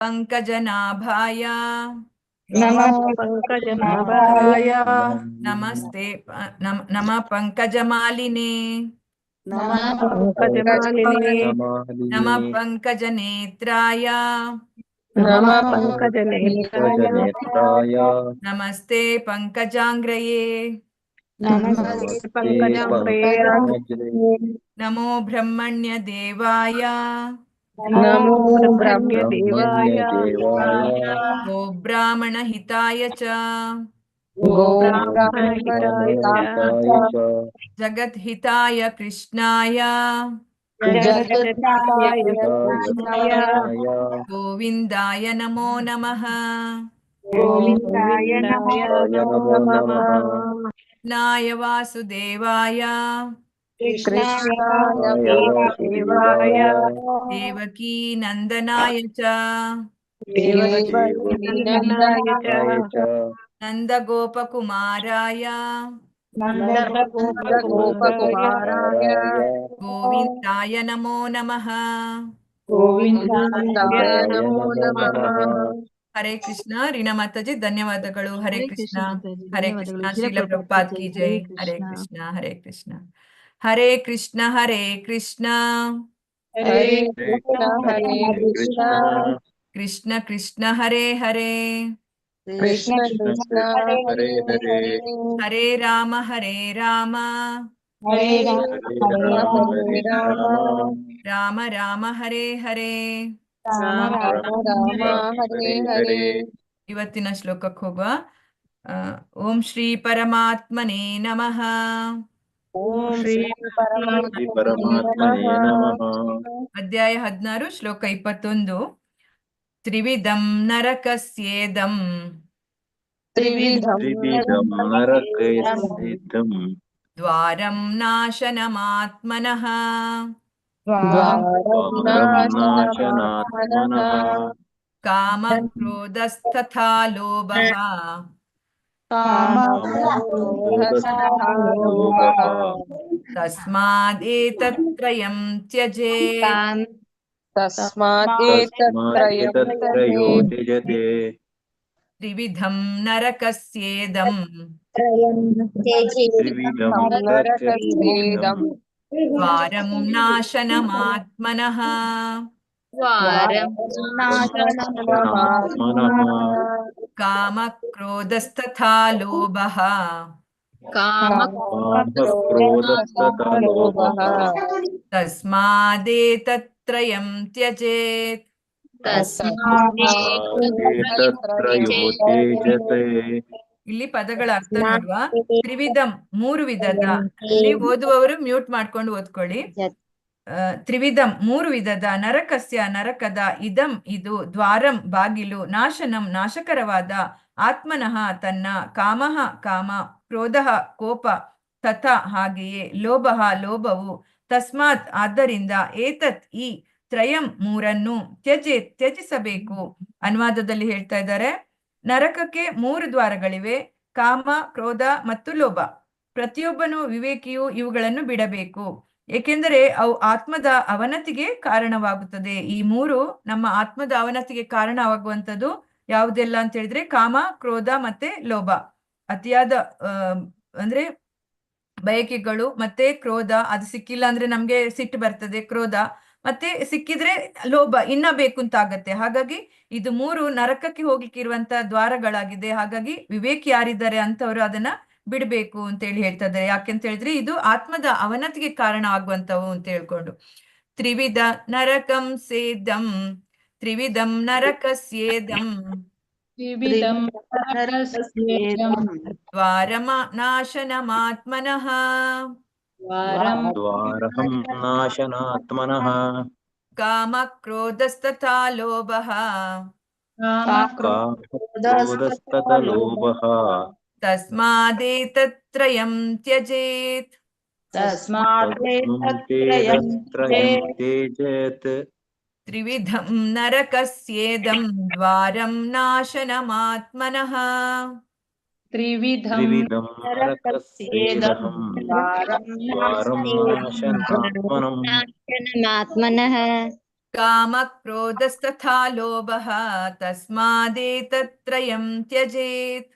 पंकजनाभाय नमः पंकजनाभाय नमस्ते नमः पंकजमालिने नमः पंकजमालिने नमः पंकजनेत्राय नमः पंकजनेत्राय नमस्ते पंकजांग्रये नमस्ते पंकजांग्रये नमो ब्रह्मण्य देवाय नमो ब्रह्मण्यदेवाय गो ब्राह्मण हिताय च गोब्राह्मणहिताय च जगत् हिताय कृष्णाय जगद्हिताय कृष्णाय गोविन्दाय नमो नमः गोविन्दाय नमो नमः कृष्णाय वासुदेवाय कृष्णाय वासुदेवाय देवकी नन्दनाय च देवकीनन्दनाय च नन्दगोपकुमाराय नन्दगोपकुमाराय गोविन्दाय नमो नमः गोविन्दाय नमो नमः। हरे कृष्ण रीना माताजी ಧನ್ಯವಾದಗಳು ಹರೇ ಕೃಷ್ಣ ಹರೇ ಕೃಷ್ಣ ಧನ್ಯವಾದಗಳು ಶ್ರೀಲ ಶ್ರೀಲ ಪ್ರಭುಪಾದ್ ಪ್ರಭುಪಾದ್ ಕಿ ಜೈ ಜೈ ಹರೇ ಹರೇ ಕೃಷ್ಣ ಕೃಷ್ಣ ಹರೇ ಕೃಷ್ಣ ಹರೇ ಕೃಷ್ಣ ಹರೇ ಕೃಷ್ಣ हरे कृष्ण ಕೃಷ್ಣ ಕೃಷ್ಣ ಹರೇ ಹರೇ कृष्ण कृष्ण हरे हरे ಹರೇ ರಾಮ ಹರೇ ರಾಮ हरे राम हरे राम ರಾಮ ರಾಮ ಹರೇ ಹರೇ राम राम हरे हरे। ಇವತ್ತಿನ ಶ್ಲೋಕಕ್ಕೆ ಹೋಗುವ ಓಂ ಶ್ರೀ ಪರಮಾತ್ಮನೇ ನಮಃ ओम श्री परमात्मने नमः। ಅಧ್ಯಾಯ 16 ಶ್ಲೋಕ 21 ತ್ರಿವಿಧಂ ನರಕಸ್ಯೇದಂ त्रिविधं नरकस्येदं ದ್ವಾರಂ ನಾಶನಮಾತ್ಮನಃ द्वारं नाशनात्मनः ಕಾಮಕ್ರೋಧಸ್ತಥಾ ಲೋಭಃ कामक्रोधस्तथा ತಸ್ಮಾದೇತತ್ರಯಂ ತ್ಯಜೇತ್ तस्मादेतत्त्रयो त्यजते ತ್ರಿವಿಧಂ ನರಕಸ್ಯೇದಂ त्रिविधं नरकस्येदं ದ್ವಾರಂ ನಾಶನಮಾತ್ಮನಃ नाशनात्मनः ಕಾಮಕ್ರೋಧಸ್ತಥಾ ಲೋಭಃ कामक्रोधस्तथा लोभः ತಸ್ಮಾದೇತತ್ರಯಂ ತ್ಯಜೇತ್ तस्मादेतत्त्रयो त्यजते ಇಲ್ಲಿ ಪದಗಳ ಅರ್ಥ ನೋಡುವ ತ್ರಿವಿಧಂ 3 ವಿಧದ ಅಲ್ಲಿ ಓದುವವರು ಮ್ಯೂಟ್ ಮಾಡ್ಕೊಂಡು ಓದ್ಕೊಳ್ಳಿ ತ್ರಿವಿಧಂ 3 ವಿಧದ ನರಕಸ್ಯ ನರಕದ ಇದಂ ಇದು ದ್ವಾರಂ ಬಾಗಿಲು ನಾಶನಂ ನಾಶಕರವಾದ ಆತ್ಮನಃ ತನ್ನ ಕಾಮಃ ಕಾಮ ಕ್ರೋಧಃ ಕೋಪ ತಥಾ ಹಾಗೆಯೇ ಲೋಭಃ ಲೋಭವು ತಸ್ಮಾತ್ ಆದ್ದರಿಂದ ಏತತ್ ಈ ತ್ರಯಂ ಮೂರನ್ನು ತ್ಯಜಿಸಬೇಕು ಅನುವಾದದಲ್ಲಿ ಹೇಳ್ತಾ ಇದ್ದಾರೆ ನರಕಕ್ಕೆ 3 ದ್ವಾರಗಳಿವೆ ಕಾಮ ಕ್ರೋಧ ಮತ್ತು ಲೋಭ ಪ್ರತಿಯೊಬ್ಬನು ವಿವೇಕಿಯು ಇವುಗಳನ್ನು ಬಿಡಬೇಕು ಏಕೆಂದರೆ ಅವು ಆತ್ಮದ ಅವನತಿಗೆ ಕಾರಣವಾಗುತ್ತದೆ ಈ 3 ನಮ್ಮ ಆತ್ಮದ ಅವನತಿಗೆ ಕಾರಣವಾಗುವಂಥದ್ದು ಯಾವುದೆಲ್ಲ ಅಂತ ಹೇಳಿದ್ರೆ ಕಾಮ ಕ್ರೋಧ ಮತ್ತೆ ಲೋಭ ಅತಿಯಾದ ಅಂದ್ರೆ ಬಯಕೆಗಳು ಮತ್ತೆ ಕ್ರೋಧ ಅದು ಸಿಕ್ಕಿಲ್ಲ ಅಂದ್ರೆ ನಮ್ಗೆ ಸಿಟ್ಟು ಬರ್ತದೆ ಕ್ರೋಧ ಮತ್ತೆ ಸಿಕ್ಕಿದ್ರೆ ಲೋಭ ಇನ್ನ ಬೇಕು ಅಂತ ಆಗತ್ತೆ ಹಾಗಾಗಿ ಇದು 3 ನರಕಕ್ಕೆ ಹೋಗ್ಲಿಕ್ಕೆ ಇರುವಂತ ದ್ವಾರಗಳಾಗಿದೆ ಹಾಗಾಗಿ ವಿವೇಕಿ ಯಾರಿದ್ದಾರೆ ಅಂತವ್ರು ಅದನ್ನ ಬಿಡಬೇಕು ಅಂತ ಹೇಳಿ ಹೇಳ್ತಾ ಇದ್ದಾರೆ ಯಾಕೆಂತ ಹೇಳಿದ್ರೆ ಇದು ಆತ್ಮದ ಅವನತಿಗೆ ಕಾರಣ ಆಗುವಂತವು ಅಂತ ಹೇಳ್ಕೊಂಡು ತ್ರಿವಿಧ ನರಕಂ ಸೇದಂ ತ್ರಿವಿಧಂ ನರಕಸ್ಯೇದಂ ದ್ವಾರಮ ನಾಶನಮಾತ್ಮನಃ द्वारहं नाशनात्मनः ಕಾಮಕ್ರೋಧಸ್ತಥಾ ಲೋಭಃ कामक्रोधस्तथा लोभः ತಸ್ಮಾದೇತತ್ರಯಂ ತ್ಯಜೇತ್ तस्मादेतत्त्रयं त्यजेत् ತ್ರಿವಿಧಂ ನರಕಸ್ಯೇದಂ ದ್ವಾರಂ ನಾಶನಮಾತ್ಮನಃ त्रिविधं नरकस्येदं द्वारं नाशनात्मनः कामक्रोधस्तथा लोभः तस्मादेतत्त्रयं त्यजेत्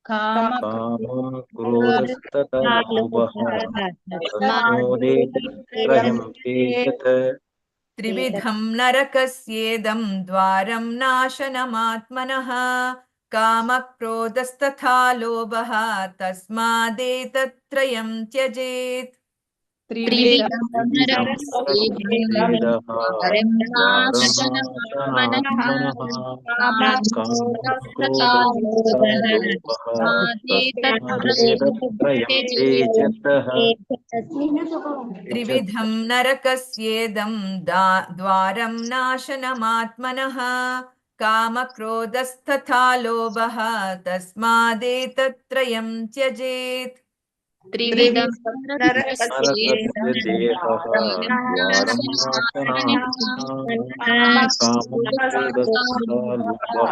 कामं क्रोधस्तथा लोभः तस्मादेतत्त्रयं त्यजेत् त्रिविधं नरकस्येदं द्वारं नाशनमात्मनः कामक्रोधस्तथा लोभः तस्मादेतत्त्रयं त्यजेत् त्रिविधं नरकस्येदः द्वारं नाशनात्मनः कामक्रोधस्तथा लोभः तस्मादेतत्त्रयं त्यजेत् त्रिविधं नरकस्येदं द्वारं नाशनमात्मनः कामक्रोधस्तथा लोभः तस्मादेतत्त्रयं त्यजेत् त्रिविधं नरकस्य देहः द्वारं कामक्रोधस्तथा लोभः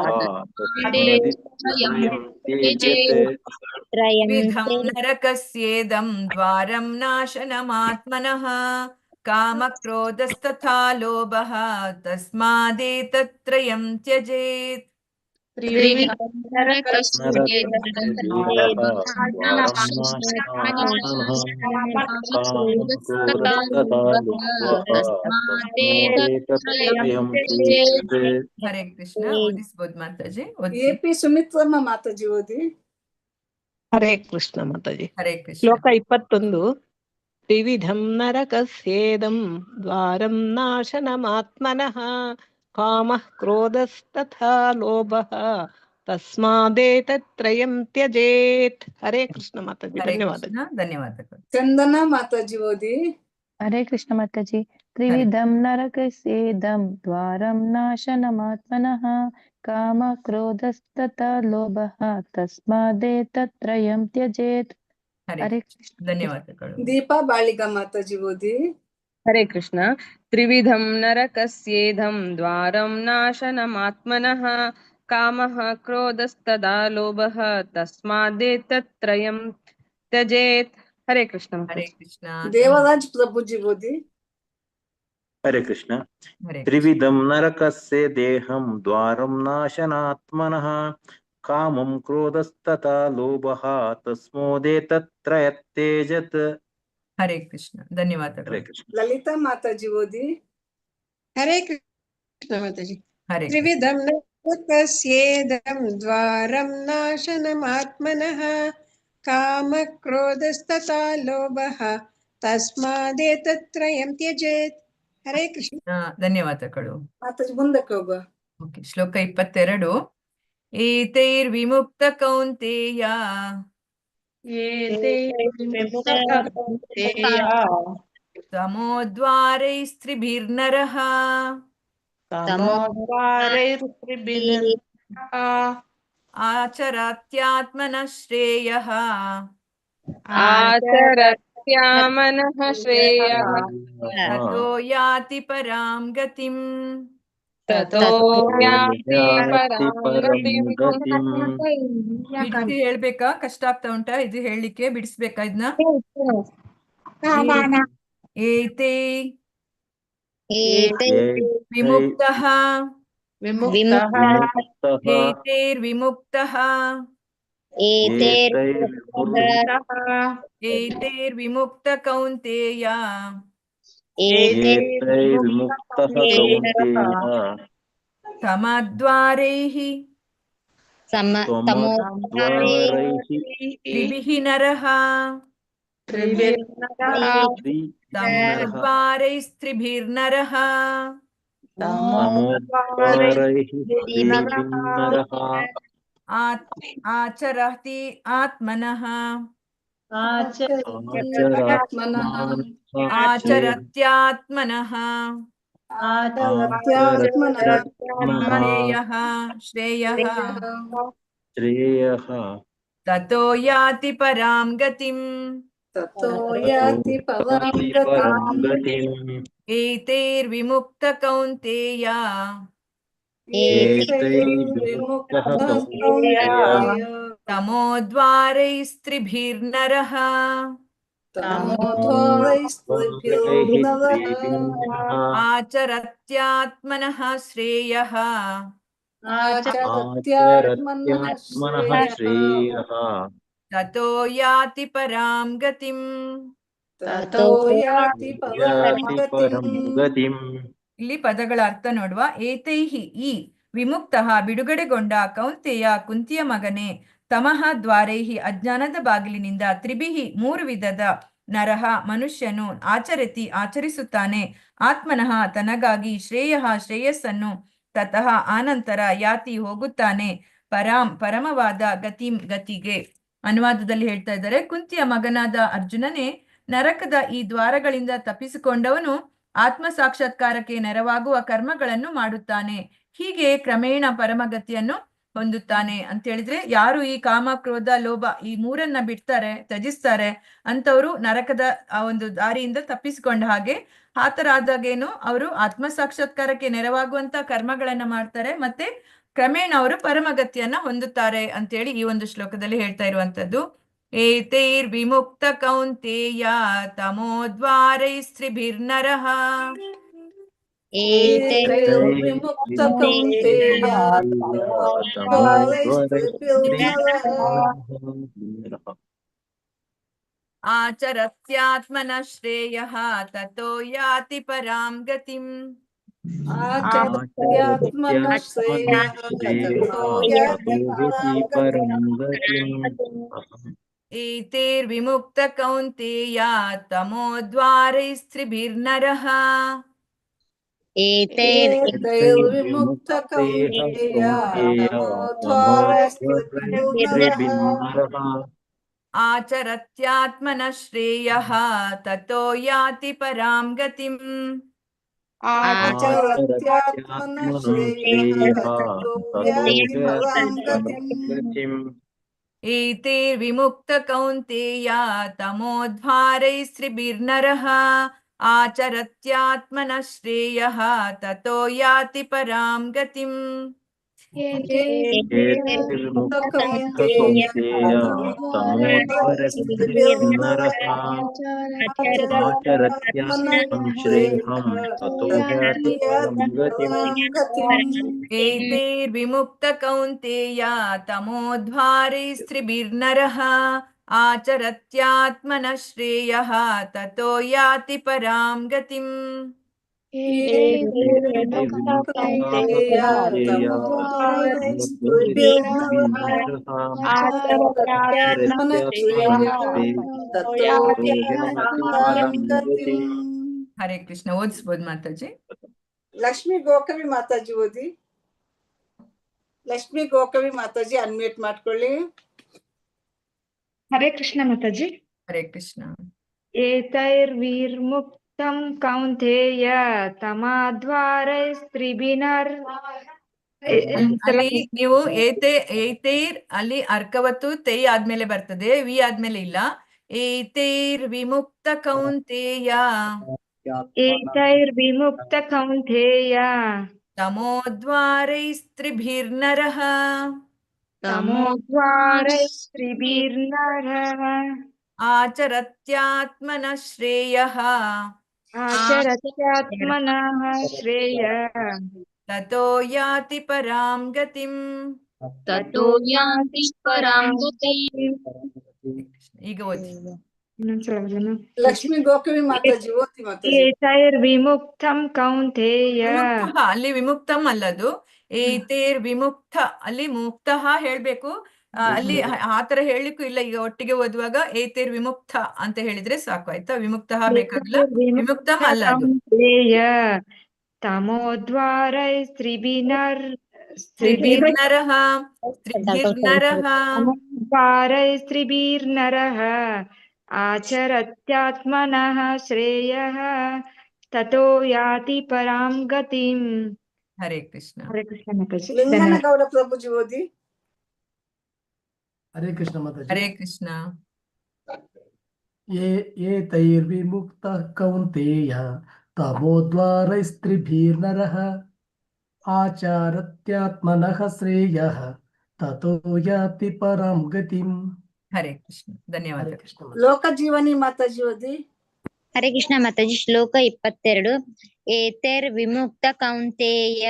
तस्मादेतत्त्रयं त्यजेत् त्रिविधं नरकस्येदं द्वारं नाशनमात्मनः कामक्रोधस्तथा लोभः तस्मादेतत्त्रयं त्यजेत् त्रिविधं नरकस्य देहः द्वारं नाशनात्मनः कामक्रोधस्तथा लोभः तस्मादेतत्त्रयं त्यजेत् हरे कृष्ण ಓದಿಸ್ಬೋದು ಮಾತಾಜಿ ಎಪಿ ಸುಮಿತ್ರಮ್ಮ ಮಾತಾಜಿ ಓದಿ. ಹರೇ ಕೃಷ್ಣ ಮಾತಾಜಿ. ಹರೇ ಕೃಷ್ಣ. ಶ್ಲೋಕ 21. ತ್ರಿವಿಧಂ ನರಕಸ್ಯೇದಂ ದ್ವಾರಂ ನಾಶನಮಾತ್ಮನಃ ಕಾಮಃ ಕ್ರೋಧಸ್ತಥಾ ಲೋಭಃ ತಸ್ಮಾದೇತತ್ತ್ರಯಂ ತ್ಯಜೇತ್. ಹರೇ ಕೃಷ್ಣ ಮಾತಾಜಿ. ಹರೇ ಧನ್ಯವಾದ. ಕೃಷ್ಣ, ಧನ್ಯವಾದಗಳು. ಚಂದನ ಮಾತಾಜಿ ಓದಿ. हरे कृष्ण माताजी. त्रिविधं नरकस्येदं द्वारं नाशनमात्मनः कामक्रोधस्तथा लोभः तस्मादेतत्त्रयं त्यजेत्. ಹರೇ हरे ಕೃಷ್ಣ, कृष्ण. ಧನ್ಯವಾದಗಳು. ದೀಪಾ ಬಾಳಿಗ ಮಾತಾಜಿ ಓದಿ. हरे कृष्ण. त्रिविधं नरकस्येदं द्वारं नाशनमात्मनः कामः क्रोधस्तदा लोभः तस्मादेतत्त्रयं त्यजेत्. हरे कृष्ण. ಹರೇ ಕೃಷ್ಣ. ದೇವರಾಜ್ ಪ್ರಭುಜಿ ಓದಿ. हरे कृष्ण. ಹರೇ ಕೃಷ್ಣ. त्रिविधं नरकस्य देहं द्वारं नाशनात्मनः कामं क्रोधस्तथा लोभः तस्मादेतत्त्रयं त्यजेत्. ಹರೇ ಕೃಷ್ಣ, ಧನ್ಯವಾದಗಳು. हरे कृष्ण. ಲಲಿತಾ ಮಾತಾಜಿ ಓದಿ. हरे कृष्ण माताजी. ಹರೇ ಕೃಷ್ಣ. त्रिविधं नरकस्येदं द्वारं नाशनमात्मनः कामक्रोधस्तथा लोभः तस्मादेतत्त्रयं त्यजेत्. हरे कृष्ण. ಧನ್ಯವಾದಗಳು. ಮಾತಾಜಿ ಮುಂದಕ್ಕೆ ಹೋಗುವ. ಓಕೆ, ಶ್ಲೋಕ 22. ಏತೈರ್ವಿಮುಕ್ತ ಕೌಂತೇಯ ತಮೋದ್ವಾರೈಸ್ತ್ರಿಭಿರ್ನರಃ ಆಚರತ್ಯಾತ್ಮನಃ ಶ್ರೇಯಃ आचरत्यामनः श्रेयः ತತೋ ಯಾತಿ ಪರಾಂ ಗತಿಂ. ततो याति परां गतिम्. ಬಿಡಿಸಿ ಹೇಳ್ಬೇಕಾ? ಕಷ್ಟ ಆಗ್ತಾ ಉಂಟಾ ಇದು ಹೇಳಲಿಕ್ಕೆ? ಬಿಡಿಸ್ಬೇಕಾ ಇದನ್ನ? ಏತೇ ವಿಮುಕ್ತಃ ಏತೈರ್ವಿಮುಕ್ತಃ ಏತೈರ್ವಿಮುಕ್ತ ಕೌಂತೇಯ एतैर्विमुक्तः कौन्तेय ತಮದ್ವಾರೈಃ त्वमद्वारैः ತ್ರಿಭಿಃ ನರಃ ತಮೋದ್ವಾರೈಸ್ತ್ರಿಭಿರ್ನರಃ तमोद्वारैः त्रिभिर्नरः ಆಚರತಿ ಆತ್ಮನಃ ಆಚರತ್ಯಾತ್ಮನಃ ಶ್ರೇಯಃ श्रेयः ತತೋ ಯಾತಿ ಪರಾಂ ಗತಿಂ. ತತೋ ಯಾತಿ ಪರಾಂ ಗತಿಂ. ಏತೈರ್ವಿಮುಕ್ತ ಕೌಂತೇಯ एतैर्विमुक्तः कौन्तेय ತಮೋದ್ವಾರೈಸ್ತ್ರಿಭಿರ್ನರಃ तमोद्वारैस्त्रिभिर्नरः आचरत्यात्मनः श्रेयः आचरत्यात्मनः आचरत्यात्मनः श्रेयः श्रेयः ततो याति परां गतिम् ततो याति परां याति गतिम् परं गतिम् ಇಲ್ಲಿ ಪದಗಳ ಅರ್ಥ ನೋಡುವ. ಏತೈಹಿ ಈ ವಿಮುಕ್ತಃ ಬಿಡುಗಡೆಗೊಂಡ ಕೌಂತೆಯ ಕುಂತಿಯ ಮಗನೇ ತಮಃ ದ್ವಾರೈಹಿ ಅಜ್ಞಾನದ ಬಾಗಿಲಿನಿಂದ ತ್ರಿಭಿಹಿ ಮೂರು ವಿಧದ ನರಹ ಮನುಷ್ಯನು ಆಚರತಿ ಆಚರಿಸುತ್ತಾನೆ ಆತ್ಮನಃ ತನಗಾಗಿ ಶ್ರೇಯಃ ಶ್ರೇಯಸ್ಸನ್ನು ತತಃ ಆನಂತರ ಯಾತಿ ಹೋಗುತ್ತಾನೆ ಪರಾಂ ಪರಮವಾದ ಗತಿಂ ಗತಿಗೆ. ಅನುವಾದದಲ್ಲಿ ಹೇಳ್ತಾ ಇದ್ದಾರೆ, ಕುಂತಿಯ ಮಗನಾದ ಅರ್ಜುನನೇ, ನರಕದ ಈ ದ್ವಾರಗಳಿಂದ ತಪ್ಪಿಸಿಕೊಂಡವನು ಆತ್ಮ ಸಾಕ್ಷಾತ್ಕಾರಕ್ಕೆ ನೆರವಾಗುವ ಕರ್ಮಗಳನ್ನು ಮಾಡುತ್ತಾನೆ. ಹೀಗೆ ಕ್ರಮೇಣ ಪರಮಗತಿಯನ್ನು ಹೊಂದುತ್ತಾನೆ ಅಂತ ಹೇಳಿದ್ರೆ, ಯಾರು ಈ ಕಾಮ ಕ್ರೋಧ ಲೋಭ ಈ ಮೂರನ್ನ ಬಿಡ್ತಾರೆ ತ್ಯಜಿಸ್ತಾರೆ ಅಂತವರು ನರಕದ ಆ ಒಂದು ದಾರಿಯಿಂದ ತಪ್ಪಿಸಿಕೊಂಡ ಹಾಗೆ, ಆತರಾದಾಗೇನು ಅವರು ಆತ್ಮ ಸಾಕ್ಷಾತ್ಕಾರಕ್ಕೆ ನೆರವಾಗುವಂತ ಕರ್ಮಗಳನ್ನ ಮಾಡ್ತಾರೆ, ಮತ್ತೆ ಕ್ರಮೇಣ ಅವರು ಪರಮಗತಿಯನ್ನ ಹೊಂದುತ್ತಾರೆ ಅಂತೇಳಿ ಈ ಒಂದು ಶ್ಲೋಕದಲ್ಲಿ ಹೇಳ್ತಾ ಇರುವಂತದ್ದು. ಏತೈರ್ ವಿಮುಕ್ತ ಕೌಂತೆಯ ತಮೋದ್ವಾರೈಸ್ತ್ರಿಭಿರ್ನರಃ विमुक्त कौन्तेय तमोद्वारैस्त्रिभिर्नरः आचरत्यात्मनः श्रेयः ततो याति परां गतिम् आचरत्यात्मनः श्रेयः ततो याति परां गतिम् एतैर्विमुक्त कौन्तेय तमोद्वारैस्त्रिभिर्नरः एतैर्विमुक्त कौन्तेय तमोद्वारैस्त्रिभिर्नरः आचरत्यात्मनः श्रेयः ततो याति परां गतिम् आचरत्यात्मनः श्रेयः ततो याति परां गतिम् एतैर्विमुक्त कौन्तेय तमोद्वारैस्त्रिभिर्नरः आचरत्यात्मनः श्रेयः ततो याति परां गतिम् एतैर्विमुक्त कौन्तेय तमोद्वारैस्त्रिभिर्नरः आचरत्यात्मनः श्रेयः ततो याति परां गतिम् एतैर्विमुक्त कौन्तेय तमोद्वारैस्त्रिभिर्नरः आचरत्यात्मनः श्रेयः ततो याति परां गतिम् ಹರೇ ಕೃಷ್ಣ. ಓದಿಸ್ಬೋದು ಮಾತಾಜಿ. ಲಕ್ಷ್ಮಿ ಗೋಕವಿ ಮಾತಾಜಿ ಓದಿ. ಲಕ್ಷ್ಮಿ ಗೋಕವಿ ಮಾತಾಜಿ ಅನ್ಮ್ಯೂಟ್ ಮಾಡ್ಕೊಳ್ಳಿ. ಹರೇ ಕೃಷ್ಣ ಮಾತಾಜಿ. ಹರೇ ಕೃಷ್ಣ. ಏತೈರ್ವಿರ್ಮುಕ್ತಂ ಕೌಂತೆಯ ತಮದ್ವಾರೈಸ್ತ್ರಿಭಿರ್ನರಃ. ಅಲ್ಲಿ ನೀವು ಏತೈರ್ ಅಲ್ಲಿ ಅರ್ಕವತ್ತು ತೈ ಆದ್ಮೇಲೆ ಬರ್ತದೆ, ವಿ ಆದ್ಮೇಲೆ ಇಲ್ಲ. ಏತೈರ್ ವಿಮುಕ್ತ ಕೌಂತೆಯ ಏತೈರ್ವಿಮುಕ್ತ ಕೌಂತೆಯ ತಮೋದ್ವಾರೈಸ್ತ್ರಿಭಿರ್ನರಃ ತಮೋದ್ವಾರೈಸ್ತ್ರಿಭಿರ್ನರಃ ಆಚರತ್ಯಾತ್ಮನಃ ಶ್ರೇಯಃ ಆಚರತ್ಯಾತ್ಮನಃ ಶ್ರೇಯಃ ತತೋ ಯಾತಿ ಪರಾಂ ಗತಿಂ. ततो याति परां गतिम् ಈಗ ಓದಿ. ಇನ್ನೊಂದ್ಸಲ ಬರೋಣ. ಲಕ್ಷ್ಮಿ ಗೋಕವಿ ಮಾತಾಜಿ ಓದಿ ಮಾತಾಜಿ. ಏತೈರ್ವಿಮುಕ್ತಂ ಕೌಂತೆಯ. ವಿಮುಕ್ತಃ ಅಲ್ಲಿ ವಿಮುಕ್ತಂ ಅಲ್ಲದು, ಏತೈರ್ ವಿಮುಕ್ತ ಅಲ್ಲಿ ಮುಕ್ತಃ ಹೇಳ್ಬೇಕು. ಅಲ್ಲಿ ಆತರ ಹೇಳಲಿಕ್ಕೂ ಇಲ್ಲ. ಈಗ ಒಟ್ಟಿಗೆ ಓದುವಾಗ ಏತೈರ್ ವಿಮುಕ್ತ ಅಂತ ಹೇಳಿದ್ರೆ ಸಾಕು, ಆಯ್ತಾ? ವಿಮುಕ್ತಃ ಬೇಕಾಗಿಲ್ಲ, ವಿಮುಕ್ತಂ ಅಲ್ಲ ಅದು. ತಮೋದ್ವಾರೈಸ್ತ್ರಿಭಿರ್ನರಃ ತಮೋದ್ವಾರೈಸ್ತ್ರಿಭಿರ್ನರಃ ಆಚರತ್ಯಾತ್ಮನಃ ಶ್ರೇಯಃ ತತೋ ಯಾತಿ ಪರಾಂ ಗತಿಂ. ಹರೇ ಕೃಷ್ಣ. ಹರೇ ಕೃಷ್ಣ ಮಾತಾಜಿ. ಲಿಂಗನಗೌಡ ಪ್ರಭುಜಿ ಓದಿ. ಹರೇ ಕೃಷ್ಣ ಮಾತಾಜಿ. ಹರೇ ಕೃಷ್ಣ. ಏತೈರ್ವಿಮುಕ್ತಃ ಕೌಂತೆಯ ತಮೋದ್ವಾರೈಸ್ತ್ರಿಭಿರ್ನರಃ ಆಚರತ್ಯಾತ್ಮನಃ ಶ್ರೇಯಃ ತತೋ ಯಾತಿ ಪರಾಂ ಗತಿಂ. ಹರೇ ಕೃಷ್ಣ. ಧನ್ಯವಾದ. ಹರೇ ಕೃಷ್ಣ ಮಾತಾಜಿ. ಲೋಕ ಜೀವನಿ ಮಾತಾಜಿ ಓದಿ. ಹರೇ ಕೃಷ್ಣ ಮಾತಾಜಿ. ಶ್ಲೋಕ 22. ಏತೈರ್ ವಿಮುಕ್ತ ಕೌಂತೇಯ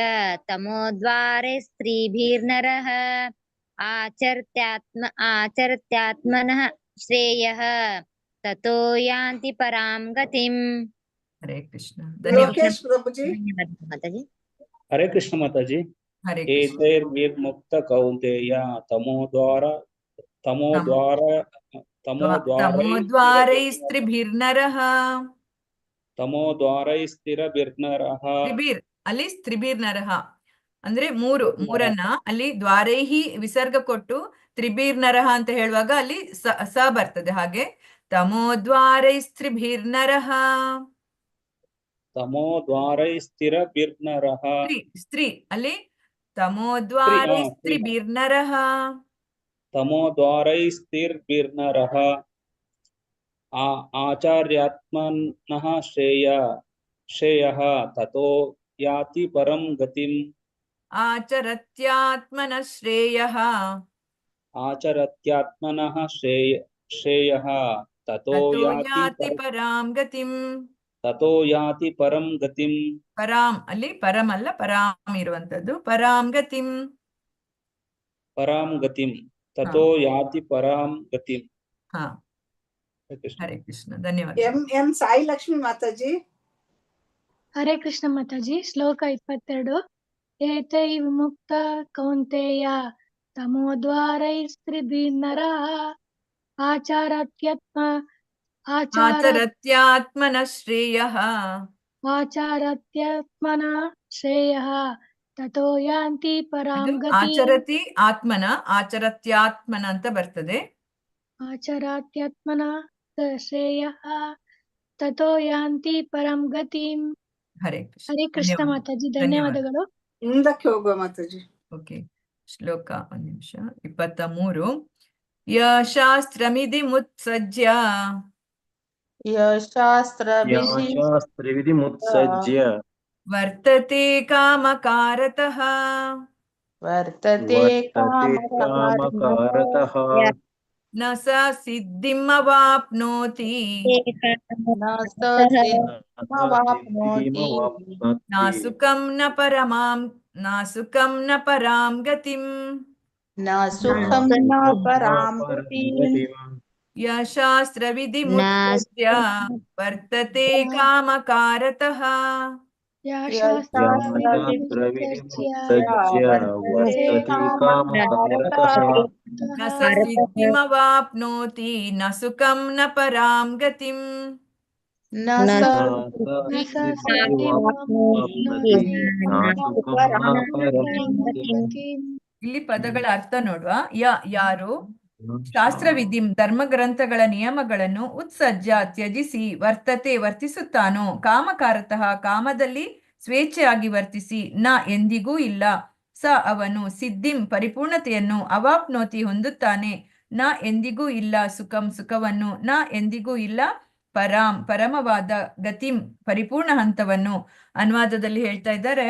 ತಮೋದ್ವಾರೆ ಸ್ತ್ರೀಭಿರ್ನರಃ ಆಚರ್ತ್ಯಾತ್ಮನಃ ಶ್ರೇಯಃ ತತೋ ಯಾಂತಿ ಪರಾಂ ಗತಿಂ. ಹರೇ ಕೃಷ್ಣ. ಧನ್ಯವಾದ ಲೋಕೇಶ್ ಪ್ರಭುಜಿ. ಮಾತಾಜಿ. ಹರೇ ಕೃಷ್ಣ ಮಾತಾಜಿ. ಹರೇ ಕೃಷ್ಣ. ಏತೈರ್ವಿರ್ಮುಕ್ತ ಕೌಂತೇಯ ತಮೋದ್ವಾರೈಸ್ತ್ರಿಭಿರ್ನರಃ. ತಮೋದ್ವಾರೈಸ್ತಿರಭಿರ್ನರಃ. ತ್ರಿಭಿರ್ ಅಲ್ಲಿ ಸ್ತ್ರಿಭಿರ್ನರಃ ಅಂದ್ರೆ ಮೂರನ್ನ ಅಲ್ಲಿ ದ್ವಾರೈಹಿ ವಿಸರ್ಗ ಕೊಟ್ಟು ತ್ರಿಭಿರ್ನರಃ ಅಂತ ಹೇಳುವಾಗ ಅಲ್ಲಿ ಸ ಬರ್ತದೆ. ಹಾಗೆ ತಮೋದ್ವಾರೈಸ್ತ್ರಿಭಿರ್ನರಃ. ತಮೋದ್ವಾರೈಸ್ತಿರಭಿರ್ನರಃ. ಸ್ತ್ರೀ ಅಲ್ಲಿ ತಮೋದ್ವಾರೈಸ್ತ್ರಿಭಿರ್ನರಃ. ತಮೋದ್ವಾರೈಸ್ತಿರ್ಭಿರ್ನರಃ ಆಚಾರ್ಯಾತ್ಮನಃ ಶ್ರೇಯಃ ತತೋ ಯಾತಿ ಪರಂ ಗತಿಂ. ಆಚರತ್ಯಾತ್ಮನಃ ಶ್ರೇಯಃ. ಆಚರತ್ಯಾತ್ಮನಃ ಶ್ರೇಯಃ ತತೋ ಯಾತಿ ಪರಾಂ ಗತಿಂ. ತತೋ ಯಾತಿ ಪರಂ ಗತಿಂ. ಪರಾಂ ಅಲ್ಲಿ ಪರಂ ಅಲ್ಲ ಪರಾಂ ಇರುವಂತದ್ದು. ಪರಾಂ ಗತಿಂ. ಪರಾಂ ಗತಿಂ ತತೋ ಯಾತಿ ಪರಾಂ ಗತಿಂ. ಹಾ ಹರೇ ಕೃಷ್ಣ. ಧನ್ಯವಾದ. ಎಂ ಸಾಯಿ ಲಕ್ಷ್ಮಿ ಮಾತಾಜಿ. ಹರೇ ಕೃಷ್ಣ ಮಾತಾಜಿ. ಶ್ಲೋಕ 22. ಏತೈ ವಿಮುಕ್ತ ಕೌಂತೇಯ ತಮೋದ್ವಾರೈಸ್ತ್ರಿಭಿರ್ನರಃ ಆಚರತ್ಯಾತ್ಮನಃ ಶ್ರೇಯಃ. ಆಚಾರತ್ಯಾತ್ಮನಃ ಶ್ರೇಯಃ ತತೋ ಯಾಂತಿ ಪರಾಂ ಗತಿಂ. ಆಚರತಿ ಆತ್ಮನ ಆಚರತ್ಯಾತ್ಮನ ಅಂತ ಬರ್ತದೆ. ಆಚರಾತ್ಯಾತ್ಮನಃ ಶ್ರೇಯಃ ತತೋ ಯಾಂತಿ ಪರಂ ಗತಿಂ. ಹರೇ ಕೃಷ್ಣ. ಹರೇ ಕೃಷ್ಣ ಮಾತಾಜಿ. ಧನ್ಯವಾದಗಳು. ಮುಂದಕ್ಕೆ ಹೋಗುವ ಮಾತಾಜಿ. ಓಕೆ. ಶ್ಲೋಕ 23. ಯಶಾಸ್ತ್ರಮಿತಿ ಮುತ್ಸಜ್ಯ ಶಾಸ್ತ್ರವಿಧಿಮುತ್ಸಜ್ಯ ವರ್ತತೆ ಕಾಮಕಾರತಃ. ಕಾಮಕಾರತಃ ನ ಸ ಸಿದ್ಧಿಮವಾಪ್ನೋತಿ ನಾಸುಕಂ ನ ಪರಾಂ ಗತಿಂ. ಯಶಾಸ್ತ್ರವಿಧಿ ಮುತ್ಸಜ್ಯ ವರ್ತತೆ ಕಾಮಕಾರತಃ. ನ ಸ ಸಿದ್ಧಿಮವಾಪ್ನೋತಿ ನ ಸುಖಂ ನ ಪರಾಂ ಗತಿಂ. ಇಲ್ಲಿ ಪದಗಳ ಅರ್ಥ ನೋಡುವ. ಯಾರು ಶಾಸ್ತ್ರವಿಧಿಂ ಧರ್ಮಗ್ರಂಥಗಳ ನಿಯಮಗಳನ್ನು ಉತ್ಸಜ್ಜ ತ್ಯಜಿಸಿ ವರ್ತಿಸುತ್ತಾನೋ ಕಾಮಕಾರತಃ ಕಾಮದಲ್ಲಿ ಸ್ವೇಚ್ಛೆಯಾಗಿ ವರ್ತಿಸಿ ನ ಎಂದಿಗೂ ಇಲ್ಲ ಸ ಅವನು ಸಿದ್ಧಿಂ ಪರಿಪೂರ್ಣತೆಯನ್ನು ಅವಾಪ್ನೋತಿ ಹೊಂದುತ್ತಾನೆ ನ ಎಂದಿಗೂ ಇಲ್ಲ ಸುಖವನ್ನು ನ ಎಂದಿಗೂ ಇಲ್ಲ ಪರಮವಾದ ಗತಿಂ ಪರಿಪೂರ್ಣ ಹಂತವನ್ನು. ಅನುವಾದದಲ್ಲಿ ಹೇಳ್ತಾ ಇದ್ದಾರೆ,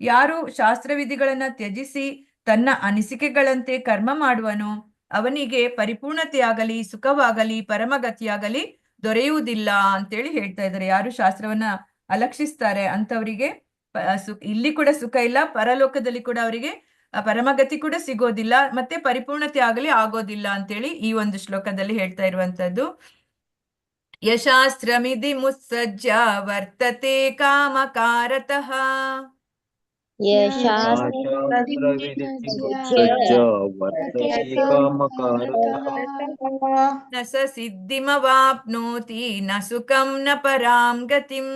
ಯಾರು ಶಾಸ್ತ್ರವಿಧಿಗಳನ್ನ ತ್ಯಜಿಸಿ ತನ್ನ ಅನಿಸಿಕೆಗಳಂತೆ ಕರ್ಮ ಮಾಡುವನೋ ಅವನಿಗೆ ಪರಿಪೂರ್ಣತೆಯಾಗಲಿ ಸುಖವಾಗಲಿ ಪರಮಗತಿಯಾಗಲಿ ದೊರೆಯುವುದಿಲ್ಲ ಅಂತೇಳಿ ಹೇಳ್ತಾ ಇದ್ದಾರೆ. ಯಾರು ಶಾಸ್ತ್ರವನ್ನ ಅಲಕ್ಷಿಸ್ತಾರೆ ಅಂತವರಿಗೆ ಇಲ್ಲಿ ಕೂಡ ಸುಖ ಇಲ್ಲ, ಪರಲೋಕದಲ್ಲಿ ಕೂಡ ಅವರಿಗೆ ಪರಮಗತಿ ಕೂಡ ಸಿಗೋದಿಲ್ಲ, ಮತ್ತೆ ಪರಿಪೂರ್ಣತೆ ಆಗಲಿ ಆಗೋದಿಲ್ಲ ಅಂತೇಳಿ ಈ ಒಂದು ಶ್ಲೋಕದಲ್ಲಿ ಹೇಳ್ತಾ ಇರುವಂತದ್ದು. ಯಶಾಸ್ತ್ರಮಿತಿ ಮುತ್ಸಜ್ಜ ವರ್ತತೆ ಕಾಮಕಾರತಃ. ನ ಸ ಸಿದ್ಧಿಮವಾಪ್ನೋತಿ ನ ಸುಖಂ ನ ಪರಾಂ ಗತಿಂ.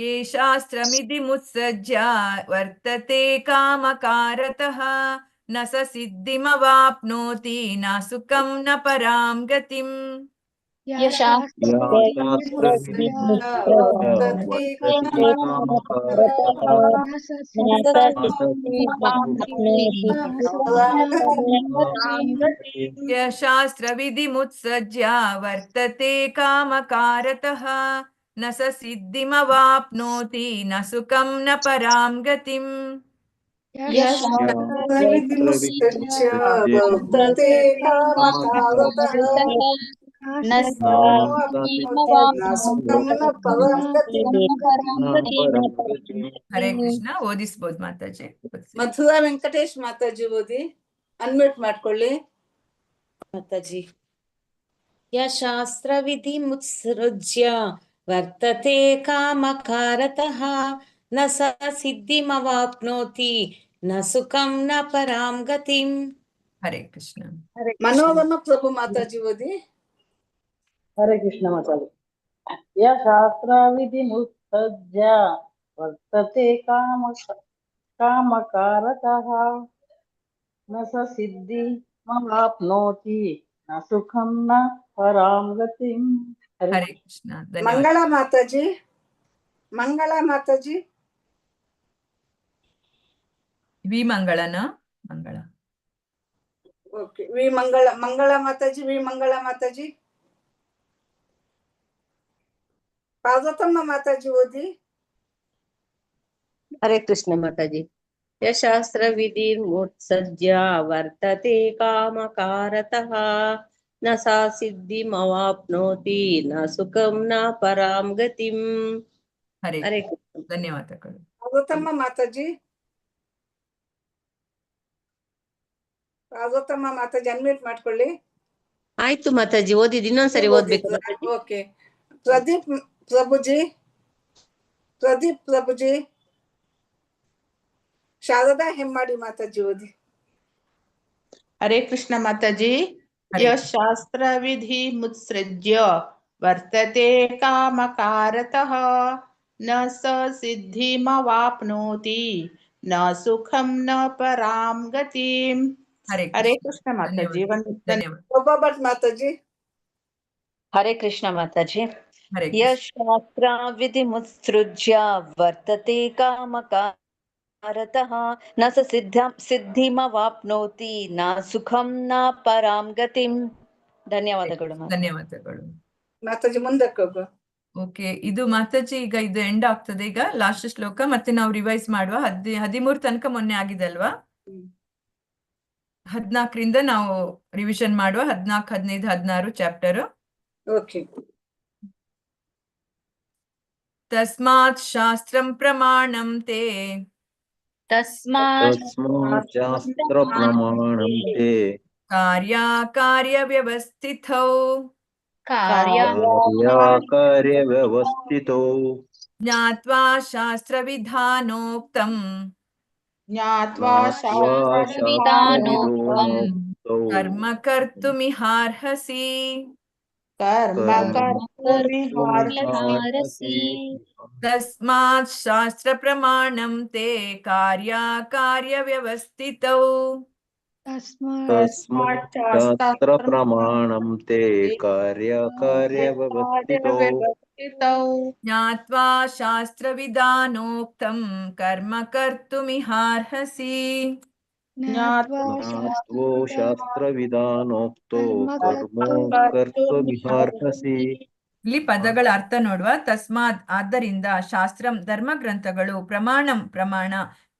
ಯೇ ಶಾಸ್ತ್ರಮಿತಿ ಮುತ್ಸಜ್ಜ ವರ್ತತೆ ಕಾಮಕಾರತಃ ನ ಸ ಸಿದ್ಧಿಮವಾಪ್ನೋತಿ ನ ಸುಖಂ ನ ಪರಾಂ ಗತಿಂ. ಯಶಾಸ್ತ್ರವಿಧಿ ಮುತ್ಸಜ್ಜ ವರ್ತತೆ ಕಾಮಕಾರತಃ ನ ಸ ಸಿದ್ಧಿಮವಾಪ್ನೋತಿ ನ ಸುಖಂ ನ ಪರಾಂ ಗತಿಂ. ವಿಧಿಮುತ್ಸೃಜ್ಯ ವರ್ತತೆ ಕಾಮಕಾರತಃ ನ ಸುಖಂ ನ ಪರಾಂ ಗತಿಂ. ಹರೇ ಕೃಷ್ಣ. ಓದಿಸ್ಬೋದು ಮಾತಾಜಿ. ಮಥುರಾ ವೆಂಕಟೇಶ್ ಮಾತಾಜಿ ಓದಿ. ಅನ್ಮ್ಯೂಟ್ ಮಾಡ್ಕೊಳ್ಳಿ ಮಾತಾಜಿ. ಯಶಾಸ್ತ್ರವಿಧಿಮುತ್ಸೃಜ್ಯ ವರ್ತತೆ ಕಾಮಕಾರತಃ ನ ಸ ಸಿದ್ಧಿಮವಾಪ್ನೋತಿ ನ ಸುಖಂ ನ ಪರಾಂ ಗತಿಂ. ಹರೇ ಕೃಷ್ಣ. ಮನೋರಮ ಪ್ರಭು ಮಾತಾಜಿ ಓದಿ. ಹರೇ ಕೃಷ್ಣ ಮಾತಾಜಿ. ಯ ಶಾಸ್ತ್ರ ವಿಧಿ ಮುತ್ಸಜ್ಯ ವರ್ತತೆ ಕಾಮಕಾರತಃ ನ ಸ ಸಿದ್ಧಿ ಮವಾಪ್ನೋತಿ ನ ಸುಖಂ ನ ಪರಾಂ ಗತಿಂ. ಹರೇ ಕೃಷ್ಣ. ಮಂಗಳ ಮಾತಾಜಿ. ಮಂಗಳ ಮಾತಾಜಿ. ವಿ ಮಂಗಳನ ಮಂಗಳ. ಓಕೆ. ವಿ ಮಂಗಳ ಮಂಗಳ ಮಾತಾಜಿ. ವಿ ಮಂಗಳ ಮಾತಾಜಿ. ಪಾರ್ವತಮ್ಮ ಮಾತಾಜಿ ಓದಿ. ಹರೇ ಕೃಷ್ಣ ಮಾತಾಜಿ. ಯಶಾಸ್ತ್ರ ವಿಧಿ ಮುತ್ಸಜ್ಯ ವರ್ತತೆ ಕಾಮಕಾರತಃ ನ ಸಾ ಸಿದ್ಧಿಮವಾಪ್ನೋತಿ ನ ಸುಖಂ ನ ಪರಾಂ ಗತಿಂ. ಹರೇ ಹರೇ ಕೃಷ್ಣ. ಧನ್ಯವಾದಗಳು. ಪಾರ್ವತಮ್ಮ ಮಾತಾಜಿ. ಪಾರ್ವತಮ್ಮ ಮಾತಾಜಿ ಅನ್ಮ್ಯೂಟ್ ಮಾಡ್ಕೊಳ್ಳಿ. ಆಯ್ತು ಮಾತಾಜಿ, ಓದಿದ್ ಇನ್ನೊಂದ್ಸರಿ ಓದ್ಬೇಕು ಮಾತಾಜಿ. ಓಕೆ. ಪ್ರದೀಪ್ ಪ್ರಭುಜಿ. ಪ್ರದೀಪ್ ಪ್ರಭುಜಿ. ಶಾರದಾ ಹೆಮ್ಮಾಡಿ ಮಾತಾಜಿ ಓದಿ. ಹರೇ ಕೃಷ್ಣ ಮಾತಾಜಿ. ಯಶಾಸ್ತ್ರ ವಿಧಿ ಮುತ್ಸೃಜ್ಯ ವರ್ತತೆ ಕಾಮಕಾರತಃ ನ ಸ ಸಿದ್ಧಿಮವಾಪ್ನೋತಿ ನ ಸುಖಂ ನ ಪರಾಂ ಗತಿಂ. ಹರೇ ಕೃಷ್ಣ ಮಾತಾಜಿ. ಒಬ್ಬೊಬ್ಬಟ್ ಮಾತಾಜಿ. ಹರೇ ಕೃಷ್ಣ ಮಾತಾಜಿ. ಯಶಾಸ್ತ್ರ ವಿಧಿ ಮುತ್ಸೃಜ್ಯ ವರ್ತತೆ ಕಾಮಕಾರತಃ ನ ಸ ಸಿದ್ಧಿಮವಾಪ್ನೋತಿ ನ ಸುಖಂ ನ ಪರಾಂ ಗತಿಂ. ಧನ್ಯವಾದಗಳು. ಧನ್ಯವಾದಗಳು ಮಾತಾಜಿ. ಮುಂದಕ್ಕೆ ಹೋಗು. ಓಕೆ. ಇದು ಮಾತಾಜಿ ಈಗ ಇದು ಎಂಡ್ ಆಗ್ತದೆ. ಈಗ ಲಾಸ್ಟ್ ಶ್ಲೋಕ ಮತ್ತೆ ನಾವು ರಿವೈಸ್ ಮಾಡುವ. 13 ತನಕ ಮೊನ್ನೆ ಆಗಿದೆ ಅಲ್ವಾ? 14ರಿಂದ ನಾವು ರಿವಿಷನ್ ಮಾಡುವ. 14, 15, 16 ಚಾಪ್ಟರ್. ಓಕೆ. ತಸ್ಮಾತ್ ಶಾಸ್ತ್ರಂ ಪ್ರಮಾಣಂ ತೇ ಶಾಸ್ತ್ರ ಪ್ರಮಾಣಂ ತೇ ಕಾರ್ಯ ವ್ಯವಸ್ಥಿತೌ ಕಾರ್ಯವ್ಯವಸ್ಥಿತೋ ಜ್ಞಾತ್ವಾ ಶಾಸ್ತ್ರ ವಿಧಾನೋಕ್ತಂ ಕರ್ಮ ಕರ್ತುಮಿಹಾರ್ಹಸಿ. ತಸ್ಮಾತ್ ಶಾಸ್ತ್ರ ಪ್ರಮಾಣಂ ತೇ ಕಾರ್ಯ ವ್ಯವಸ್ಥಿತೌ ಶಾಸ್ತ್ರ ಪ್ರಮಾಣಂ ತೇ ಕಾರ್ಯವ್ಯವಸ್ಥಿತೋ ಜ್ಞಾತ್ವಾ ಶಾಸ್ತ್ರ ವಿಧಾನೋಕ್ತಂ ಕರ್ಮ ಕರ್ತುಮಿಹಾರ್ಹಸಿ. ಜ್ಞಾತ್ವೋ ಶಾಸ್ತ್ರ ವಿಧಾನೋಕ್ತೋ ಕರ್ಮ ಕರ್ತುಮಿಹಾರ್ಹಸಿ. ಇಲ್ಲಿ ಪದಗಳ ಅರ್ಥ ನೋಡುವ. ತಸ್ಮಾತ್ ಆದ್ದರಿಂದ, ಶಾಸ್ತ್ರಂ ಧರ್ಮಗ್ರಂಥಗಳು, ಪ್ರಮಾಣಂ ಪ್ರಮಾಣ,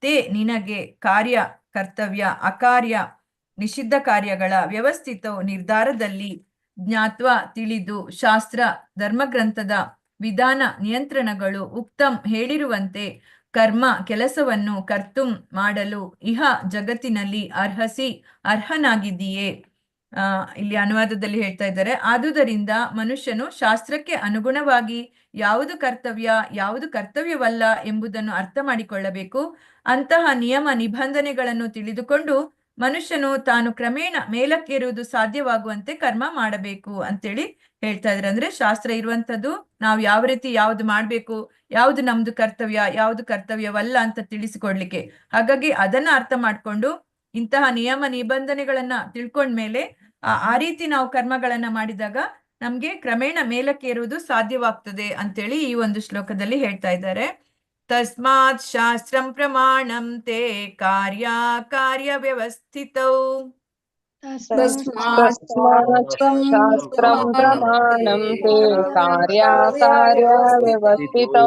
ತೇ ನಿನಗೆ, ಕಾರ್ಯ ಕರ್ತವ್ಯ, ಅಕಾರ್ಯ ನಿಷಿದ್ಧ ಕಾರ್ಯಗಳ, ವ್ಯವಸ್ಥಿತವು ನಿರ್ಧಾರದಲ್ಲಿ, ಜ್ಞಾತ್ವ ತಿಳಿದು, ಶಾಸ್ತ್ರ ಧರ್ಮಗ್ರಂಥದ ವಿಧಾನ ನಿಯಂತ್ರಣಗಳು, ಉಕ್ತಂ ಹೇಳಿರುವಂತೆ, ಕರ್ಮ ಕೆಲಸವನ್ನು, ಕರ್ತುಂ ಮಾಡಲು, ಇಹ ಜಗತ್ತಿನಲ್ಲಿ, ಅರ್ಹಸಿ ಅರ್ಹನಾಗಿದ್ದೀಯೇ. ಇಲ್ಲಿ ಅನುವಾದದಲ್ಲಿ ಹೇಳ್ತಾ ಇದ್ದಾರೆ. ಆದುದರಿಂದ ಮನುಷ್ಯನು ಶಾಸ್ತ್ರಕ್ಕೆ ಅನುಗುಣವಾಗಿ ಯಾವುದು ಕರ್ತವ್ಯ ಯಾವುದು ಕರ್ತವ್ಯವಲ್ಲ ಎಂಬುದನ್ನು ಅರ್ಥ ಮಾಡಿಕೊಳ್ಳಬೇಕು. ಅಂತಹ ನಿಯಮ ನಿಬಂಧನೆಗಳನ್ನು ತಿಳಿದುಕೊಂಡು ಮನುಷ್ಯನು ತಾನು ಕ್ರಮೇಣ ಮೇಲಕ್ಕೇರುವುದು ಸಾಧ್ಯವಾಗುವಂತೆ ಕರ್ಮ ಮಾಡಬೇಕು ಅಂತೇಳಿ ಹೇಳ್ತಾ ಇದ್ದಾರೆ. ಅಂದ್ರೆ ಶಾಸ್ತ್ರ ಇರುವಂತದ್ದು ನಾವು ಯಾವ ರೀತಿ ಯಾವ್ದು ಮಾಡ್ಬೇಕು, ಯಾವ್ದು ನಮ್ದು ಕರ್ತವ್ಯ ಯಾವ್ದು ಕರ್ತವ್ಯವಲ್ಲ ಅಂತ ತಿಳಿಸಿಕೊಡ್ಲಿಕ್ಕೆ. ಹಾಗಾಗಿ ಅದನ್ನ ಅರ್ಥ ಮಾಡ್ಕೊಂಡು ಇಂತಹ ನಿಯಮ ನಿಬಂಧನೆಗಳನ್ನ ತಿಳ್ಕೊಂಡ್ಮೇಲೆ ಆ ರೀತಿ ನಾವು ಕರ್ಮಗಳನ್ನ ಮಾಡಿದಾಗ ನಮ್ಗೆ ಕ್ರಮೇಣ ಮೇಲಕ್ಕೇರುವುದು ಸಾಧ್ಯವಾಗ್ತದೆ ಅಂತೇಳಿ ಈ ಒಂದು ಶ್ಲೋಕದಲ್ಲಿ ಹೇಳ್ತಾ ಇದ್ದಾರೆ. ತಸ್ಮಾತ್ ಶಾಸ್ತ್ರಂ ಪ್ರಮಾಣಂ ತೇ ಕಾರ್ಯ ವ್ಯವಸ್ಥಿತೌ. तस्मात् शास्त्रं प्रमाणं ते कार्याकार्यव्यवस्थितौ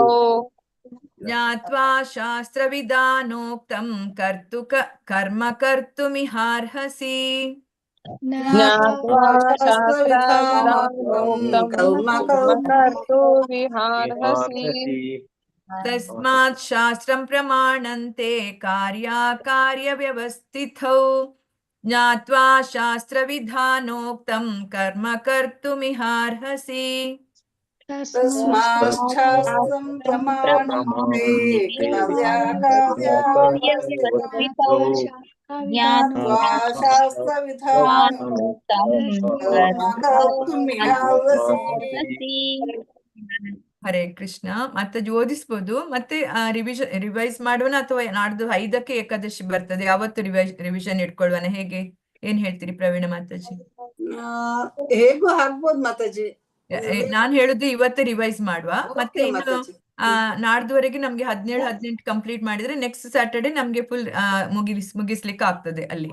ज्ञात्वा शास्त्रविधानोक्तं कर्म कर्तुमिहार्हसि ज्ञात्वा शास्त्रविधानोक्तं कर्म कर्तुमिहार्हसि तस्मात् शास्त्रं प्रमाणन्ते कार्याकार्यव्यवस्थितौ ज्ञात्वा शास्त्रविधानोक्तं कर्म कर्तुमिहार्हसि तस्मात् शास्त्रं प्रमाणन्ते कार्याकार्यव्यवस्थितौ ज्ञात्वा शास्त्रविधानोक्तं कर्म कर्तुमिहार्हसि. ಹರೇ ಕೃಷ್ಣ. ಮಾತಾಜಿ ಓದಿಸ್ಬೋದು, ಮತ್ತೆ ರಿವೈಸ್ ಮಾಡೋಣ ಅಥವಾ ನಾಡ್ದು 5ಕ್ಕೆ ಏಕಾದಶಿ ಬರ್ತದೆ, ಯಾವತ್ತು ರಿವಿಷನ್ ಇಟ್ಕೊಳ್ಳೋಣ, ಹೇಗೆ ಏನ್ ಹೇಳ್ತೀರಿ ಪ್ರವೀಣ ಮಾತಾಜಿ? ಹೇಗೂ ಆಗ್ಬೋದು ಮಾತಾಜಿ. ನಾನ್ ಹೇಳುದು ಇವತ್ತೇ ರಿವೈಸ್ ಮಾಡುವ, ಮತ್ತೆ ಇನ್ನು ನಾಡ್ದುವರೆಗೆ ನಮ್ಗೆ 17-18 ಕಂಪ್ಲೀಟ್ ಮಾಡಿದ್ರೆ ನೆಕ್ಸ್ಟ್ ಸ್ಯಾಟರ್ಡೆ ನಮ್ಗೆ ಫುಲ್ ಮುಗಿಸ್ಲಿಕ್ಕೆ ಆಗ್ತದೆ ಅಲ್ಲಿ.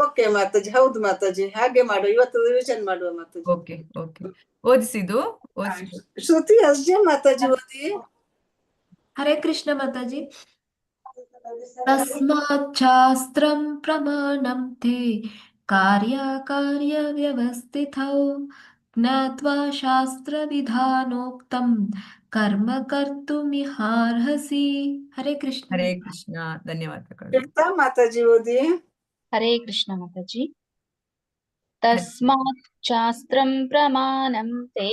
ಓಕೆ ಮಾತಾಜಿ, ಹೌದು ಮಾತಾಜಿ, ಹಾಗೆ ಮಾಡುವ. ಇವತ್ತು ರಿವಿಷನ್ ಮಾಡುವ ಮಾತಾಜಿ. ಓಕೆ ಓಕೆ, ಓದಿಸಿದ್ದು ಶ್ರುತಿ ಅಜ್ಜೆ ಮಾತಾಜಿ ಓದಿ. ಹರೇ ಕೃಷ್ಣ ಮಾತಾಜಿ. ತಸ್ಮಾತ್ ಶಾಸ್ತ್ರಂ ಪ್ರಮಾಣಂ ತೇ ಕಾರ್ಯವ್ಯವಸ್ಥಿತೌ ಜ್ಞಾತ್ವಾ ಶಾಸ್ತ್ರವಿಧಾನೋಕ್ತಂ ಕರ್ಮ ಕರ್ತುಮಿಹಾರ್ಹಸಿ. ಹರೇ ಕೃಷ್ಣ. ಹರೇ ಕೃಷ್ಣ, ಧನ್ಯವಾದಗಳು. ಮಾತಾಜಿ ಓದಿ. ಹರೇ ಕೃಷ್ಣ ಮಾತಾಜಿ. ತಸ್ಮಾತ್ ಶಾಸ್ತ್ರಂ ಪ್ರಮಾಣಂ ತೇ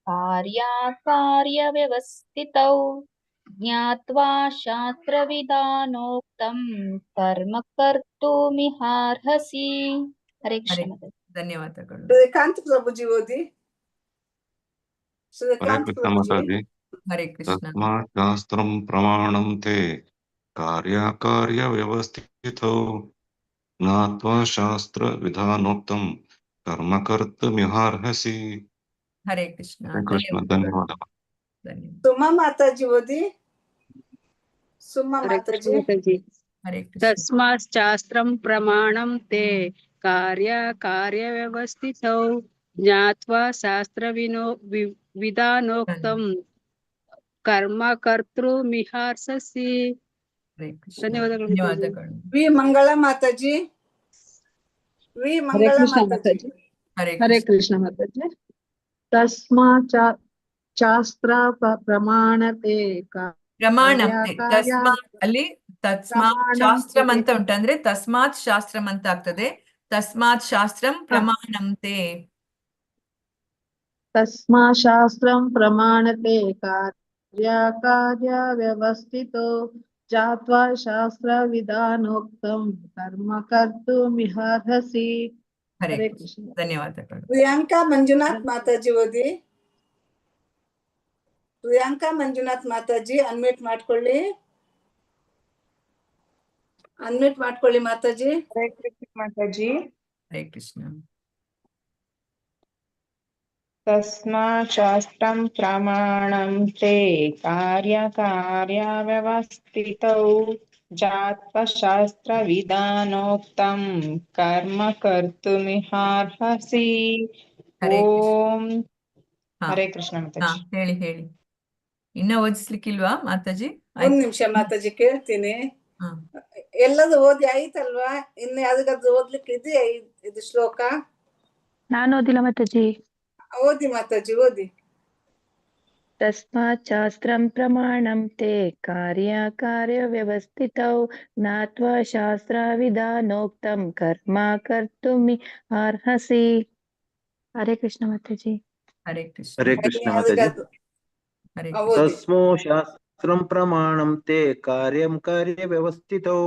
ಕಾರ್ಯವ್ಯವಸ್ಥಿತೌ ಜ್ಞಾತ್ವಾ ಶಾಸ್ತ್ರವಿಧಾನೋಕ್ತಂ ಕರ್ಮ ಕರ್ತುಮಿಹಾರ್ಹಸಿ. ಹರೇ ಕೃಷ್ಣ ಮಾತಾಜಿ. ಧನ್ಯವಾದಗಳು. ಶ್ರೀಕಾಂತ್ ಪ್ರಭುಜಿ ಓದಿ. ಶ್ರೀಕಾಂತ್ ಮಾತಾಜಿ. ಹರೇ ಕೃಷ್ಣ. ತಸ್ಮಾತ್ ಶಾಸ್ತ್ರಂ ಪ್ರಮಾಣಂ ತೇ ಕಾರ್ಯವ್ಯವಸ್ಥಿತೌ ಜ್ಞಾತ್ವಾ ಶಾಸ್ತ್ರ ವಿಧಾನೋಕ್ತಂ ಕರ್ಮ ಕರ್ತುಮಿಹಾರ್ಹಸಿ. ಹರೇ ಕೃಷ್ಣ. ಧನ್ಯವಾದಗಳು. ಸುಮಾ ಮಾತಾಜಿ ಓದಿ. ಸುಮಾ ಮಾತಾಜಿ. ಹರೇ ಕೃಷ್ಣ. ತಸ್ಮಾತ್ ಶಾಸ್ತ್ರಂ ಪ್ರಮಾಣಂ ತೇ ಕಾರ್ಯವ್ಯವಸ್ಥಿತೌ ಜ್ಞಾತ್ವಾ ಶಾಸ್ತ್ರವಿಧಾನೋಕ್ತಂ ಕರ್ಮ ಕರ್ತುಮಿಹಾರ್ಹಸಿ. ಧನ್ಯವಾದಗಳು. ವಿ ಮಂಗಳ ಮಾತಾಜಿ. ವಿ ಮಂಗಳ ಮಾತಾಜಿ. ಹರೇ ಕೃಷ್ಣ ಮಾತಾಜಿ. ತಸ್ಮಾತ್ ಶಾಸ್ತ್ರ ಪ್ರಮಾಣತೆ ಪ್ರಮಾಣಂತೆ, ತಸ್ಮಾತ್ ಅಲ್ಲಿ ತಸ್ಮಾತ್ ಶಾಸ್ತ್ರಂ ಅಂತ ಉಂಟು, ಅಂದ್ರೆ ತಸ್ಮಾತ್ ಶಾಸ್ತ್ರಂ ಅಂತ ಆಗ್ತದೆ. ತಸ್ಮಾತ್ ಶಾಸ್ತ್ರಂ ಪ್ರಮಾಣಂತೆ. ತಸ್ಮಾತ್ ಶಾಸ್ತ್ರಂ ಪ್ರಮಾಣತೆ ಕಾರ್ಯವ್ಯವಸ್ಥಿತೋ ಜಾತ್ವಾ ಶಾಸ್ತ್ರ ವಿಧಾನೋಕ್ತಂ ಕರ್ಮ ಕರ್ತುಮಿಹಾರ್ಹಸಿ. ಹರೇ ಕೃಷ್ಣ, ಧನ್ಯವಾದಗಳು. ಪ್ರಿಯಾಂಕಾ ಮಂಜುನಾಥ್ ಮಾತಾಜಿ ಓದಿ. ಪ್ರಿಯಾಂಕಾ ಮಂಜುನಾಥ್ ಮಾತಾಜಿ ಅನ್ಮ್ಯೂಟ್ ಮಾಡ್ಕೊಳ್ಳಿ. ಅನ್ಮ್ಯೂಟ್ ಮಾಡ್ಕೊಳ್ಳಿ ಮಾತಾಜಿ. ಹರೇ ಕೃಷ್ಣ ಮಾತಾಜಿ. ಹರೇ ಕೃಷ್ಣ. ತಸ್ಮಾತ್ ಶಾಸ್ತ್ರಂ ಪ್ರಮಾಣಂ ತೇ ಕಾರ್ಯವ್ಯವಸ್ಥಿತೌ ಜಾತ್ವಾ ಶಾಸ್ತ್ರ ವಿಧಾನೋಕ್ತಂ ಕರ್ಮ ಕರ್ತುಮಿಹಾರ್ಹಸಿ. ಓಂ ಹರೇ ಕೃಷ್ಣ ಮಾತಾಜಿ. ಹೇಳಿ ಹೇಳಿ. ಇನ್ನ ಓದಿಸ್ಲಿಕ್ಕಿಲ್ವಾ ಮಾತಾಜಿ? ಒಂದ್ ನಿಮಿಷ ಮಾತಾಜಿ, ಕೇಳ್ತೀನಿ. ಎಲ್ಲದು ಓದಿ ಆಯ್ತಲ್ವಾ? ಇನ್ನು ಯಾವ್ದಾದ್ರು ಓದ್ಲಿಕ್ಕೆ ಇದೆಯಾ ಇದು ಶ್ಲೋಕ? ನಾನು ಓದಿಲ್ಲ ಮಾತಾಜಿ. ಓದಿ ಮಾತಾಜಿ, ಓದಿ. ತಸ್ಮಾತ್ ಶಾಸ್ತ್ರಂ ಪ್ರಮಾಣಂ ತೇ ಕಾರ್ಯವ್ಯವಸ್ಥಿತೌ ಜ್ಞಾತ್ವಾ ಶಾಸ್ತ್ರ ವಿಧಾನೋಕ್ತಂ ಕರ್ಮ ಕರ್ತುಮಿಹಾರ್ಹಸಿ. ಹರೇ ಕೃಷ್ಣ ಮಾತಾಜಿ. ಹರೇ ಕೃಷ್ಣ. ಹರೇ ಕೃಷ್ಣ ಮಾತಾಜಿ. ತಸ್ಮೋ ಶಾಸ್ತ್ರಂ ಪ್ರಮಾಣಂ ತೇ ಕಾರ್ಯವ್ಯವಸ್ಥಿತೌ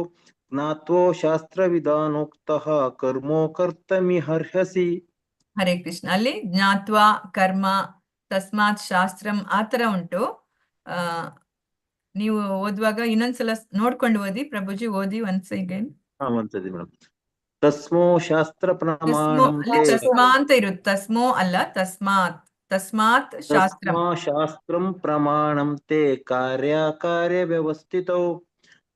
ಜ್ಞಾತ್ವಾ ಶಾಸ್ತ್ರ ವಿಧಾನೋಕ್ತಃ ಕರ್ಮೋ ಕರ್ತುಮಿಹಾರ್ಹಸಿ. ಹರೇ ಕೃಷ್ಣ. ಅಲ್ಲಿ ಜ್ಞಾತ್ವಾ ಕರ್ಮ, ತಸ್ಮಾತ್ ಶಾಸ್ತ್ರಂ ಆತರ ಉಂಟು. ನೀವು ಓದುವಾಗ ಇನ್ನೊಂದ್ಸಲ ನೋಡ್ಕೊಂಡು ಓದಿ ಪ್ರಭುಜಿ. ಓದಿ ಒನ್ಸ್ ಅಗೇನ್. ಒಂದ್ಸತಿ ಮೇಡಮ್. ತಸ್ಮೋ ಶಾಸ್ತ್ರ ಪ್ರಮಾಣಂ ತೇ, ತಸ್ಮಾ ಅಂತ ಇರುತ್ತೆ, ತಸ್ಮೋ ಅಲ್ಲ, ತಸ್ಮಾತ್. ತಸ್ಮಾತ್ ಶಾಸ್ತ್ರಂ. ಶಾಸ್ತ್ರಂ ಪ್ರಮಾಣಂ ತೇ ಕಾರ್ಯವ್ಯವಸ್ಥಿತೌ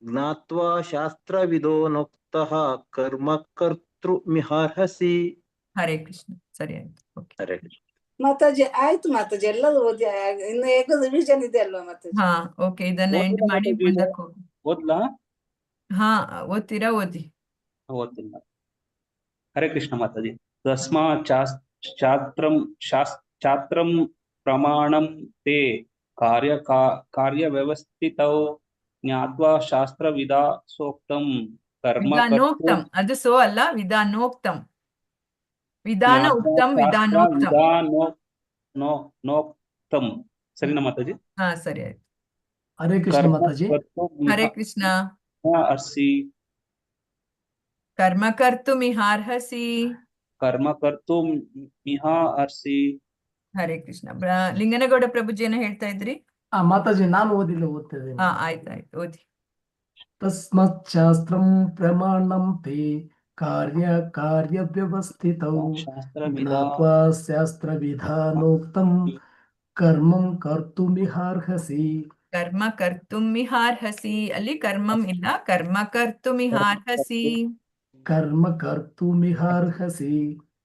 ಜ್ಞಾತ್ವಾ ಶಾಸ್ತ್ರ ವಿಧಾನೋಕ್ತಃ ಕರ್ಮ ಕರ್ತೃಮಿಹಾರ್ಹಸಿ. ಹರೇ ಕೃಷ್ಣ. ಸರಿ ಆಯ್ತು. ಓಕೆ. ಹರೇ ಕೃಷ್ಣ. ಮಾತಾಜಿ ಆಯ್ತು ಮಾತಾಜಿ, ಎಲ್ಲದು ಓದಿ ಇನ್ನು ಹೇಗೋ ರಿವಿಷನ್ ಇದೆ ಅಲ್ವಾ ಮಾತಾಜಿ? ಹಾ ಓಕೆ, ಇದನ್ನ ಎಂಡ್ ಓದ್ಲಾ ಮಾಡಿ ಮಾತಾಜಿ? ಮುಂದಕ್ಕೆ ಹೋಗಿ. ಓದ್ಲಾ? ಹಾ ಓದ್ತೀರಾ? ಓದಿ. ಓದ್ತಿಲ್ಲ. ಹರೇ ಕೃಷ್ಣ ಮಾತಾಜಿ. ತಸ್ಮಾತ್ ಛಾತ್ರಂ ಪ್ರಮಾಣಂ ತೇ ಕಾರ್ಯವ್ಯವಸ್ಥಿತೌ ಜ್ಞಾತ್ವಾ ಶಾಸ್ತ್ರವಿದಾ ಸೂಕ್ತಂ ಕರ್ಮ ವಿಧಾನೋಕ್ತಂ, ಅದು ಸೋ ಅಲ್ಲ, ವಿಧಾನೋಕ್ತಂ. ವಿಧಾನ ಉಕ್ತಂ, ವಿಧಾನೋಕ್ತಂ. ನೋಕ್ತಂ. ಸರಿನಾ ಮಾತಾಜಿ? ಹಾ ಸರಿ ಆಯ್ತು. ಹರೇ ಕೃಷ್ಣ ಮಾತಾಜಿ. ಹರೇ ಕೃಷ್ಣ. ಅರ್ಸಿ ಕರ್ಮ ಕರ್ತುಮಿಹಾರ್ಹಸಿ. ಕರ್ಮ ಕರ್ತು ಮಿಹ ಅರ್ಸಿ. ಹರೇ ಕೃಷ್ಣ. ಲಿಂಗನಗೌಡ ಪ್ರಭುಜಿ ಏನೋ ಹೇಳ್ತಾ ಇದ್ರಿ? ಮಾತಾಜಿ ನಾನು ಓದ್ತಿದ್ದೇನೆ. ಹಾ ಆಯ್ತಾಯ್ತು, ಓದಿ. ತಸ್ಮಾತ್ ಶಾಸ್ತ್ರಂ ಪ್ರಮಾಣಂ ತೇ ಕಾರ್ಯವ್ಯವಸ್ಥಿತೌ ಜ್ಞಾತ್ವಾ ಶಾಸ್ತ್ರವಿಧಾನೋಕ್ತಂ ಕರ್ಮಂ ಕರ್ತುಮಿಹಾರ್ಹಸಿ. ಕರ್ಮ ಕರ್ತುಮಿಹಾರ್ಹಸಿ. ಅಲ್ಲಿ ಕರ್ಮಂ ಇಲ್ಲ, ಕರ್ಮ ಕರ್ತುಮಿಹಾರ್ಹಸಿ. ಕರ್ಮ ಕರ್ತುಮಿಹಾರ್ಹಸಿ.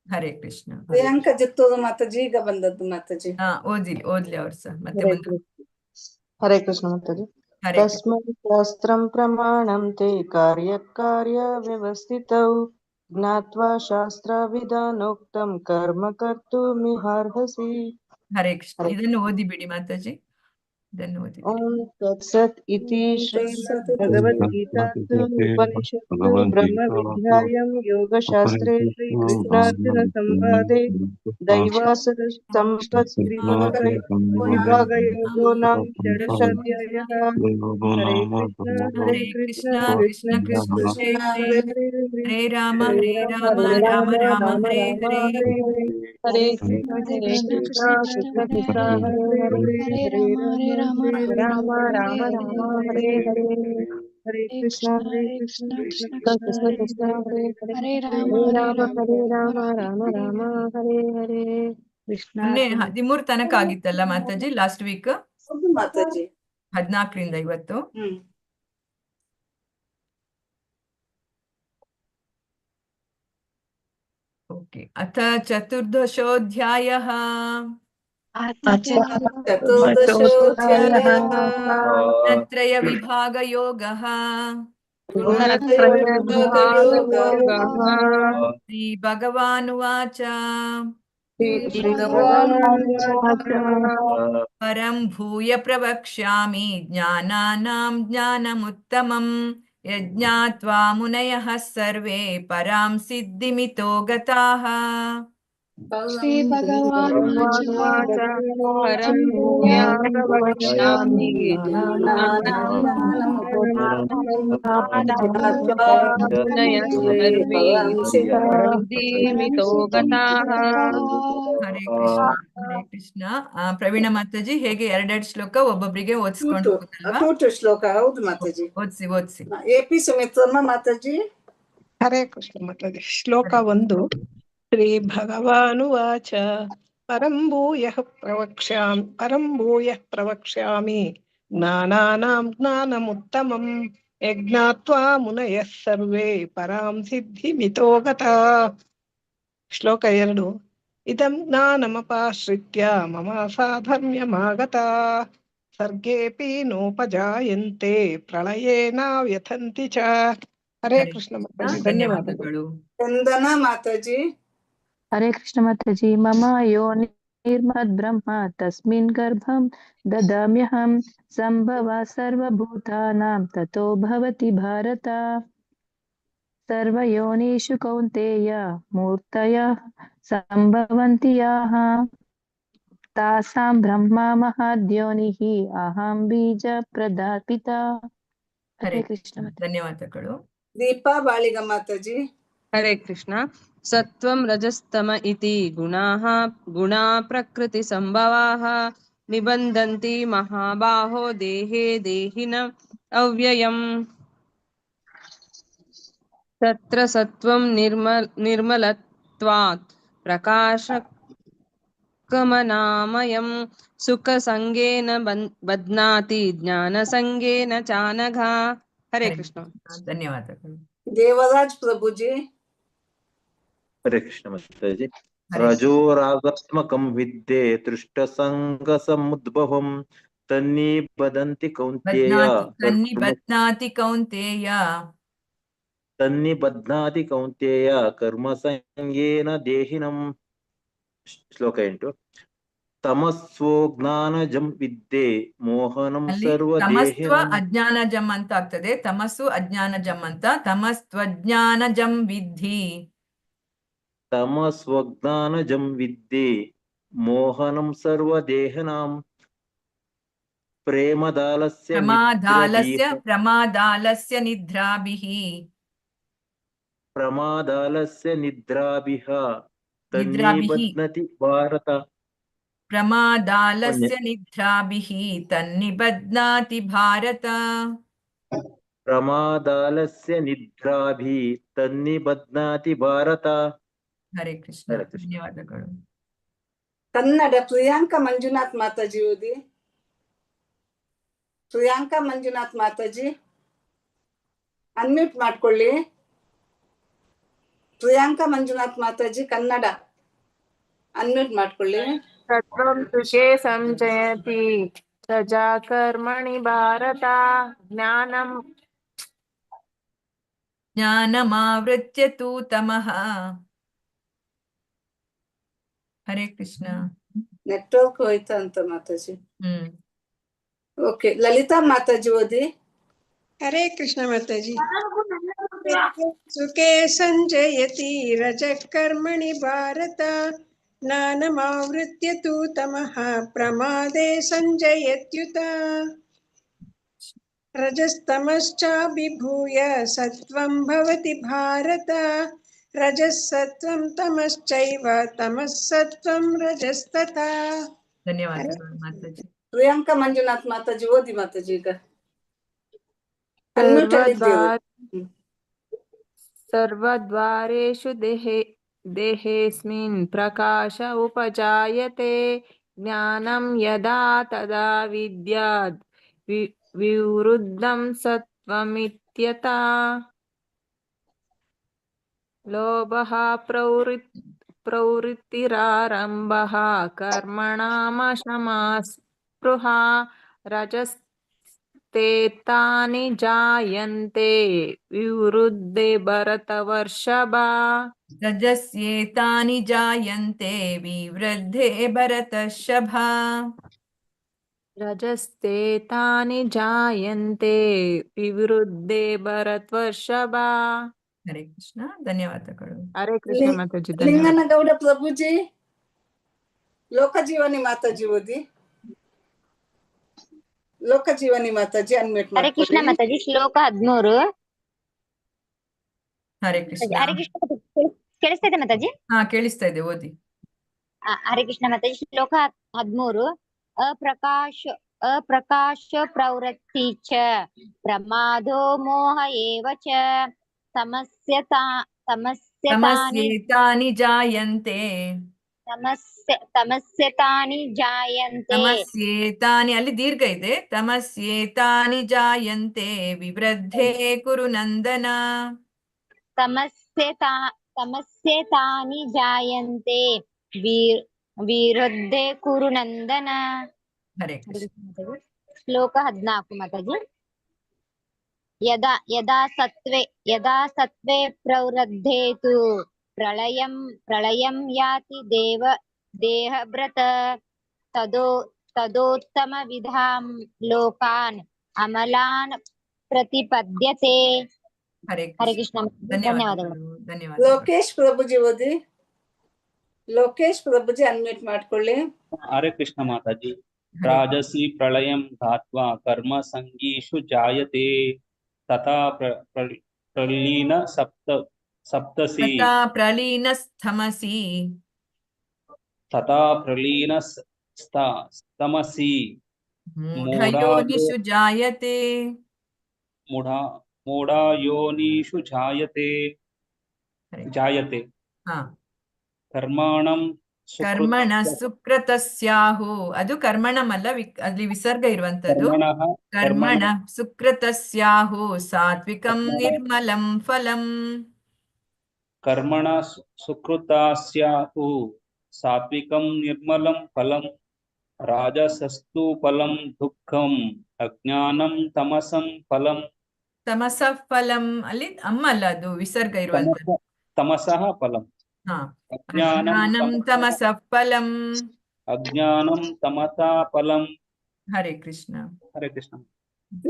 ಹರೇ ಕೃಷ್ಣ. ಪ್ರಿಯಾಂಕ ಜಿತ್ತೋದು ಮಾತಾಜಿ ಈಗ ಬಂದದ್ದು ಮಾತಾಜಿ. ಹಾ ಓದ್ಲಿ ಅವ್ರು ಸಹ. ಮತ್ತೆ ಮುಂದೆ. ಹರೇ ಕೃಷ್ಣ ಮಾತಾಜಿ. ಹರೇ ಕೃಷ್ಣ. ತಸ್ಮಾತ್ ಶಾಸ್ತ್ರಂ ಪ್ರಮಾಣಂ ತೇ ಕಾರ್ಯವ್ಯವಸ್ಥಿತೌ ಜ್ಞಾತ್ವಾ ಶಾಸ್ತ್ರವಿಧಾನೋಕ್ತಂ ಕರ್ಮ ಕರ್ತುಮಿಹಾರ್ಹಸಿ. ಹರೇ ಕೃಷ್ಣ. ಇದನ್ನು ಓದಿ ಬಿಡಿ ಮಾತಾಜಿ, ಇದನ್ನು ಓದಿ. ಓಂ ತತ್ಸತ್ ಇತಿ ಶ್ರೀಮದ್ ಭಗವದ್ಗೀತಾಸು ಉಪನಿಷತ್ಸು ಬ್ರಹ್ಮವಿದ್ಯಾಯಾಂ ಯೋಗಶಾಸ್ತ್ರೇ ಶ್ರೀಕೃಷ್ಣಾರ್ಜುನ ಸಂವಾದೆ ದೈವಾಸುರ ಸಂಪದ್ವಿಭಾಗಯೋಗೋ ನಾಮ ಷೋಡಶಾಧ್ಯಾಯಃ. ಹರೇ ಕೃಷ್ಣ ಕೃಷ್ಣ ಕೃಷ್ಣ ಹರೇ ಹರೇ ಹರೇ ರಾಮ ಹರೇ ರಾಮ ರಾಮ ರಾಮ ಹರೇ ಹರೇ. ಹರೇ ಕೃಷ್ಣ ಕೃಷ್ಣ ಕೃಷ್ಣ ಹರೇ ಹರೇ ಹರೇ ರಾಮ ರಾಮ ರಾಮ ರಾಮ ಹರೇ ಹರೇ. ಹರೇ ಕೃಷ್ಣ ಕೃಷ್ಣ ಕೃಷ್ಣ ಹರೇ ಹರೇ ರಾಮ ರಾಮ ರಾಮ ಹರೇ ಹರೇ. ಕೃಷ್ಣ ಮೊನ್ನೆ 13 ತನಕ ಆಗಿತ್ತಲ್ಲ ಮಾತಾಜಿ, ಲಾಸ್ಟ್ ವೀಕ್. ಹೌದು ಮಾತಾಜಿ. 14ರಿಂದ ಇವತ್ತು. ಓಕೆ. ಅಥ ಚತುರ್ದಶೋಧ್ಯಾಯಃ. ಗುಣತ್ರಯ ವಿಭಾಗ ಯೋಗಃ. ಶ್ರೀ ಭಗವಾನುವಾಚ. ಪರಂ ಭೂಯ ಪ್ರವಕ್ಷ್ಯಾಮಿ ಜ್ಞಾನಾನಾಂ ಜ್ಞಾನಮುತ್ತಮಂ ಯಜ್ಞಾತ್ವಾ ಮುನಯಃ ಸರ್ವೇ ಪರಾಂ ಸಿದ್ಧಿಮಿತೋ ಗತಾಃ. ಶ್ರೀ ಭಗವಾನುವಾಚ. ಪರಂ ಭೂಯ ಪ್ರವಕ್ಷ್ಯಾಮಿ ಹರೇ ಕೃಷ್ಣ. ಹರೇ ಕೃಷ್ಣ. ಪ್ರವೀಣ ಮಾತಾಜಿ, ಹೇಗೆ ಎರಡೆರಡು ಶ್ಲೋಕ ಒಬ್ಬೊಬ್ಬರಿಗೆ ಓದಿಸ್ಕೊಂಡು ಹೋಗುತ್ತಲ್ವಾ? 2 ಶ್ಲೋಕ. ಹೌದು ಮಾತಾಜಿ. ಓದಿಸಿ. ಎಪಿ ಸುಮಿತ್ರಮ್ಮ ಮಾತಾಜಿ. ಹರೇ ಕೃಷ್ಣ ಮಾತಾಜಿ. ಶ್ಲೋಕ 1. ಶ್ರೀ ಭಗವಾನುವಾಚ. ಪರಂ ಭೂಯಃ ಪ್ರವಕ್ಷ್ಯಾಮಿ ಜ್ಞಾನಾನಾಂ ಜ್ಞಾನಮುತ್ತಮಂ ಯಜ್ಞಾತ್ವಾ ಮುನಯಃ ಸರ್ವೇ ಪರಾಂ ಸಿದ್ಧಿಮಿತೋ ಗತಾಃ. ಶ್ಲೋಕ 2. ಇದಂ ಜ್ಞಾನಮಪಾಶ್ರಿತ್ಯ ಮಮ ಸಾಧರ್ಮ್ಯಮಾಗತಾಃ ಸರ್ಗೇಪಿ ನೋಪಜಾಯಂತೆ ಪ್ರಳಯೇನ ವ್ಯಥಂತಿ ಚ. ಹರೇ ಕೃಷ್ಣ ಮಾತಾಜಿ. ಧನ್ಯವಾದಗಳು. ವಂದನಾ ಮಾತಾಜಿ. ಹರೇ ಕೃಷ್ಣ ಮಾತಾಜಿ. ಮಮ ಯೋನಿರ್ಮದ್ ಬ್ರಹ್ಮ ತಸ್ಮಿನ್ ಗರ್ಭಂ ದದಾಮ್ಯಹಂ ಸಂಭವ ಸರ್ವಭೂತಾನಾಂ ತತೋ ಭವತಿ ಭಾರತ. ಸರ್ವಯೋನಿಷು ಕೌಂತೆಯ ಮೂರ್ತಯಃ ಸಂಭವಂತಿ ಯಾಃ ತಾಸಾಂ ಬ್ರಹ್ಮ ಮಹಾದ್ಯೋನಿಃ ಅಹಂ ಬೀಜ ಪ್ರದಾಪಿತಾ. ಹರೇ ಕೃಷ್ಣ. ಧನ್ಯವಾದಗಳು. ದೀಪಾ ಬಾಳಿಗ ಮಾತಾಜಿ. ಹರೇ ಕೃಷ್ಣ. ಸತ್ವಂ ರಜಸ್ತಮ ಇತಿ ಗುಣಾ ಪ್ರಕೃತಿ ಸಂಭವಾಃ ನಿಬಂಧಂತಿ ಮಹಾಬಾಹೋ ದೇಹೇ ದೇಹಿನ ಅವ್ಯಯಂ. ತತ್ರ ಸತ್ವಂ ನಿರ್ಮಲತ್ವಾತ್ ಪ್ರಕಾಶಕಮನಾಮಯಂ ಸುಖ ಸಂಗೇನ ಬಧ್ನಾತಿ ಜ್ಞಾನ ಸಂಗೇನ ಚಾನಘ. ಹರೇ ಕೃಷ್ಣ. ಧನ್ಯವಾದಗಳು. ದೇವರಾಜ್ ಪ್ರಭುಜಿ. ಹರೇ ಕೃಷ್ಣ ಮಾತಾಜಿ. ಹರೇ ರಜೋರಾಗಾತ್ಮಕಂ ವಿದ್ಯೆ ತೃಷ್ಟಸಂಗಸಮುದ್ಭವಂ ತನ್ನಿಬದಂತಿ ಕೌಂತೇಯ ತನ್ನಿಬಧ್ನಾತಿ ಕೌಂತೇಯ ತನ್ನಿಬಧ್ನಾತಿ ಕೌಂತೇಯ ಕರ್ಮಸಂಗೇನ ದೇಹಿನಂ. ಶ್ಲೋಕ 8. ತಮಸ್ವೋಜ್ಞಾನಜಂ ವಿದ್ಯೆ ಮೋಹನಂ ಅಲ್ಲಿ ಸರ್ವ ತಮಸ್ತ್ವ ದೇಹಿನಂ. ಅಜ್ಞಾನಜಂ ಅಂತ ಆಗ್ತದೆ. ತಮಸ್ಸು ಅಜ್ಞಾನಜಂ ಅಂತ. ತಮಸ್ತ್ವಜ್ಞಾನಜಂ ವಿದ್ಧಿ. ತಮಸ್ವಜ್ಞಾನಜಂ ವಿದ್ಯೆ ಮೋಹನಂ ಸರ್ವ ದೇಹಿನಾಂ. ಪ್ರೇಮದಾಲಸ್ಯ ಪ್ರಮಾದಾಲಸ್ಯ ನಿದ್ರಾಭಿಃ. ಪ್ರಮಾದಾಲಸ್ಯ ನಿದ್ರಾಭಿಃ ತನ್ನಿಬಧ್ನತಿ ಭಾರತ. ಪ್ರಮಾದಾಲಸ್ಯ ನಿದ್ರಾಭಿಃ ತನ್ನಿಬಧ್ನಾತಿ ಭಾರತ. ಪ್ರಮಾದಾಲಸ್ಯ ನಿದ್ರಾಭಿ ತನ್ನಿಬಧ್ನಾತಿ ಭಾರತ. ಹರೇ ಕೃಷ್ಣ. ಧನ್ಯವಾದಗಳು. ಕನ್ನಡ ಪ್ರಿಯಾಂಕಾ ಮಂಜುನಾಥ್ ಮಾತಾಜಿ ಓದಿ. ಪ್ರಿಯಾಂಕಾ ಮಂಜುನಾಥ್ ಮಾತಾಜಿ ಅನ್ಮ್ಯೂಟ್ ಮಾಡ್ಕೊಳ್ಳಿ. ಪ್ರಿಯಾಂಕಾ ಮಂಜುನಾಥ್ ಮಾತಾಜಿ ಕನ್ನಡ ಅನ್ಮ್ಯೂಟ್ ಮಾಡ್ಕೊಳ್ಳಿ. ತತ್ವಂ ಸುಖೇ ಸಂಜಯತಿ ಸಜಾ ಕರ್ಮಣಿ ಭಾರತ ಜ್ಞಾನಮಾವೃತ್ಯ ತೂ ತಮಃ. ಹರೇ ಕೃಷ್ಣ. ನೆಟ್ವರ್ಕ್ ಹೋಯ್ತಾ ಅಂತ ಮಾತಾಜಿ. ಓಕೆ, ಲಲಿತಾ ಮಾತಾಜಿ ಓದಿ. ಹರೇ ಕೃಷ್ಣ ಮಾತಾಜಿ. ಸುಖೇ ಸಂಜಯತಿ ರಜಃ ಕರ್ಮಣಿ ಭಾರತ ಜ್ಞಾನಮಾವೃತ್ಯ ತೂ ತಮಃ ಪ್ರಮಾದೇ ಸಂಜಯತ್ಯುತ. ರಜಸ್ತಮಶ್ಚಾಭಿಭೂಯ ಸತ್ವಂ ಭವತಿ ಭಾರತ ರಜಸ್ಸತ್ವಂ ತಮಶ್ಚೈವ ತಮಸ್ಸತ್ವಂ ರಜಸ್ತಥಾ. ಧನ್ಯವಾದಗಳು ಮಾತಾಜಿ. ಪ್ರಿಯಾಂಕಾ ಮಂಜುನಾಥ್ ಮಾತಾಜಿ ಓದಿ ಮಾತಾಜಿ. ಈಗ ಸರ್ವದ್ವಾರೇಷು ದೇಹೇಸ್ಮಿನ್ ಪ್ರಕಾಶ ಉಪಜಾಯತೆ ಜ್ಞಾನಂ ಯದಾ ತದಾ ವಿದ್ಯಾದ್ ವಿವೃದ್ಧಂ ಸತ್ವಮಿತ್ಯತಾ. ಲೋಭಃ ಪ್ರವೃತ್ತಿರಾರಂಭಃ ಕರ್ಮಣಾಮಶಮಃ ರಜಸ್ತೇತಾನಿ ಜಾಯಂತೆ ವಿವೃದ್ಧೆ ಭರತವರ್ಷಭ. ರಜಸ್ಯೇತಾನಿ ಜಾಯಂತೆ ವಿವೃದ್ಧೆ ಭರತರ್ಷಭ. ರಜಸ್ತೇತಾನಿ ಜಾಯಂತೆ ವಿವೃದ್ಧೆ ಭರತವರ್ಷಭ. ಹರೇ ಕೃಷ್ಣ. ಧನ್ಯವಾದಗಳು. ಹರೇ ಕೃಷ್ಣ ಮಾತಾಜಿ. ಲಿಂಗನಗೌಡ ಪ್ರಭುಜಿ ಲೋಕಜೀವನಿ ಮಾತಾಜಿ ಓದಿ. ಲೋಕಜೀವನಿ ಮಾತಾಜಿ ಅನ್ಮ್ಯೂಟ್ ಹರೇ ಕೃಷ್ಣ ಮಾತಾಜಿ. ಶ್ಲೋಕ 13. ಹರೇ ಕೃಷ್ಣ. ಹರೇ ಕೃಷ್ಣ ಕೇಳಿಸ್ತಾ ಇದೆ ಮಾತಾಜಿ? ಹಾ, ಕೇಳಿಸ್ತಾ ಇದೆ, ಓದಿ. ಹರೇ ಕೃಷ್ಣ ಮಾತಾಜಿ. ಶ್ಲೋಕ 13. ಅಪ್ರಕಾಶ ಪ್ರವೃತ್ತಿ ಚ ಪ್ರಮಾದೋ ಮೋಹ ಏವ ಚ ತಮಸ್ಯೇತಾನಿ ಜಾಯಂತೆ. ತಮಸ್ಯೇತಾನಿ ಜಾಯಂತೆ. ತಮಸ್ಯೇತಾನಿ ಅಲ್ಲಿ ದೀರ್ಘ ಇದೆ. ತಮಸ್ಯೇತಾನಿ ಜಾಯಂತೆ ವಿವೃದ್ಧೆ ಕುರು ನಂದನ. ತಮಸ್ಯೇತಾನಿ ಜಾಯಂತೆ ವಿವೃದ್ಧೆ ಕುರು ನಂದನ. ಹರೇ ಕೃಷ್ಣ. ಶ್ಲೋಕ 14 ಮಾತಾಜಿ. ಯದಾ ಸತ್ವೇ ಪ್ರವೃದ್ಧೇ ತು ಪ್ರಳಯಂ ಯಾತಿ ದೇಹಭೃತ ತದೋತ್ತಮ ವಿಧಾಂ ಲೋಕಾನ್ ಅಮಲಾನ್ ಪ್ರತಿಪದ್ಯತೆ. ಹರೇ ಕೃಷ್ಣ. ಧನ್ಯವಾದಗಳು. ಧನ್ಯವಾದಗಳು. ಲೋಕೇಶ್ ಪ್ರಭುಜಿ ಓದಿ. ಲೋಕೇಶ್ ಪ್ರಭುಜಿ ಅನ್ಮ್ಯೂಟ್ ಮಾಡ್ಕೊಳ್ಳಿ. ಹರೇ ಕೃಷ್ಣ ಮಾತಾಜಿ. ರಾಜಸಿ ಪ್ರಳಯಂ ಧಾತ್ವಾ ಕರ್ಮ ಸಂಗೀಷು ಜಾಯತೆ ತಥಾ ಪ್ರಲೀನ ಸಪ್ತಸಿ. ತಥಾ ಪ್ರಲೀನ ಸ್ತಮಸಿ. ಮೂಢಯೋನಿಷು ಜಾಯತೆ. ಮೂಢಯೋನಿಷು ಜಾಯತೆ. ಕರ್ಮಣ ಸುಕೃತಸ್ಯಾಹು. ಅದು ಕರ್ಮಣಮಲ್ಲ, ಅಲ್ಲಿ ವಿಸರ್ಗ ಇರುವಂತದ್ದು. ಕರ್ಮಣ ಸುಕೃತಸ್ಯಾಹು ಸಾತ್ವಿಕಂ ನಿರ್ಮಲಂ ಫಲಂ. ಕರ್ಮಣ ಸುಕೃತಾಸ್ಯಾಹು ಸಾತ್ವಿಕಂ ನಿರ್ಮಲಂ ಫಲಂ ರಾಜಸಸ್ತು ಫಲಂ ದುಃಖಂ ಅಜ್ಞಾನಂ ತಮಸಂ ಫಲಂ. ತಮಸಃ ಫಲಂ ಅಲ್ಲಿ ಅಮ್ಮ ಅಲ್ಲ, ಅದು ವಿಸರ್ಗ ಇರುವಂತದ್ದು. ತಮಸಃ ಫಲಂ. ಹಾ, ಅಜ್ಞಾನಂ ಅಜ್ಞಾನಂ ತಮಸಃ ಫಲಂ. ಅಜ್ಞಾನಂ ತಮಸಾ ಫಲಂ. ಹರೇ ಕೃಷ್ಣ. ಹರೇ ಕೃಷ್ಣ.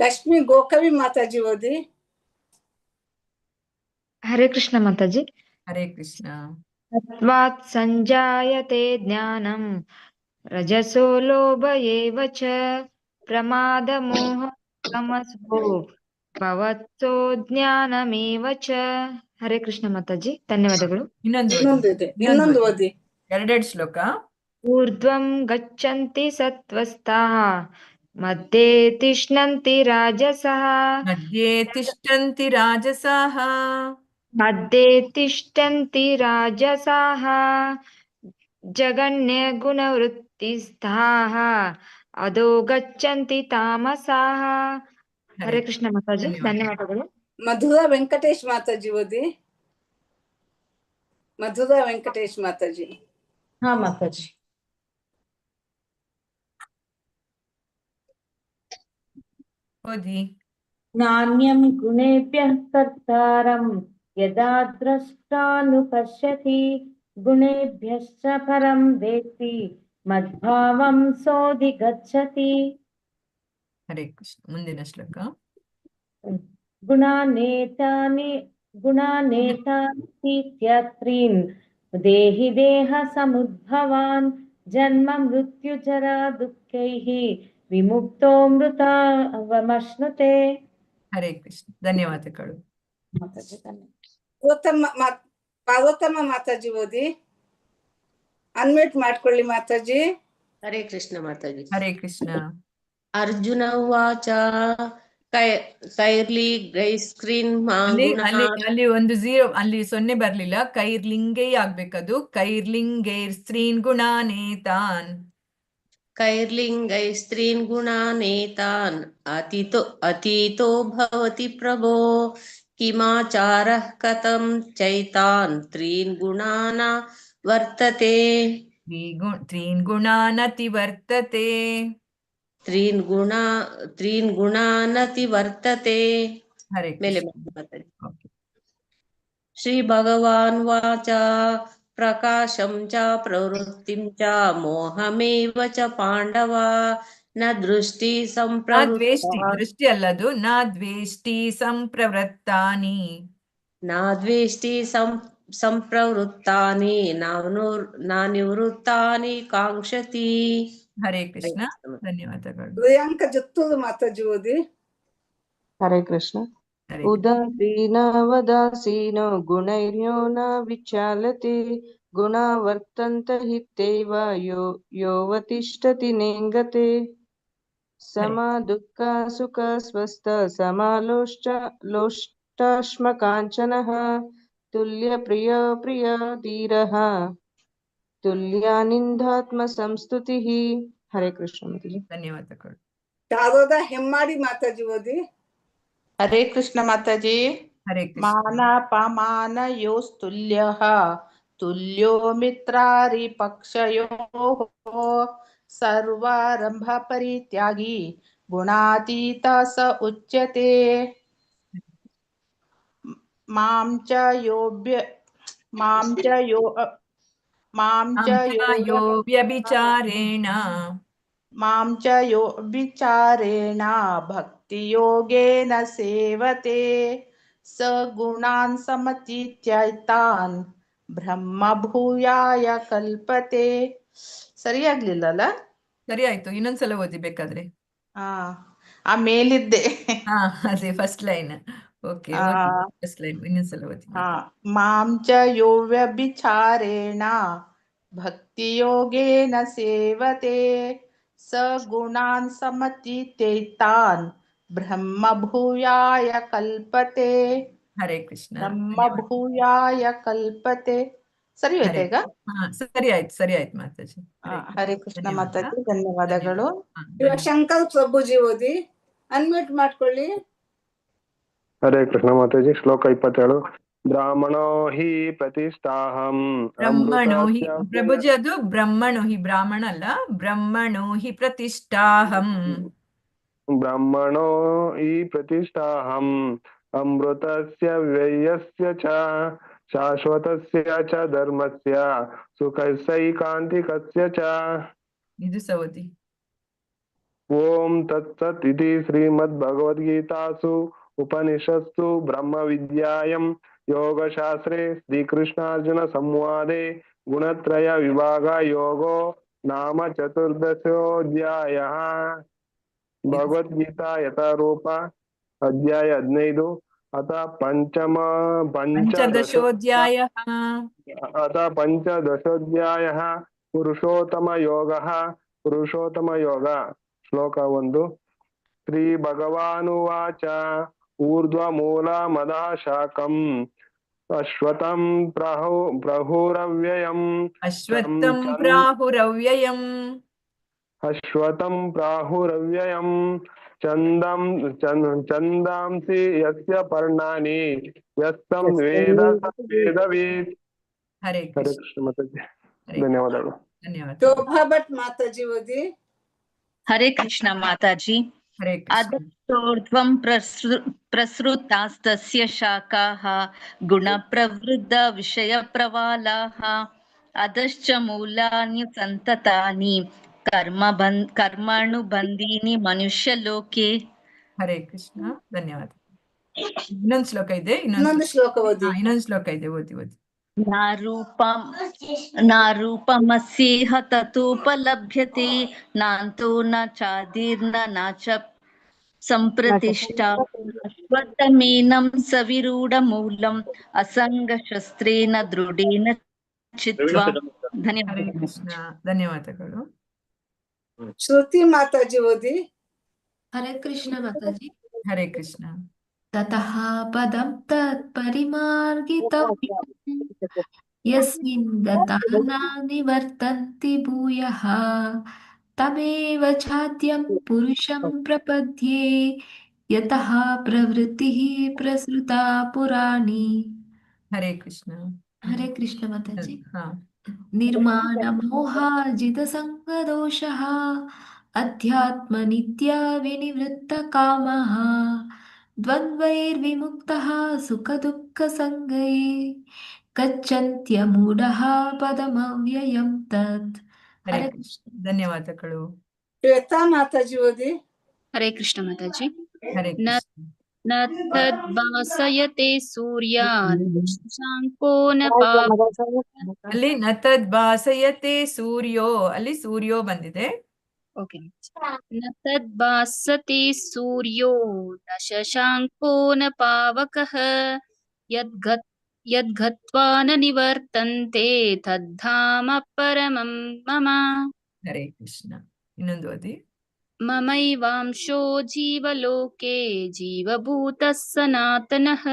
ಲಕ್ಷ್ಮಿ ಗೋಕವಿ ಮಾತಾಜಿ ಓದಿ. ಹರೇ ಕೃಷ್ಣ ಮಾತಾಜಿ. ಹರೇ ಕೃಷ್ಣ. ಸತ್ವಾತ್ ಸಂಜಾಯತೆ ಜ್ಞಾನಂ ರಜಸೋ ಲೋಭ ಏವ ಚ ಪ್ರಮಾದ ಮೋಹ ತಮಸೋ ಭವತ್ಸೋ ಜ್ಞಾನಮೇವ ಚ. ಹರೇ ಕೃಷ್ಣ ಮಾತಾಜಿ, ಧನ್ಯವಾದಗಳು. ಇನ್ನೊಂದು ಓದಿ. ಎರಡೆರಡು ಶ್ಲೋಕ. ಊರ್ಧ್ವಂ ಗಚ್ಚಂತಿ ಸತ್ವಸ್ಥಾಃ ಮಧ್ಯೆ ತಿಷ್ಠಂತಿ ರಾಜಸಃ. ಮಧ್ಯೆ ತಿಷ್ಠಂತಿ ರಾಜಸಾಃ. ಮಧ್ಯೆ ತಿಷ್ಠಂತಿ ರಾಜಸಾಃ ಜಗನ್ಯ ಗುಣವೃತ್ತಿಸ್ಥಾಃ ಅಧೋ ಗಚ್ಚಂತಿ ತಾಮಸಾಃ. ಹರೇ ಕೃಷ್ಣ ಮಾತಾಜಿ, ಧನ್ಯವಾದಗಳು. ಮಧುರಾ ವೆಂಕಟೇಶ್ ಮಾತಾಜಿ ಓದಿ. ಮಧುರಾ ವೆಂಕಟೇಶ್ ಮಾತಾಜಿ. ಹಾ ಮಾತಾಜಿ. ಓದಿ. ನಾಣ್ಯಂ ಗುಣೇಭ್ಯಃ ಕರ್ತಾರಂ ಯದಾ ದ್ರಷ್ಟಾನುಪಶ್ಯತಿ ಗುಣೇಭ್ಯಶ್ಚ ಪರಂ ವೇತ್ತಿ ಮದ್ಭಾವಂ ಸೋಧಿಗಚ್ಚತಿ. ಹರೇ ಕೃಷ್ಣ. ಮುಂದಿನ ಶ್ಲೋಕ. ಗುಣಾನೇತಾನೀತ್ಯತ್ರೀನ್ ದೇಹಿ ದೇಹ ಸಮುದ್ಭವಾನ್ ಜನ್ಮ ಮೃತ್ಯು ಜರಾ ದುಃಖೈಃ ವಿಮುಕ್ತೋ ಮೃತವಮಶ್ನುತೆ. ಹರೇ ಕೃಷ್ಣ. ಧನ್ಯವಾದಗಳು. ಪಾರ್ವತಮ್ಮ ಮಾತಾಜಿ ಓದಿ. ಅನ್ಮ್ಯೂಟ್ ಮಾಡ್ಕೊಳ್ಳಿ ಮಾತಾಜಿ. ಹರೇ ಕೃಷ್ಣ ಮಾತಾಜಿ. ಹರೇ ಕೃಷ್ಣ. ಅರ್ಜುನ ಉವಾಚ ಕೈರ್ಲಿ ಗೈಸ್ಕ್ರೀನ್ ಅಲ್ಲಿ ಒಂದು 0 ಅಲ್ಲಿ 0 ಬರ್ಲಿಲ್ಲ. ಕೈರ್ಲಿಂಗೈ ಆಗ್ಬೇಕದು. ಕೈರ್ಲಿಂಗೈರ್ ಸ್ತ್ರೀನ್ ಗುಣಾನೇತಾನ್. ಕೈರ್ಲಿಂಗೈಸ್ತ್ರೀನ್ ಗುಣಾನೇತಾನ್ ಅತೀತೋ ಭವತಿ ಪ್ರಭೋ ಕಿಮಾಚಾರಃ ಕಥಂ ಚೈತಾನ್ ತ್ರೀನ್ ಗುಣಾನ ವರ್ತತೆ. ತ್ರೀನ್ ಗುಣಾನತಿ ವರ್ತತೆ. ತ್ರೀನ್ ಗುಣಾನತಿ ವರ್ತತೆ. ಹರೇ ಮೇಲೆ ಕೃಷ್ಣ. ಶ್ರೀ ಭಗವಾನ್ ವಾಚ ಪ್ರಕಾಶಂ ಚ ಪ್ರವೃತ್ತಿಂ ಚ ಮೋಹಮೇವ ಚ ಪಾಂಡವ ನ ದೃಷ್ಟಿ ದೃಷ್ಟಿ ಅಲ್ಲದು. ನ ದ್ವೇಷ್ಟಿ ಸಂಪ್ರವೃತ್ತಾನಿ. ನ ದ್ವೇಷ್ಟಿ ಸಂಪ್ರವೃತ್ತಾನಿ ನ ನಿವೃತ್ತಾನಿ ಕಾಂಕ್ಷತಿ. ಹರೇ ಕೃಷ್ಣ. ಧನ್ಯವಾದಗಳು. ಪ್ರಿಯಾಂಕ ಜತ್ತೂರು ಮಾತಾಜಿ ಓದಿ. ಹರೇ ಕೃಷ್ಣ. ಉದಾಸೀನ ವದಾಸೀನ ಗುಣೈರ್ಯೋ ನ ವಿಚಾಲತೆ ಗುಣ ವರ್ತಂತ ಹಿತೈವ ಯೋವತಿಷ್ಠತಿ ನೇಂಗತೆ. ಸಮ ದುಃಖ ಸುಖ ಸ್ವಸ್ಥ ಸಮಾಲೋಷ್ಟಾಶ್ಮ ಕಾಂಚನಃ ತುಲ್ಯ ಪ್ರಿಯ ಪ್ರಿಯ ಧೀರಃ ತುಲ್ಯಾನಿಂದಾತ್ಮ ಸಂಸ್ತುತಿಃ. ಹರೇ ಕೃಷ್ಣ ಮಾತಾಜಿ. ಧನ್ಯವಾದಗಳು. ಶಾರದಾ ಹೆಮ್ಮಾಡಿ ಮಾತಾಜಿ ಓದಿ. ಹರೇ ಕೃಷ್ಣ ಮಾತಾಜಿ. ಹರೇ ಕೃಷ್ಣ. ಮಾನಪಮಾನಯೋಸ್ತುಲ್ಯಃ ತುಲ್ಯೋ ಮಿತ್ರಾರಿ ಪಕ್ಷಯೋಃ ಸರ್ವಾರಂಭ ಪರಿತ್ಯಾಗಿ ಗುಣಾತೀತ ಸ ಉಚ್ಯತೆ. ಮಾಂ ಚ ಯೋ ವ್ಯಭಿಚಾರೇಣ ಭಕ್ತಿಯೋಗೇನ ಸೇವತೆ ಸ ಗುಣಾನ್ ಸಮತೀತ್ಯೈತಾನ್ ಬ್ರಹ್ಮ ಭೂಯಾಯ ಕಲ್ಪತೆ. ಸರಿಯಾಗ್ಲಿಲ್ಲಲ್ಲ? ಸರಿ ಆಯ್ತು. ಇನ್ನೊಂದ್ಸಲ ಓದಿ ಬೇಕಾದ್ರೆ. ಆ ಮೇಲಿದ್ದೆ. ಅದೇ first line. Okay, first line ಇನ್ನೊಂದ್ಸಲ ಓದಿ. ಮಾಂ ಚ ಯೋ ವ್ಯಭಿಚಾರೇಣ ಭಕ್ತಿಯೋಗೇನ ಸೇವತೆ ಸ ಗುಣಾನ್ ಸಮತೀತ್ಯೈತಾನ್ ಬ್ರಹ್ಮ ಭೂಯಾಯ ಕಲ್ಪತೆ. ಹರೇ ಕೃಷ್ಣ. ಬ್ರಹ್ಮ ಭೂಯಾಯ ಕಲ್ಪತೆ. ಸರಿ ಹೋಯ್ತಾ ಈಗ? ಸರಿ ಆಯ್ತು ಮಾತಾಜಿ. ಹರೇ ಕೃಷ್ಣ ಮಾತಾಜಿ, ಧನ್ಯವಾದಗಳು. ಶಂಕರ್ ಪ್ರಭುಜಿ ಓದಿ. ಅನ್ಮ್ಯೂಟ್ ಮಾಡ್ಕೊಳ್ಳಿ. ಹರೇ ಕೃಷ್ಣ ಮಾತಾಜಿ. ಶ್ಲೋಕ 27. ಬ್ರಾಹ್ಮಣೋ ಹಿ ಪ್ರತಿಷ್ಠಾಹಂ ಬ್ರಹ್ಮಣೋ ಹಿ ಅಮೃತಸ್ಯ ಪ್ರಭುಜಿ, ಅದು ಬ್ರಹ್ಮಣೋ ಹಿ, ಬ್ರಾಹ್ಮಣ ಅಲ್ಲ, ಬ್ರಹ್ಮಣೋ ಹಿ ಪ್ರತಿಷ್ಠಾಹಂ. ಬ್ರಹ್ಮಣೋ ಹಿ ಪ್ರತಿಷ್ಠಾಹಂ ಅಮೃತಸ್ಯ ವ್ಯಯಸ್ಯ ಚ ಶಾಶ್ವತಸ್ಯ ಚ ಧರ್ಮಸ್ಯ ಸುಖಸೈಕಾಂತಿಕಸ್ಯ ಚ. ಇದು ಸವದಿ. ಓಂ ತತ್ಸತ್ ಇತಿ ಶ್ರೀಮದ್ಭಗವದ್ಗೀತಾಸು ಉಪನಿಷತ್ಸು ಬ್ರಹ್ಮವಿದ್ಯಾಯಾಂ ಯೋಗಶಾಸ್ತ್ರೆ ಶ್ರೀಕೃಷ್ಣಾರ್ಜುನ ಸಂವಾದೆ ಗುಣತ್ರಯ ವಿಭಾಗ ಯೋಗೋ ನಾಮ ಚತುರ್ದಶೋಧ್ಯಾಯಃ. ಭಗವದ್ಗೀತಾ ಯಥಾರೂಪ ಅಧ್ಯಾಯ 15 ಅಥ ಪಂಚದಶೋಧ್ಯಾಯಃ. ಪಂಚದಶೋಧ್ಯಾಯಃ ಪುರುಷೋತ್ತಮ ಯೋಗ. ಶ್ಲೋಕ 1. ಶ್ರೀ ಭಗವಾನುವಾಚ ಊರ್ಧ್ವಮೂಲ ಮದಃ ಶಾಖಂ ಅಶ್ವತ್ಥಂ ಪ್ರಾಹುರವ್ಯಯಂ. ಅಶ್ವತ್ಥಂ ಪ್ರಾಹುರವ್ಯಯಂ. ಅಶ್ವತ್ಥಂ ಪ್ರಾಹುರವ್ಯಯಂ ಛಂದಾಂಸಿ ಯಸ್ಯ ಪರ್ಣಾನಿ ಯಸ್ತಂ ವೇದ ವೇದವೇತ್. ಹರೇ ಹರೇ ಕೃಷ್ಣ ಮಾತಾಜಿ. ಧನ್ಯವಾದಗಳು. ಧನ್ಯವಾದ. ಶೋಭಾ ಭಟ್ ಮಾತಾಜಿ ಓದಿ. ಹರೇ ಕೃಷ್ಣ ಮಾತಾಜಿ. ಹರೇ ಕೃಷ್ಣ. ಅಧೋರ್ಧ್ವಂ ಪ್ರಸೃತಾಸ್ತಸ್ಯ ಶಾಖಾಃ ಗುಣಪ್ರವೃದ್ಧ ವಿಷಯ ಪ್ರವಾಲಾಃ ಅಧಶ್ಚ ಮೂಲಾನಿ ಸಂತತಾನಿ ಕರ್ಮಾಣುಬಂಧೀನಿ ಮನುಷ್ಯಲೋಕೆ. ಹರೇ ಕೃಷ್ಣ. ಧನ್ಯವಾದ. ಇನ್ನೊಂದು ಶ್ಲೋಕ ಇದೆ, ಇನ್ನೊಂದು ಶ್ಲೋಕ ಓದಿ. ಇನ್ನೊಂದು ಶ್ಲೋಕ ಇದೆ, ಓದಿ. ನಾರೂಪಮಸ್ಯೇಹ ತತೋಪಲಭ್ಯತೆ ನಾಂತೋ ನ ಚಾದಿರ್ನ ನಾಚ ಸಂಪ್ರತಿಷ್ಠಾ ಅಶ್ವತ್ಥಮೇನಂ ಸವಿರೂಢಮೂಲಂ ಅಸಂಗಶಸ್ತ್ರೇಣ ದೃಢೇನ ಚಿತ್ವಾ. ಧನ್ಯವಾದ. ಕೃಷ್ಣ. ಧನ್ಯವಾದಗಳು. ಶ್ರುತಿ ಮಾತಾಜಿ ಓದಿ. ಹರೇ ಕೃಷ್ಣ ಮಾತಾಜಿ. ಹರೇ ಕೃಷ್ಣ. ತತಃ ಪದಂ ತತ್ಪರಿಮಾರ್ಗಿತವ್ಯಂ ಯಸ್ಮಿನ್ ಗತಃ ನ ನಿವರ್ತಂತಿ ಭೂಯಃ ತಮೇವ ಚಾದ್ಯಂ ಪುರುಷಂ ಪ್ರಪದ್ಯೆ ಯತಃ ಪ್ರವೃತ್ತಿಃ ಪ್ರಸೃತಾ ಪುರಾಣಿ. ಹರೇ ಕೃಷ್ಣ. ಹರೇ ಕೃಷ್ಣ ಮಾತಾಜಿ. ಹಾ. ನಿರ್ಮಾಣ ಮೋಹಾಜಿತ ಸಂಗದೋಷಃ ಅಧ್ಯಾತ್ಮ ನಿತ್ಯ ವಿನಿವೃತ್ತ ಕಾಮಃ ದ್ವಂದ್ವೈರ್ವಿಮುಕ್ತಃ ಸುಖ ದುಃಖ ಸಂಗೈ ಗಚ್ಚಂತ್ಯ ಮೂಢಃ ಪದಮವ್ಯಯಂ ತತ್. ಹರೇ ಕೃಷ್ಣ. ಧನ್ಯವಾದಗಳು. ಶ್ವೇತಾ ಮಾತಾಜಿ ಓದಿ. ಹರೇ ಕೃಷ್ಣ ಮಾತಾಜಿ. ಹರೇ ಕೃಷ್ಣ. ನ ತದ್ಭಾಸಯತೆ ಸೂರ್ಯಾನ್ ಶಶಾಂಕೋ ನ ಅಲ್ಲಿ ನ ತದ್ಭಾಸಯತೆ ಸೂರ್ಯೋ, ಅಲ್ಲಿ ಸೂರ್ಯೋ ಬಂದಿದೆ. ಓಕೆ. ನ ತದ್ಭಾಸತೆ ಸೂರ್ಯೋ ನ ಶಶಾಂಕೋ ನ ಪಾವಕಃ ಯದ್ಗತ್ವಾ ನ ನಿವರ್ತಂತೆ ತದ್ಧಾಮ ಪರಮಂ ಮಮ. ಹರೇ ಕೃಷ್ಣ. ಇನ್ನೊಂದು ಓದಿ. ಮಮೈವಾಂಶೋ ಜೀವಲೋಕೆ ಜೀವಭೂತಃ ಸನಾತನಃ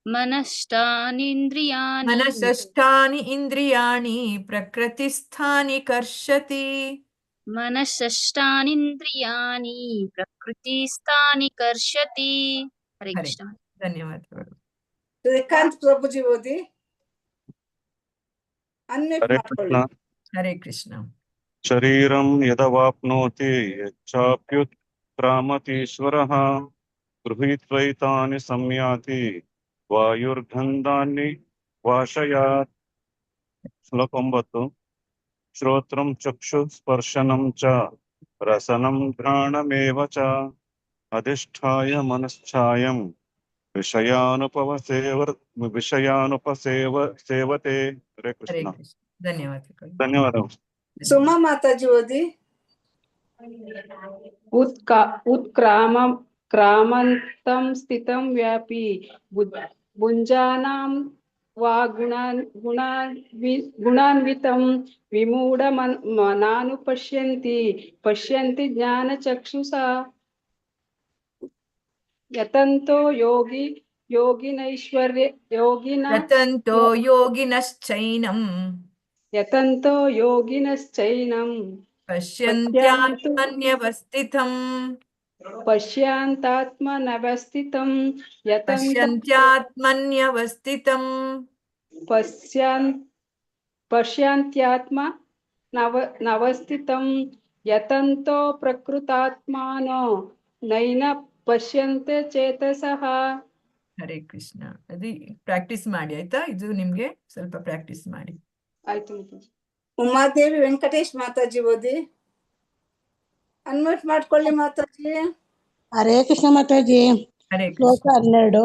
ಮನಃಷ್ಟಾನಿ ಇಂದ್ರಿಯಾಣಿ ಪ್ರಕೃತಿಸ್ಥಾನಿ ಕರ್ಷತಿ. ಮನಃಷ್ಟಾನಿಂದ್ರಿಯಾಣಿ ಪ್ರಕೃತಿಸ್ಥಾನಿ ಕರ್ಷತಿ. ಹರೇ ಕೃಷ್ಣ. ಧನ್ಯವಾದಗಳು. ಶ್ರೀಕಾಂತ್ ಪ್ರಭುಜಿ ಓದಿ. ಹರೇ ಕೃಷ್ಣ. ಹರೇ ಕೃಷ್ಣ. ಶರೀರಂ ಯದವಾಪ್ನೋತಿ ಯಚ್ಚಾಪ್ಯುತ್ಕ್ರಾಮತೀಶ್ವರಃ ಗೃಹೀತ್ವೈತಾನಿ ಸಂಯಾತಿ ವಾಯುರ್ಗಂಧಾನಿ ವಾಶಯಾತ್. ಶ್ಲೋಕ 9. ಶ್ರೋತ್ರಂ ಚಕ್ಷು ಸ್ಪರ್ಶನಂ ಚ ರಸನಂ ಘ್ರಾಣಮೇವ ಚ ಅಧಿಷ್ಠಾಯ ಮನಶ್ಚಾಯಂ ವಿಷಯಾನುಪಸೇವತೆ. ಹರೇ ಕೃಷ್ಣ. ಧನ್ಯವಾದಗಳು. ಧನ್ಯವಾದಗಳು. ಸುಮಾ ಮಾತಾಜಿ ಓದಿ. ಕ್ರಾಮಂತಂ ಸ್ಥಿತಂ ವ್ಯಾಪಿ ಭುಂಜಾನಾಂ ವಾ ಗುಣಾನ್ವಿತಂ ವಿಮೂಢ ಮನಾನು ಪಶ್ಯಂತಿ ಜ್ಞಾನಚಕ್ಷುಷಾ ಯತಂತೋ ಯೋಗಿನಶ್ಚೈನಂ ಪಶ್ಯಂತ್ಯಾತ್ಮನ್ಯವಸ್ಥಿತಂ. ಪಶ್ಯಾಂತಾತ್ಮನವಸ್ಥಿತಂ ಯತಂತ ಪಶ್ಯಂತ್ಯಾತ್ಮನ್ಯವಸ್ಥಿತಂ ಪಶ್ಯಾಂತ್ಯಾತ್ಮ ನವಸ್ಥಿತಂ ಯತಂತೋ ಪ್ರಕೃತಾತ್ಮಾನೋ ನೈನ ಪಶ್ಯಂತೆ ಚೇತಸಃ. ಹರೇ ಕೃಷ್ಣ. ಅದು ಪ್ರಾಕ್ಟೀಸ್ ಮಾಡಿ ಆಯ್ತಾ, ಇದು ನಿಮ್ಗೆ ಸ್ವಲ್ಪ ಪ್ರಾಕ್ಟೀಸ್ ಮಾಡಿ. ಆಯ್ತು ಮಾತಾಜಿ. ಉಮಾದೇವಿ ವೆಂಕಟೇಶ್ ಮಾತಾಜಿ ಓದಿ. ಅನ್ಮ್ಯೂಟ್ ಮಾಡ್ಕೊಳ್ಳಿ ಮಾತಾಜಿ. ಹರೇ ಕೃಷ್ಣ ಮಾತಾಜಿ. ಹರೇ ಶ್ಲೋಕ ಕೃಷ್ಣ. 12.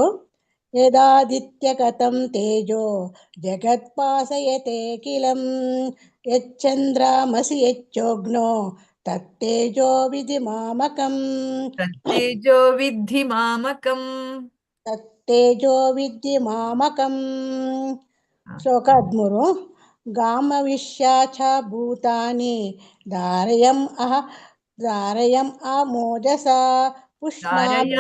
ಯದಾದಿತ್ಯ ಕಥಂ ತೇಜೋ ಜಗತ್ಪಾಸಯತೆ ಕಿಲಂ ಯಚ್ಚಂದ್ರಾಮಸಿ ಯಚ್ಚೋಗ್ನೋ ತತ್ತೇಜೋ ವಿಧಿ ಮಾಮಕಂ. ತತ್ತೇಜೋ ವಿದ್ಧಿ ಮಾಮಕಂ. ತತ್ತೇಜೋ ವಿದ್ಧಿ ಮಾಮಕಂ. ಶ್ಲೋಕ 13. ಗಾಮವಿಶ್ಯಾಚ ಭೂತಾನಿ ಧಾರಯಂ ಅಮೋಜಸ ಪುಷ್ಣಾಮಿ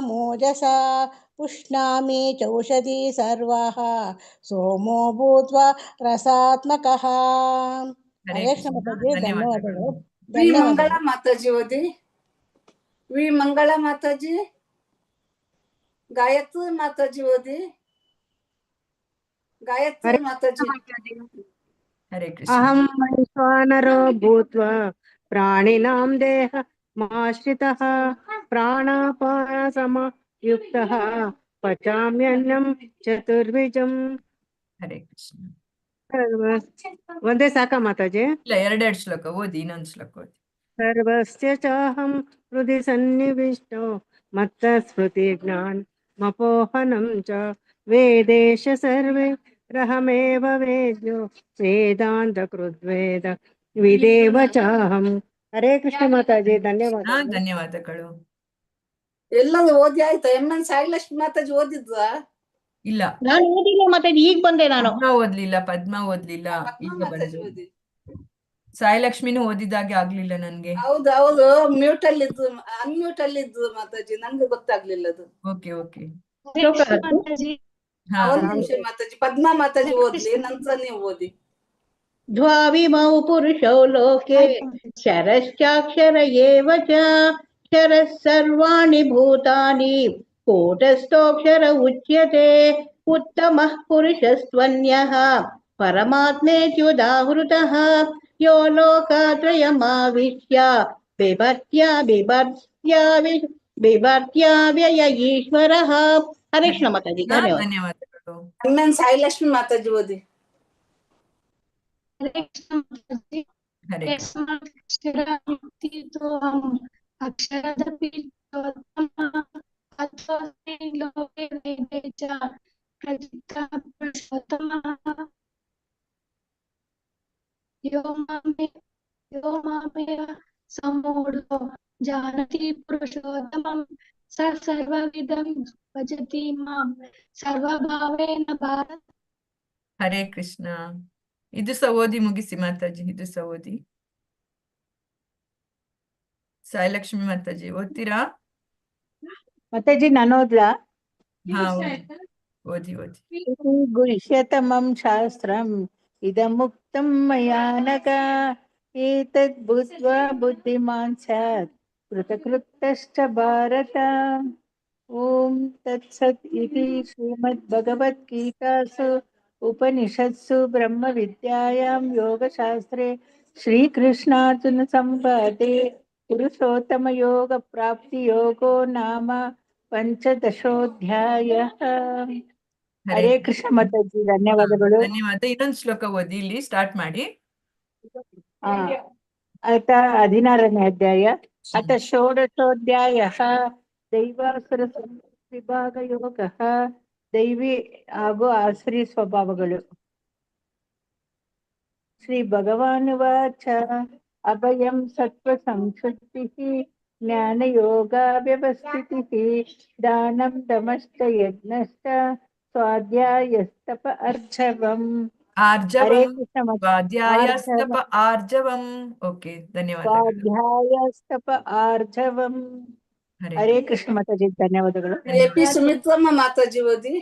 ಮೋಜಸ ಪುಷ್ಣಾಮಿ ಚೌಷಧಿ ಸರ್ವಾಃ ಸೋಮೋ ಭೂತ್ವಾ ರಸಾತ್ಮಕಃ. ಹರೇ ಕೃಷ್ಣ ಮಾತಾಜಿ. ಧನ್ಯವಾದಗಳು. ವಿ ಮಂಗಳ ಮಾತಾಜಿ ಓದಿ. ವಿ ಮಂಗಳ ಮಾತಾಜಿ. ಗಾಯತ್ರಿ ಮಾತಾಜಿ ಓದಿ. ಗಾಯತ್ರಿ ಮಾತಾಜಿ. ಹರೇ ಕೃಷ್ಣ. ಅಹಂ ವೈಶ್ವಾನರೋ ಭೂತ್ವಾ ಪ್ರಾಣಿನಾಂ ದೇಹಮಾಶ್ರಿತಃ ಪ್ರಾಣಾಪಾನ ಸಮಯುಕ್ತಃ ಪಚಾಮ್ಯನ್ನಂ ಚತುರ್ವಿಜಂ. ಹರೇ ಕೃಷ್ಣ. ಒಂದೇ ಸಾಕ ಮಾತಾಜಿ? ಇಲ್ಲ, ಎರಡೆರಡು ಶ್ಲೋಕ ಓದಿ. ಇನ್ನೊಂದು ಶ್ಲೋಕ ಓದಿ. ಸರ್ವಸ್ಯ ಚಾಹಂ ಹೃದಯ ಸನ್ನಿವಿಷ್ಟೋ ಮತ್ತ ಸ್ಮೃತಿ ಜ್ಞಾನಮಪೋಹನಂ ಚ ವೇದೇಶ ಸರ್ವೇ ರಹಮೇವ ವೇದ್ಯೋ ವೇದಾಂತ ಕೃದ್ವೇದ ವಿದೇವ ಚಾಹಂ. ಹರೇ ಕೃಷ್ಣ ಮಾತಾಜಿ. ಧನ್ಯವಾದ. ಧನ್ಯವಾದಗಳು. ಎಲ್ಲರೂ ಓದಿ ಆಯ್ತಾ? ಎನ್ ಸಾಯಿಲಕ್ಷ್ಮಿ ಮಾತಾಜಿ ಓದಿದ್ವಾ? ಇಲ್ಲ, ನಾನು ಓದಿಲ್ಲ ಮಾತಾಜಿ, ಈಗ ಬಂದೆ ನಾನು. ಪದ್ಮ ಓದ್ಲಿಲ್ಲ, ಈಗ ಬಂದೆ. ಸಾಯಿಲಕ್ಷ್ಮಿನೂ ಓದಿದಾಗೆ ಆಗ್ಲಿಲ್ಲ ನನ್ಗೆ. ಹೌದು ಹೌದು, ಮ್ಯೂಟ್ ಅಲ್ಲಿ ಇದ್ದು ಅನ್ಮ್ಯೂಟ್ ಅಲ್ಲಿ ಇದ್ದು ಮಾತಾಜಿ, ನಂಗೆ ಗೊತ್ತಾಗ್ಲಿಲ್ಲ ಅದು. Okay okay. ಒಂದು ನಿಮಿಷ ಮಾತಾಜಿ. ಪದ್ಮಾ ಮಾತಾಜಿ ಓದ್ಲಿ, ನಂತರ ನೀವು ಓದಿ. ದ್ವಾವಿಮೌ ಪುರುಷೌ ಲೋಕೆ ಶರಶ್ಚಾಕ್ಷರ ಏವ ಚ ಕ್ಷರಃ ಸರ್ವಾಣಿ ಭೂತಾನಿ ಕೂಟಸ್ಥೋಕ್ಷರ ಉಚ್ಯತೆ ಉತ್ತಮಃ ಪುರುಷಸ್ತ್ವನ್ಯಃ ಪರಮಾತ್ಮೇತ್ಯುದಾಹೃತಃ ಯೋ ಲೋಕತ್ರಯಮಾವಿಶ್ಯ ಬಿಭರ್ತ್ಯಾವ್ಯಯ ಈಶ್ವರಃ. ಹರೇ ಕೃಷ್ಣ ಮಾತಾಜಿ. ಧನ್ಯವಾದಗಳು. ಎನ್ ಸಾಯಿಲಕ್ಷ್ಮಿ ಮಾತಾಜಿ ಓದಿ. ಸಮೂಢೋ ಜಾನತಿ ಪುರುಷೋತ್ತಮಂ ಸ ಸರ್ವವಿಧಂ ಭಜತಿ ಮಾಂ ಸರ್ವಭಾವೇನ ಭಾರತ. ಹರೇ ಕೃಷ್ಣ. ಇದು ಸಹ ಓದಿ ಮುಗಿಸಿ ಮಾತಾಜಿ, ಇದು ಸಹ ಓದಿ. ಸಾಯಿಲಕ್ಷ್ಮಿ ಮಾತಾಜಿ ಓದ್ತೀರಾ? ಮಾತಾಜಿ ನಾನು ಓದ್ಲಾ? ಹಾ, ಓದಿ ಓದಿ. ಗುಹ್ಯತಮಂ ಶಾಸ್ತ್ರಂ ಇದಮುಕ್ತಂ ಮಯಾ ನಘ ಏತದ್ ಭೂತ್ವಾ ಬುದ್ಧಿಮಾನ್ ಸ್ಯಾತ್ ಕೃತಕೃತಶ್ಚ ಭಾರತ. ಓಂ ತತ್ಸತ್ ಇತಿ ಶ್ರೀಮದ್ ಭಗವದ್ಗೀತಾಸು ಉಪನಿಷತ್ಸು ಬ್ರಹ್ಮ ವಿದ್ಯಾಯಾಂ ಯೋಗಶಾಸ್ತ್ರೆ ಶ್ರೀಕೃಷ್ಣಾರ್ಜುನ ಸಂವಾದೆ ಪುರುಷೋತ್ತಮ ಯೋಗ ಪ್ರಾಪ್ತಿ ಯೋಗೋ ನಾಮ ಪಂಚದಶೋಧ್ಯಾಯಃ. ಹರೇ ಕೃಷ್ಣ ಮಾತಾಜಿ. ಧನ್ಯವಾದಗಳು. ಧನ್ಯವಾದ. ಇನ್ನೊಂದು ಶ್ಲೋಕ ಓದಿ, ಇಲ್ಲಿ ಸ್ಟಾರ್ಟ್ ಮಾಡಿ. ಅಥ 16ನೇ ಅಧ್ಯಾಯ. ಅಥ ಷೋಡಶೋಧ್ಯಾಯಃ ದೈವಾಸುರ ವಿಭಾಗ ಯೋಗಃ. ದೈವಿ ಹಾಗೂ ಆಸುರಿ ಸ್ವಭಾವಗಳು. ಶ್ರೀ ಭಗವಾನುವಾಚ ಅಭಯಂ ಸತ್ವ ಸಂಶುದ್ಧಿಃ ಜ್ಞಾನ ಯೋಗ ವ್ಯವಸ್ಥಿತಿಃ ದಾನಂ ದಮಶ್ಚ ಯಜ್ಞಶ್ಚ ಸ್ವಾಧ್ಯಾಯಸ್ತಪ ಅರ್ಜವಂ. ಸ್ವಾಧ್ಯಾಯಸ್ತಪ ಆರ್ಜವಂ. ಓಕೆ, ಧನ್ಯವಾದಗಳು. ಸ್ವಾಧ್ಯಾಯಸ್ತಪ ಆರ್ಜವಂ. ಹರೇ ಕೃಷ್ಣ ಮಾತಾಜಿ. ಧನ್ಯವಾದಗಳು. ಎಪಿ ಸುಮಿತ್ರಮ್ಮ ಮಾತಾಜಿ ಓದಿ.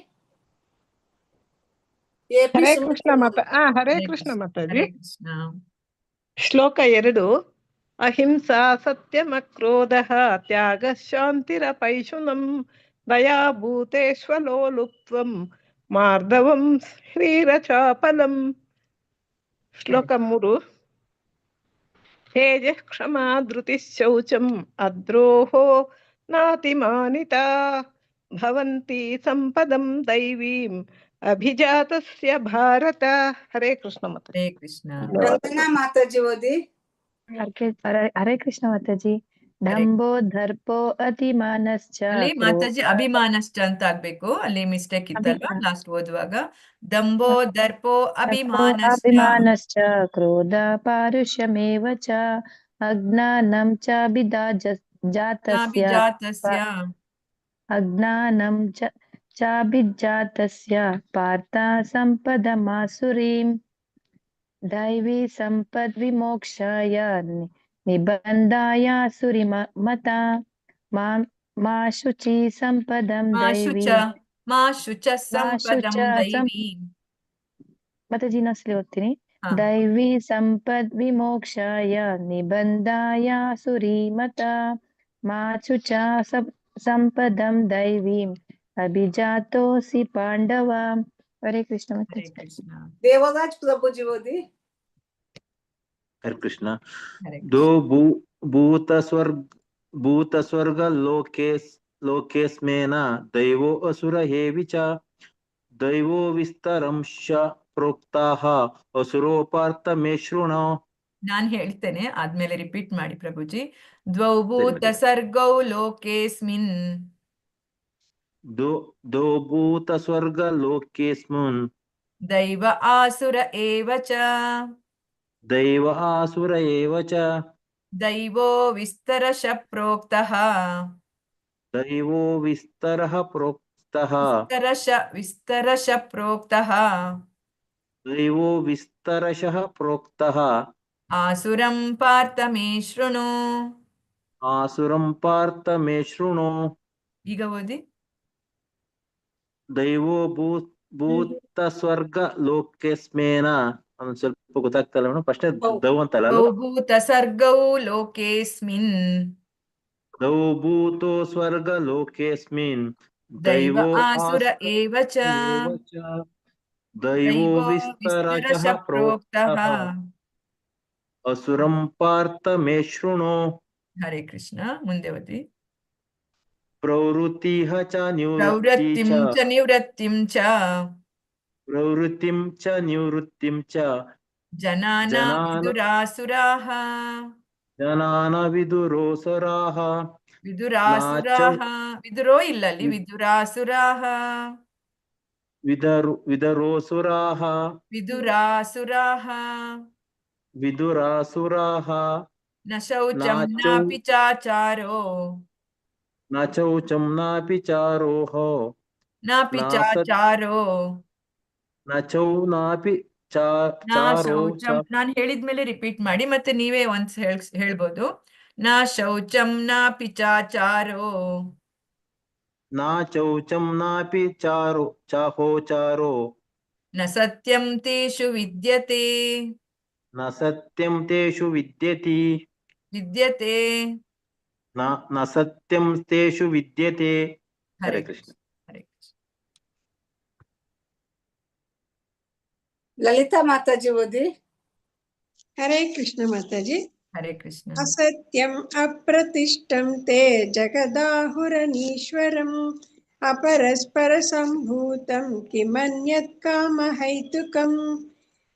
ಎಪಿ ಹರೇ ಸುಮಿತ್ರಾ ಕೃಷ್ಣ ಮೇಡಮ್. ಹರೇ ಹರೇ ಕೃಷ್ಣ ಕೃಷ್ಣ. ಮಾತಾಜಿ. ಹರೇ ಕೃಷ್ಣ. ಶ್ಲೋಕ 2. ಅಹಿಂಸಾ ಸತ್ಯಮಕ್ರೋಧ ತ್ಯಾಗ ಶಾಂತಿರಪೈಶುನಂ ದಯಾ ಭೂತೇಶ್ವಲೋಲುಪ್ತ್ವಂ ಮಾರ್ದವಂ ಶ್ರೀರಚಾಪಲಂ. ಶ್ಲೋಕ 3. ತೇಜ ಕ್ಷಮಾ ಧೃತಿ ಶೌಚಂ ಅದ್ರೋಹೋ ನಾತಿಮಾನಿತಾ ಭವಂತಿ ಸಂಪದಂ ದೈವೀಂ ಅಭಿಜಾತಸ್ಯ ಭಾರತ. ಹರೇ ಕೃಷ್ಣ ಮಾತಾಜಿ. ಹರೇ ಕೃಷ್ಣ. ಚಂದನಾ ಮಾತಾಜಿ ಓದಿ. ಹರೇ ಕೃಷ್ಣ ಮಾತಾಜಿ. ಡಂಬೋ ದರ್ಪೋ ಅತಿಮಾನಶ್ಚ ಅಲ್ಲಿ ಮಾತಾಜಿ ಅಭಿಮಾನಶ್ಚ ಅಂತ ಆಗ್ಬೇಕು, ಅಲ್ಲಿ ಮಿಸ್ಟೇಕ್ ಇತ್ತಲ್ವಾ ಲಾಸ್ಟ್ ಓದುವಾಗ. ದಂಬೋ ದರ್ಪೋ ಅಭಿಮಾನಶ್ಚ ಕ್ರೋಧ ಪಾರುಷ್ಯಮೇವ ಚ ಅಜ್ಞಾನಂ ಚಾಭಿಜಾತಸ್ಯ ಪಾರ್ಥ ಸಂಪದಮಾಸುರೀಂ ದೈವಿ ಸಂಪದ್ ವಿಮೋಕ್ಷಾಯ ನಿಬಂಧಾಯ ಸುರಿಮತ ಮಾ ಶುಚಿ ಸಂಪದಂ ದೈವಿ ಮಾತಾಜಿ ಇನ್ನೊಂದ್ಸಲಿ ಓದ್ತೀನಿ. ದೈವಿ ಸಂಪದ್ ವಿಮೋಕ್ಷಾಯ ನಿಬಂಧಾಯ ಸುರಿಮತ ಮಾ ಶುಚ ಸಂಪದಂ ದೈವೀಂ ಅಭಿಜಾತೋಸಿ ಪಾಂಡವ. ಹರೇ ಕೃಷ್ಣ ಮಾತಾಜಿ. ದೇವರಾಜ್ ಪ್ರಭುಜಿ ಓದಿ. ಹರೇ ಕೃಷ್ಣ. ದೋ ಭೂತ ಸ್ವರ್ಗ ಲೋಕೇಸ್ಮೇನ ದೈವೋ ಅಸುರ ಹೇವಿ ಚ ದೈವೋ ವಿಸ್ತರಂಶ ಪ್ರೋಕ್ತಾಃ ಅಸುರೋಪಾರ್ಥ ಮೇ ಶೃಣು. ನಾನ್ ಹೇಳ್ತೇನೆ, ಆದ್ಮೇಲೆ ರಿಪೀಟ್ ಮಾಡಿ ಪ್ರಭುಜಿ. ದ್ವೌ ಭೂತ ಸರ್ಗೌ ಲೋಕೇಸ್ಮಿನ್ ದೋ ಭೂತ ಸ್ವರ್ಗ ಲೋಕೇಸ್ಮಿನ್ ದೈವ ಆಸುರ ಏವ ಚ ದೈವೋ ವಿಸ್ತರಶ ಪ್ರೋಕ್ತಃ ದೈವೋ ವಿಸ್ತರಶಃ ಪ್ರೋಕ್ತಃ ಆಸುರಂ ಪಾರ್ಥ ಮೇ ಶೃಣು. ಈಗ ಓದಿ. ದೈವೋ ಭೂತ ಸ್ವರ್ಗ ಲೋಕೇಸ್ಮೇನ. ಒಂದ್ ಸ್ವಲ್ಪ ಗೊತ್ತಾಗ್ತಲ್ಲ ಮೇಡಮ್. ಫಸ್ಟ್ ದೌ ಅಂತಲ್ಲ, ಭೂತ ಸರ್ಗೌ ಲೋಕೇಸ್ಮಿನ್ ದೌ ಭೂತೋ ಸ್ವರ್ಗ ಲೋಕೇಸ್ಮಿನ್ ದೈವ ಆಸುರ ಏವ ಚ ದೈವೋ ವಿಸ್ತರಶಃ ಪ್ರೋಕ್ತಃ ಅಸುರಂ ಪಾರ್ಥ ಮೇ ಶೃಣು. ಹರೇ ಕೃಷ್ಣ. ಮುಂದೆ ಓದಿ. ಪ್ರವೃತ್ತಿಃ ಚ ನಿವೃತ್ತಿಂ ಚ ಜನಾನ ವಿದುರೋಸುರಾಃ ವಿದುರೋ ಇಲ್ಲ ಅಲ್ಲಿ, ವಿದುರಾಸುರಾಃ ನ ಶೌಚಂ ನಾಪಿ ಚಾಚಾರೋ ನಾನ್ ಹೇಳಿದ್ಮೇಲೆ ರಿಪೀಟ್ ಮಾಡಿ, ಮತ್ತೆ ನೀವೇ ಒಂದ್ಸ ಹೇಳ್ಬೋದು. ನ ಶೌಚಂ ನಾಪಿ ಚಾಚಾರೋ ನ ಸತ್ಯಂ ತೇಷು ವಿದ್ಯತೆ ಹರೇ ಕೃಷ್ಣ. ಲಲಿತಾ ಮಾತಾಜಿ ಓದಿ. ಹರೇ ಕೃಷ್ಣ ಮಾತಾಜಿ. ಹರೇ ಕೃಷ್ಣ. ಅಸತ್ಯಂ ಅಪ್ರತಿಷ್ಠಂ ತೇ ಜಗದಾಹುರನೀಶ್ವರಂ ಅಪರಸ್ಪರ ಸಂಭೂತಂ ಕಿಮನ್ಯತ್ ಕಾಮಹೈತುಕಂ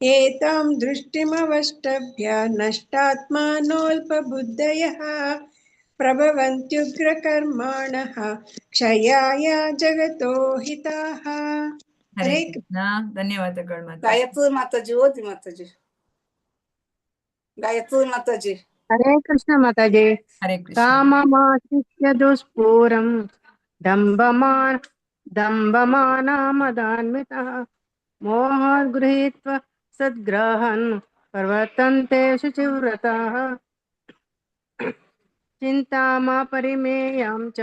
ಏತಾಂ ದೃಷ್ಟಿಮವಷ್ಟಭ್ಯ ನಷ್ಟಾತ್ಮಾನೋಲ್ಪಬುದ್ಧಯಃ ಪ್ರಭವಂತ್ಯುಗ್ರಕರ್ಮಾಣಃ ಕ್ಷಯಾಯ ಜಗತೋ ಹಿತಾಃ. ಹರೇ ಕೃಷ್ಣ. ಧನ್ಯವಾದಗಳು ಮಾತಾಜಿ. ಗಾಯತ್ರಿ ಮಾತಾಜಿ ಓದಿ. ಮಾತಾಜಿ ಗಾಯತ್ರಿ ಮಾತಾಜಿ. ಹರೇ ಕೃಷ್ಣ ಮಾತಾಜಿ. ಹರೇ ಕೃಷ್ಣ. ಕಾಮಮಾಶ್ರಿತ್ಯ ದುಷ್ಪೂರಂ ದಂಭಮಾನಮದಾನ್ವಿತಃ ಮೋಹಾತ್ ಗೃಹೀತ್ವ ಸದ್ಗ್ರಹನ್ ಪ್ರವರ್ತಂತೆ ಶುಚಿವ್ರತಃ ಚಿಂತಾಮಪರಿಮೇಯಾಂ ಚ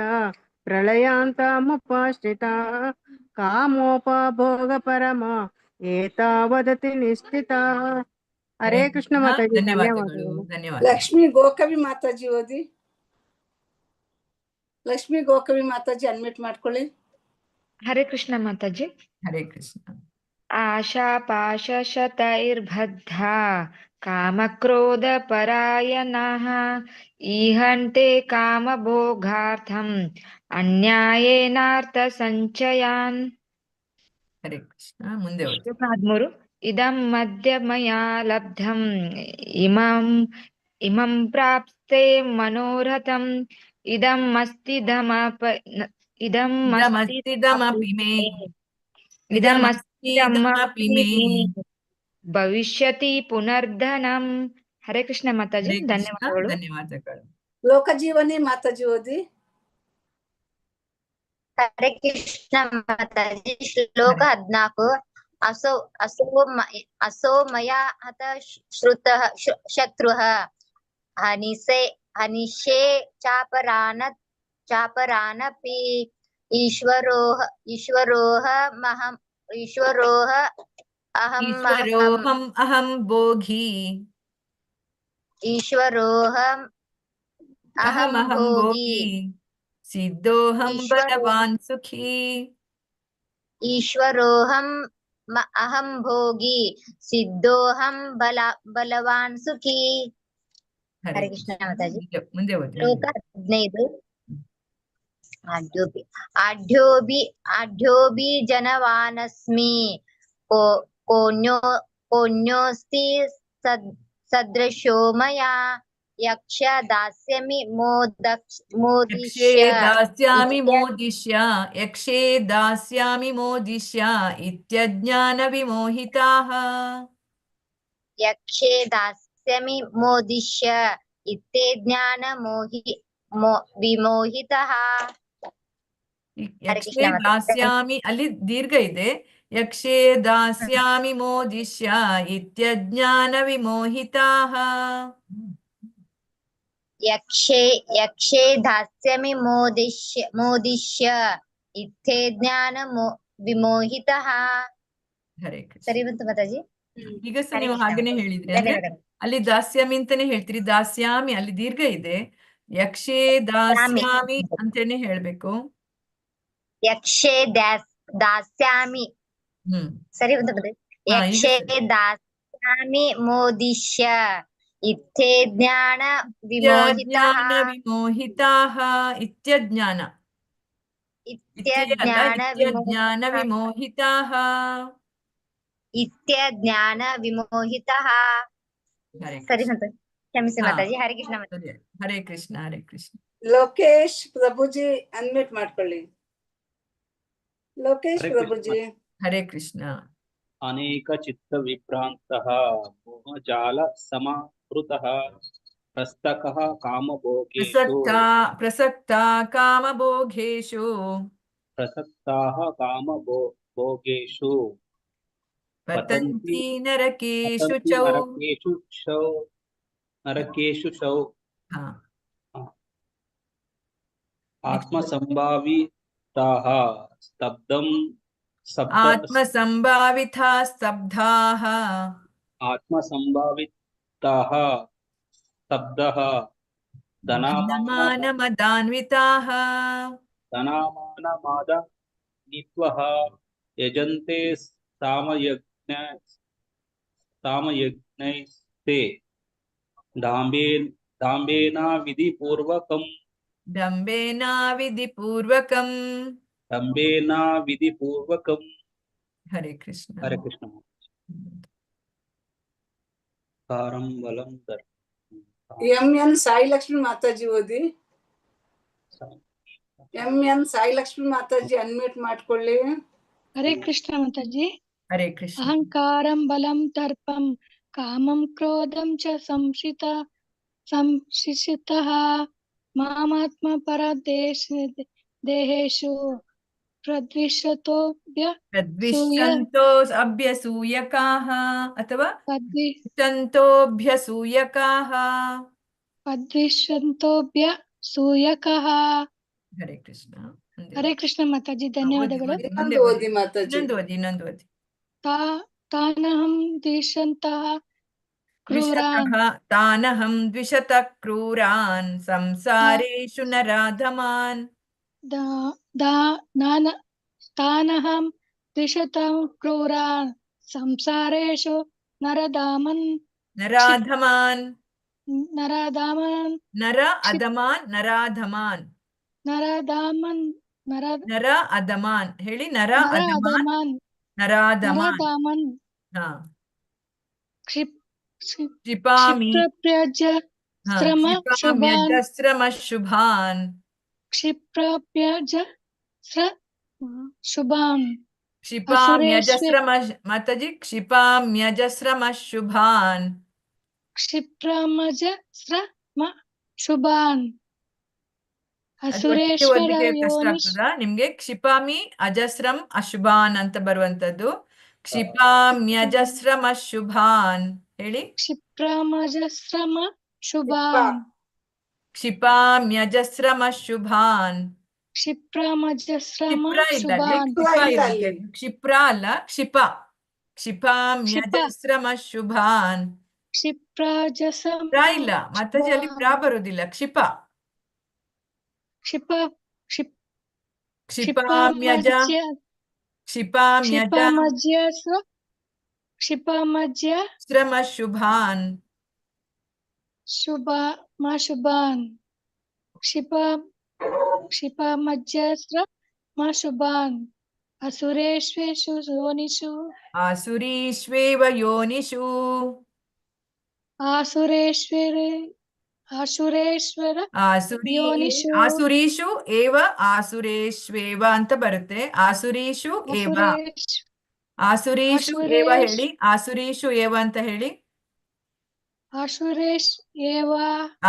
ಪ್ರಳಯಾಂತಮುಪಾಶ್ರಿತಾಃ ಕಾಮೋಪಭೋಗ ಪರಮ एतावदति निश्चिताः हरे कृष्ण माताजी ಧನ್ಯವಾದಗಳು ಧನ್ಯವಾದಗಳು ಧನ್ಯವಾದ. ಲಕ್ಷ್ಮಿ ಗೋಕವಿ ಮಾತಾಜಿ ಓದಿ. ಲಕ್ಷ್ಮಿ ಗೋಕವಿ ಮಾತಾಜಿ ಅನ್ಮಿಟ್ ಮಾಡ್ಕೊಳ್ಳಿ. ಹರೇ ಕೃಷ್ಣ ಮಾತಾಜಿ. ಹರೇ ಕೃಷ್ಣ. आशापाशशतैर्बद्धा कामक्रोधपरायणाः ईहन्ते कामभोगार्थम् अन्यायेनार्थसञ्चयान्. ಹರೇ ಕೃಷ್ಣ. ಮುಂದೆ ಓದಿ. ಶ್ಲೋಕ 13. ಇದಂ ಮಧ್ಯ ಮಯಾ ಲಬ್ಧಂ ಇಮಂ ಪ್ರಾಪ್ತೆ ಮನೋರಥಂ ಇದಂ ಇದಮಸ್ತಿದಮಪಿ ಮೇ ಭವಿಷ್ಯತಿ ಪುನರ್ಧನಂ. ಹರೇ ಕೃಷ್ಣ ಮಾತಾಜಿ ಹರೇ ಕೃಷ್ಣ. ಧನ್ಯವಾದಗಳು. ಧನ್ಯವಾದಗಳು. ಲೋಕಜೀವನಿ ಮಾತಾಜಿ ಓದಿ. ಹರೇ ಕೃಷ್ಣ ಮಾತಾಜಿ. ಶ್ಲೋಕ 14. असो मया हत श्रुतः शत्रुः हनिषे चापरानपि ईश्वरोह अहं भोगी सिद्धोऽहं बलवान् सुखी. अहं भोगी सिद्धोऽहं बलवान् सुखी. हरे कृष्ण माताजी. ಮುಂದೆ ಓದಿ. ಶ್ಲೋಕ 15. आढ्योऽपि जनवानस्मि कोऽन्योऽस्ति सदृशो मया यक्ष दास्यामि मोदिष्य इत्यज्ञानविमोहिताः. यक्षे दास्यामि मोदिष्य विमोहितः. ಯಕ್ಷೇ ದಾಸ್ಯಾಮಿ ಅಲ್ಲಿ ದೀರ್ಘ ಇದೆ. ಯಕ್ಷೇ ದಾಸ್ಯಾಮಿ ಮೋದಿಷ್ಯ ಇತ್ಯಜ್ಞಾನ ವಿಮೋಹಿತಾಃ. ಯಕ್ಷೇ ದಾಸ್ಯಾಮಿ ಮೋದಿಷ್ಯ ಇತ್ಯಜ್ಞಾನ ವಿಮೋಹಿತಃ. ಹರೇ ಕೃಷ್ಣ. ಸರಿ ಬಂತು ಮಾತಾಜಿ. ಈಗ ಸಹ ನೀವು ಹಾಗೇನೆ ಹೇಳಿದ್ರಿ. ಅಂದ್ರೆ ಅಲ್ಲಿ ದಾಸ್ಯಾಮಿ ಅಂತಾನೆ ಹೇಳ್ತೀರಿ. ದಾಸ್ಯಾಮಿ ಅಲ್ಲಿ ದೀರ್ಘ ಇದೆ. ಯಕ್ಷೇ ದಾಸ್ಯಾಮಿ ಅಂತೇನೆ ಹೇಳ್ಬೇಕು. ಯಕ್ಷೇ ದಾಸ್ಯಾಮಿ. ಸರಿ ಬಂತು ಮಾತಾಜಿ. ಯಕ್ಷೇ ದಾಸ್ಯಾಮಿ ಮೋದಿಷ್ಯ ಇತ್ಯಜ್ಞಾನ ವಿಮೋಹಿತಾಃ. ಇತ್ಯಜ್ಞಾನ ವಿಮೋಹಿತಾಃ. ಇತ್ಯಜ್ಞಾನ ವಿಮೋಹಿತಃ. ಸರಿ ಮಾತಾಜಿ. ಕ್ಷಮಿಸಿ ಮಾತಾಜಿ. ಹರೇ ಕೃಷ್ಣ ಮಾತಾಜಿ. ಹರೇ ಕೃಷ್ಣ. ಹರೇ ಕೃಷ್ಣ. ಲೋಕೇಶ್ ಪ್ರಭುಜಿ ಅನ್ಮಿಟ್ ಮಾಡ್ಕೊಳ್ಳಿ. ಲೋಕೇಶ್ ಪ್ರಭುಜಿ. ಹರೇ ಕೃಷ್ಣ. ಅನೇಕ ಚಿತ್ತ ವಿಭ್ರಾಂತಃ ಮೋಹಜಾಲ ಸಮಾವೃತಃ ಪ್ರಸ್ತಕಃ ಕಾಮಭೋಗೇಷು ಪ್ರಸಕ್ತಾಃ ಕಾಮಭೋಗೇಷು ಪತಂತಿ ನರಕೇಷು ಚೌ ಆತ್ಮಸಂಭಾವಿತಾಃ ಸ್ತಬ್ಧಾಃ ಸ್ತಬ್ಧಃ ಧನಮಾನಮದಾನ್ವಿತಾಃ ಯಜಂತೆ ಸಾಮಯಜ್ಞೈಸ್ತೆ ದಾಂಬೇನ ವಿಧಿಪೂರ್ವಕಂ. ಹರೇ ಕೃಷ್ಣ. ಹರೇ ಕೃಷ್ಣ. ಕಾರಂ ಬಲಂ ದರ್. ಎಂ.ಎನ್. ಸಾಯಿ ಲಕ್ಷ್ಮಿ ಮಾತಾಜಿ ಓದಿ. ಎಂ.ಎನ್. ಸಾಯಿ ಲಕ್ಷ್ಮಿ ಮಾತಾಜಿ ಅನ್ಮ್ಯೂಟ್ ಮಾಡ್ಕೊಳ್ಳಿ. ಹರೇ ಕೃಷ್ಣ ಮಾತಾಜಿ. ಹರೇ ಕೃಷ್ಣ. ಅಹಂಕಾರಂ ಬಲಂ ದರ್ಪಂ ಕಾಮಂ ಕ್ರೋಧಂ ಚ ಸಂಶಿತಃ ಮಾಮಾತ್ಮ ದೇಹೇಶು ಪ್ರದ್ವಿಷಂತೋऽಭ್ಯಸೂಯಕಾಃ ಅಥವಾ ಪ್ರದ್ವಿಷಂತೋऽಭ್ಯಸೂಯಕಾಃ. ಹರೇ ಕೃಷ್ಣ. ಹರೇ ಕೃಷ್ಣ ಮಾತಾಜಿ. ಧನ್ಯವಾದಗಳು. ಇನ್ನೊಂದು ಓದಿ ಮಾತಾಜಿ. ಇನ್ನೊಂದು ಓದಿ. तानहं द्विषन्तः क्रूरान् तानहं द्विषतः क्रूरान् संसारेषु नराधमान् तानहं द्विषतं क्रूरान् संसारेषु नराधमान् नर अधमान् ಹೇಳಿ ನರ ಅಧಮಾನ್ ನರಾಧಮಾನ್ ಹಾ ಕ್ಷಿಪಾಮಿ ಶ್ರಮಶುಭಾನ್ ಮಾತಾಜಿ ಕ್ಷಿಪಾಮ್ಯಜಸ್ರಮಶುಭಾನ್ ಓದ್ಲಿಕ್ಕೆ ಕಷ್ಟ ಆಗ್ತದ ನಿಮ್ಗೆ ಕ್ಷಿಪಾಮಿ ಅಜಸ್ರಂ ಅಶುಭಾನ್ ಅಂತ ಬರುವಂತದ್ದು ಕ್ಷಿಪಾಮ್ಯಜಸ್ರಂ ಅಶುಭಾನ್ ಹೇಳಿ ಕ್ಷಿಪಾಮ್ಯಜಸ್ರಂ ಅಶುಭಾನ್ ಕ್ಷಿಪ್ರ ಅಲ್ಲ ಕ್ಷಿಪ ಕ್ಷಿಪಾಮ್ಯಜಸ್ರಂ ಅಶುಭಾನ್ ಇಲ್ಲ ಮಾತಾಜಿ ಅಲ್ಲಿ ಪ್ರಾ ಬರುದಿಲ್ಲ ಶ್ರಮಶುಭಾನ್ ಆಸುರೀಷ್ವೇವ ಯೋನಿಷು ಆಸುರೀಷು ಏವ ಆಸುರೇಶ್ವೇವ ಅಂತ ಬರುತ್ತೆ ಆಸುರೀಷು ಏವ ಹೇಳಿ ಆಸುರೀಷು ಏವ ಅಂತ ಹೇಳಿ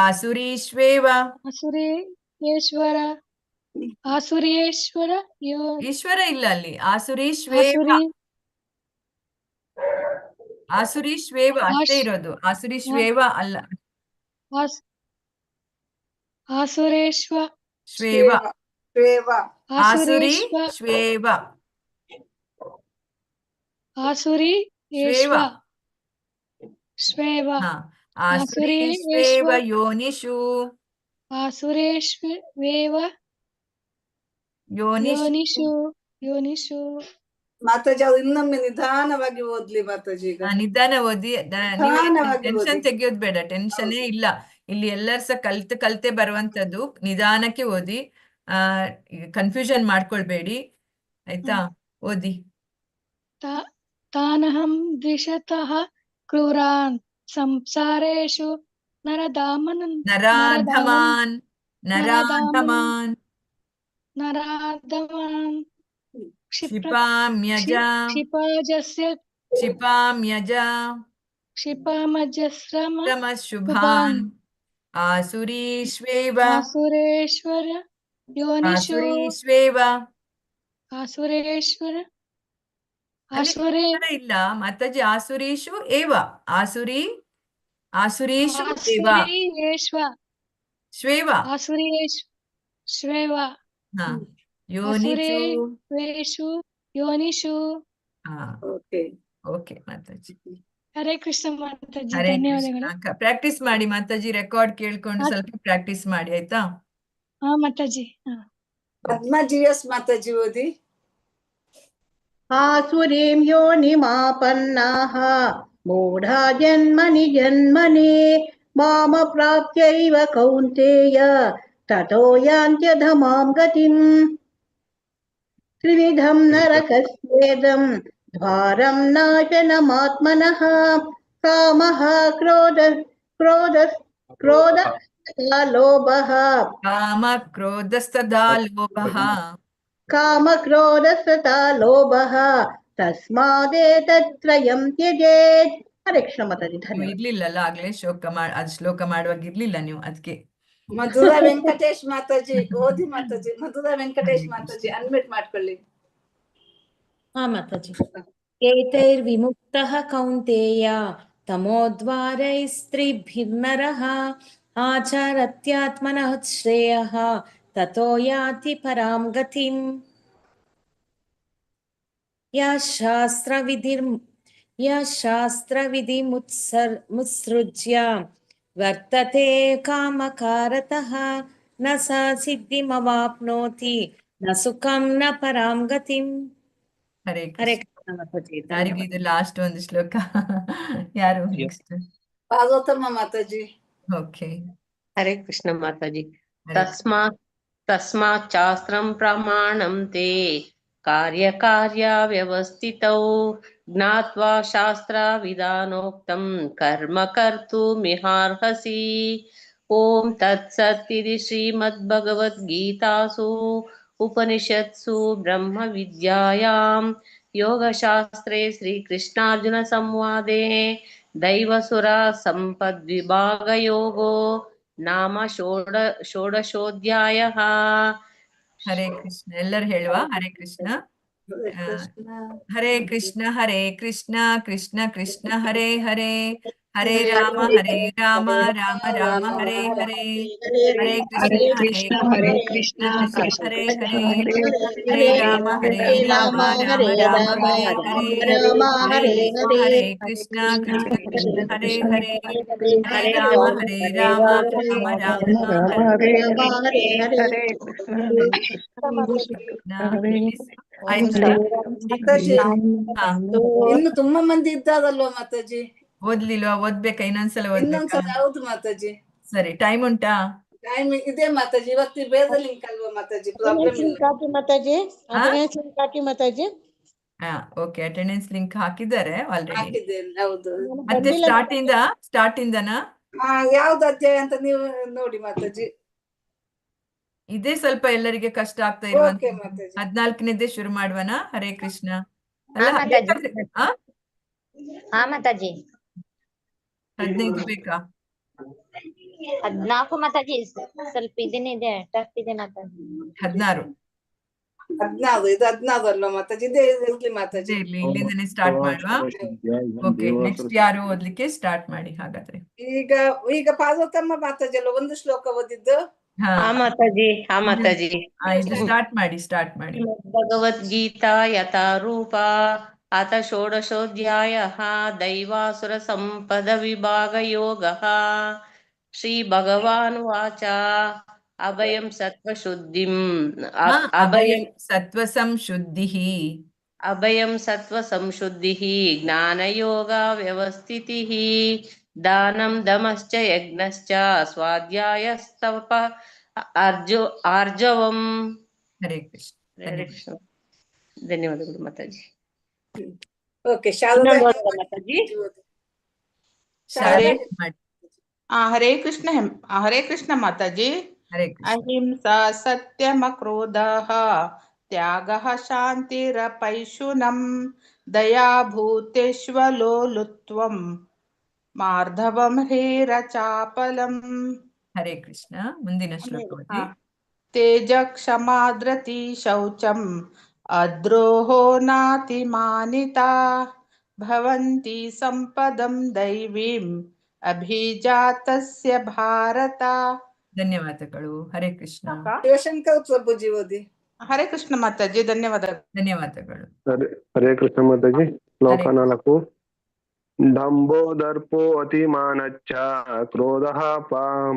ಆಸುರೀಶ್ವೇವ ಈಶ್ವರ ಇಲ್ಲ ಅಲ್ಲಿ ಆಸುರೀಶ್ವೇವ ಅಷ್ಟೇ ಇರೋದು ಆಸುರೀಶ್ವೇವ ಅಲ್ಲ ಶ್ವೇವ ಆಸುರೀಶ್ವೇವ ಯೋನಿಷು ಮಾತಾಜಿ ಅವ್ರು ಇನ್ನೊಮ್ಮೆ ನಿಧಾನವಾಗಿ ಓದ್ಲಿ ಮಾತಾಜಿ. ನಿಧಾನ ಓದಿ, ಟೆನ್ಷನ್ ತೆಗಿಯೋದು ಬೇಡ, ಟೆನ್ಷನ್ನೇ ಇಲ್ಲ ಇಲ್ಲಿ. ಎಲ್ಲರೂ ಸಹ ಕಲ್ತೆ ಬರುವಂತದ್ದು. ನಿಧಾನಕ್ಕೆ ಓದಿ, ಕನ್ಫ್ಯೂಷನ್ ಮಾಡ್ಕೊಳ್ಬೇಡಿ ಆಯ್ತಾ. ಓದಿ. ತಾನಹಂ ದ್ವಿಷತಃ ಕ್ರೂರಾನ್ ಸಂಸಾರೇಷು ನರಾಧಮಾನ್ ಕ್ಷಿಪಾಮ್ಯಜಸ್ರಮಶುಭಾನ್ ಆಸುರೀಶ್ವೇವ ಇಲ್ಲ ಮಾತಾಜಿ. ಆಸುರೀಷು ಏವ ಆಸುರೀಷು ಶ್ವೇವ ಯೋನಿಷು. ಓಕೆ ಮಾತಾಜಿ. ಹರೇ ಕೃಷ್ಣ ಮಾತಾಜಿ, ಹರೇ ಧನ್ಯವಾದಗಳು. ಕೃಷ್ಣ. ಪ್ರಾಕ್ಟೀಸ್ ಮಾಡಿ ಮಾತಾಜಿ, ರೆಕಾರ್ಡ್ ಕೇಳ್ಕೊಂಡು ಸ್ವಲ್ಪ ಪ್ರಾಕ್ಟೀಸ್ ಮಾಡಿ ಆಯ್ತಾ. ಹಾ ಮಾತಾಜಿ. ಪದ್ಮಜಿಎಸ್ ಮಾತಾಜಿ ಓದಿ. ಆಸುರೀಂ ಯೋನಿಮಾಪನ್ನಾಃ ಮೂಢಾ ಜನ್ಮನಿ ಜನ್ಮನಿ ಮಾಮ ಪ್ರಾಪ್ತ್ಯೈವ ಕೌಂತೇಯ ತತೋ ಯಾಂತ್ಯಧಮಾಂ ಗತಿಂ ತ್ರಿವಿಧಂ ನರಕಸ್ಯೇದಂ ದ್ವಾರಂ ನಾಶನಮಾತ್ಮನಃ ಕಾಮಃ ಕ್ರೋಧಸ್ತಥಾ ಲೋಭಃ ಕಾಮಕ್ರೋಧಸ್ತಥಾ ಲೋಭಃ ತಸ್ಮಾದೇತತ್ರಯಂ ತ್ಯಜೇತ್. ಹರೇ ಕೃಷ್ಣ ಮಾತಾಜಿ. ಇರ್ಲಿಲ್ಲಲ್ಲ ಆಗ್ಲೇ ಶ್ಲೋಕ ಮಾಡುವಾಗ ಇರ್ಲಿಲ್ಲ ನೀವು, ಅದಕ್ಕೆ. ಮಧುರಾ ವೆಂಕಟೇಶ್ ಮಾತಾಜಿ ಓದಿ ಮಾತಾಜಿ. ಮಧುರಾ ವೆಂಕಟೇಶ್ ಮಾತಾಜಿ ಅನ್ಮಿಟ್ ಮಾಡ್ಕೊಳ್ಳಿ. ಹಾ ಮಾತಾಜಿ. ಏತೈರ್ವಿಮುಕ್ತಃ ಕೌಂತೇಯ ತಮೋದ್ವಾರೈಸ್ತ್ರಿಭಿರ್ನರಃ ಆಚರತ್ಯಾತ್ಮನಃ ಶ್ರೇಯಃ ತತೋ ಯಾತಿ ಪರಾಂ ಗತಿಂ. मुत्सृज्य वर्तते कामकारतः न सा सिद्धिमवाप्नोति न सुखं न परां गतिम्. ಹರೇ ಹರೇ ಕೃಷ್ಣ. ಕೃಷ್ಣ ಮಾತಾಜಿ, ಯಾರಿಗೂ ಧನ್ಯವಾದ. ಇದು ಲಾಸ್ಟ್ ಒಂದು ಶ್ಲೋಕ. ಯಾರು ನೆಕ್ಸ್ಟ್? ಪಾರ್ವತಮ್ಮ ಮಾತಾಜಿ. ಓಕೆ. ಹರೇ ಕೃಷ್ಣ ಮಾತಾಜಿ. ತಸ್ಮಾತ್ ಶಾಸ್ತ್ರಂ ಪ್ರಮಾಣಂ ತೇ ಕಾರ್ಯ ವ್ಯವಸ್ಥಿತೌ ಜ್ಞಾತ್ವಾ ಶಾಸ್ತ್ರ ವಿಧಾನೋಕ್ತಂ ಕರ್ಮ ಕರ್ತುಮಿಹಾರ್ಹಸಿ. ಓಂ ತತ್ಸತ್ ಇತಿ ಶ್ರೀಮದ್ಭಗವದ್ಗೀತಾಸು ಉಪನಿಷತ್ಸು ಬ್ರಹ್ಮ ವಿದ್ಯಾಯಾಂ ಯೋಗಶಾಸ್ತ್ರೇ ಶ್ರೀಕೃಷ್ಣಾರ್ಜುನ ಸಂವಾದೇ ದೈವಸುರ ಸಂಪದ್ವಿಭಾಗಯೋಗೋ ನಾಮ ಷೋಡಶೋಧ್ಯಾಯಃ. ಹರೇ ಕೃಷ್ಣ. ಎಲ್ಲರೂ ಹೇಳುವ ಹರೇ ಕೃಷ್ಣ. ಹರೇ ಕೃಷ್ಣ ಹರೇ ಕೃಷ್ಣ ಕೃಷ್ಣ ಕೃಷ್ಣ ಹರೇ ಹರೇ ಹರೇ ರಾಮ ರಾಮ ರಾಮ ಹರೇ ಹರೇ. ಹರೇ ಕೃಷ್ಣ ಹರೇ ಕೃಷ್ಣ ಹರೇ ಹರೇ ಹರೇ ರಾಮ ರಾಮ ರಾಮ ಹರೇ ಹರೇ. ಹರೇ ಕೃಷ್ಣ ಕೃಷ್ಣ ಹರೇ ಹರೇ ಹರೇ ರಾಮ ರಾಮ ರಾಮ ಹರೇ ಹರೇ. ಆಯ್ತಾ? ಮಾತಾಜಿ, ಇನ್ನು ತುಂಬಾ ಮಂದಿ ಇದ್ದಾರಲ್ವಾ ಮಾತಾಜಿ? ಓದ್ಲಿಲ್ವಾ? ಓದ್ಬೇಕಾ? ಇನ್ನೊಂದ್ಸಲ ಓದ್ಬೇಕಾ? ಇನ್ನೊಂದ್ಸಲ ಹೌದು ಮಾತಾಜಿ. ಸರಿ, ಟೈಮ್ ಉಂಟಾ? ಟೈಮ್ ಇದೆ ಮಾತಾಜಿ. ಇವತ್ತು ಬೇರೆ ಲಿಂಕ್ ಅಲ್ವಾ ಮಾತಾಜಿ? ಪ್ರಾಬ್ಲಮ್ ಇಲ್ಲ Mataji. Mataji. Okay. Attendance link ಹಾಕಿದ್ದಾರೆ ಆಲ್ರೆಡಿ. ಹಾಕಿದ್ದೇನೆ. ಹೌದು. ಮತ್ತೆ ಸ್ಟಾರ್ಟ್ ಇಂದನಾ? ಯಾವ್ದು ಅಧ್ಯಾಯ ಅಂತ ನೀವು ನೋಡಿ ಮಾತಾಜಿ. ಇದೇ ಸ್ವಲ್ಪ ಎಲ್ಲರಿಗೆ ಕಷ್ಟ ಆಗ್ತಾ ಇರುವಂತ. 14ನೇದೇ ಶುರು ಮಾಡುವನಾ? ಹರೇ ಕೃಷ್ಣ. ಅಲ್ಲ, ಹಾ ಮಾತಾಜಿ. 15 ಬೇಕಾ? 14 ಮಾತಾಜಿ. ಸ್ವಲ್ಪ ಇದನ್ನಿದೆ, ಟಫ್ ಇದೆ ಮಾತಾಜಿ. 16 ಇದು 16 ಅಲ್ವಾ ಮಾತಾಜಿ? ಇದೇ ಇರ್ಲಿ ಮಾತಾಜಿ. ಇರ್ಲಿ, ಇಲ್ಲಿಂದನೇ ಸ್ಟಾರ್ಟ್ ಮಾಡುವ. ಓಕೆ, ನೆಕ್ಸ್ಟ್ ಯಾರು ಓದ್ಲಿಕ್ಕೆ ಸ್ಟಾರ್ಟ್ ಮಾಡಿ ಹಾಗಾದ್ರೆ. ಈಗ ಪಾರ್ವತಮ್ಮ ಮಾತಾಜಿ ಅಲ್ಲ ಒಂದು ಶ್ಲೋಕ ಓದಿದ್ದು? ಮಾತಾಜಿ. ಇದು ಸ್ಟಾರ್ಟ್ ಮಾಡಿ. ಭಗವದ್ಗೀತಾ ಯಥಾ ರೂಪ ಅಥ ಷೋಡಶೋಧ್ಯಾಯಃ ದೈವಾಸುರ ಸಂಪದ ವಿಭಾಗ ಯೋಗಃ. ಶ್ರೀ ಭಗವಾನುವಾಚ ಅಭಯಂ ಸತ್ವಶುದ್ಧಿಂ ಅಭಯಂ ಸತ್ವಸಂಶುದ್ಧಿಃ ಅಭಯಂ ಸತ್ವಸಂಶುದ್ಧಿಃ ಜ್ಞಾನಯೋಗ ವ್ಯವಸ್ಥಿತಿಃ ದಾನಂ ದಮಶ್ಚ ಯಜ್ಞಶ್ಚ ಸ್ವಾಧ್ಯಾಯಸ್ತಪ ಆರ್ಜವಂ. ಹರೇ ಕೃಷ್ಣ. ಧನ್ಯವಾದಗಳು ಮಾತಾಜಿ. ಓಕೆ, ಶಾರದಾ ಮಾತಾಜಿ. ಹರೇ ಕೃಷ್ಣ ಮಾತಾಜಿ. ಅಹಿಂಸಾ ಸತ್ಯಮಕ್ರೋಧಃ ತ್ಯಾಗಃ ಶಾಂತಿರಪೈಶುನಂ ದಯಾಭೂತೇಶ್ವಲೋಲುತ್ವಂ ಮಾರ್ಧವಂ ಹೇರಚಾಪಲಂ. ಹರೇ ಕೃಷ್ಣ. ಮುಂದಿನ ಶ್ಲೋಕ ಓದಿ. ತೇಜ ಕ್ಷಮಾದ್ರತಿ ಶೌಚಂ ಅದ್ರೋಹೋ ನಾತಿಮಾನಿತಾ ಭವಂತಿ ಸಂಪದಂ ದೈವೀಂ ಅಭಿಜಾತಸ್ಯ ಭಾರತ. ಧನ್ಯವಾದಗಳು. ಹರೇ ಕೃಷ್ಣ. ಶಿವಶಂಕರ್ ಪ್ರಭುಜಿ ಓದಿ. ಹರೇ ಕೃಷ್ಣ ಮಾತಾಜಿ. ಧನ್ಯವಾದಗಳು. ಹರೇ ಕೃಷ್ಣ ಮಾತಾಜಿ. ಶ್ಲೋಕ 4. ದಂಭೋ ದರ್ಪೋ ಅತಿಮಾನಚ್ಚ ಕ್ರೋಧಃ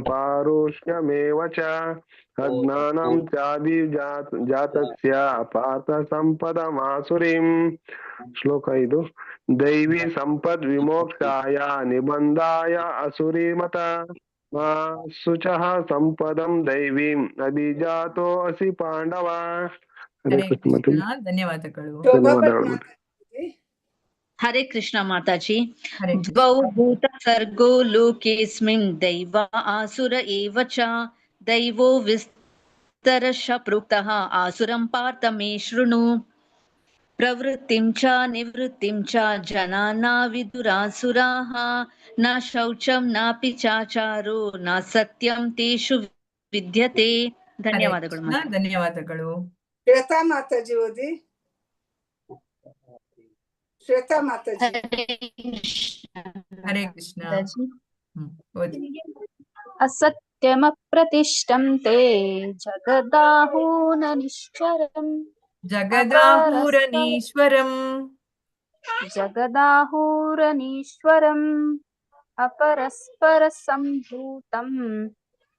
ಪಾರುಷ್ಯಮೇವ ಚ ಅಜ್ಞಾನಂ ಚಾಭಿಜಾತಸ್ಯ ಪಾರ್ಥ ಸಂಪದಮಾಸುರೀಂ. ಶ್ಲೋಕ 5. ದೈವಿ ಸಂಪದ್ ವಿಮೋಕ್ಷಾಯ ನಿಬಂಧಾಯ ಅಸುರೀಮತ ಮಾ ಶುಚಃ ಸಂಪದಂ ದೈವೀಂ ಅಭಿಜಾತೋ ಅಸಿ ಪಾಂಡವ. ಹರೇ ಕೃಷ್ಣ. ಧನ್ಯವಾದಗಳು. ಹರೇ ಕೃಷ್ಣ ಮಾತಾಜಿ. ದ್ವೌ ಭೂತ ಸರ್ಗೋ ಲೋಕೇಸ್ಮಿನ್ ದೈವ ಆಸುರ ಏವ ಚ ದೈವೋ ವಿಸ್ತರಶ ಪ್ರೋಕ್ತಃ ಆಸುರಂ ಪಾರ್ಥ ಮೇ ಶೃಣು. ಪ್ರವೃತ್ತಿಂ ಚ ನಿವೃತ್ತಿಂ ಚ ಜನಾನ ವಿದುರಾಸುರಾಃ ನ ಶೌಚಂ ನಾಪಿ ಚಾಚಾರೋ ನ ಸತ್ಯಂ ತೇಷು ವಿದ್ಯತೆ. ಧನ್ಯವಾದಗಳು. ಧನ್ಯವಾದಗಳು. ಶ್ವೇತಾ ಮಾತಾಜಿ ಓದಿ. ಶ್ವೇತಾ ಮಾತಾಜಿ. ಹರೇ ಕೃಷ್ಣ. ಅಸತ್ಯಮಪ್ರತಿಷ್ಠಂ ತೇ ಜಗದಾಹೂನ ನಿಶ್ಚರಂ ಜಗದಾಹುರನೀಶ್ವರಂ ಜಗದಾಹುರನೀಶ್ವರಂ ಅಪರಸ್ಪರ ಸಂಭೂತಂ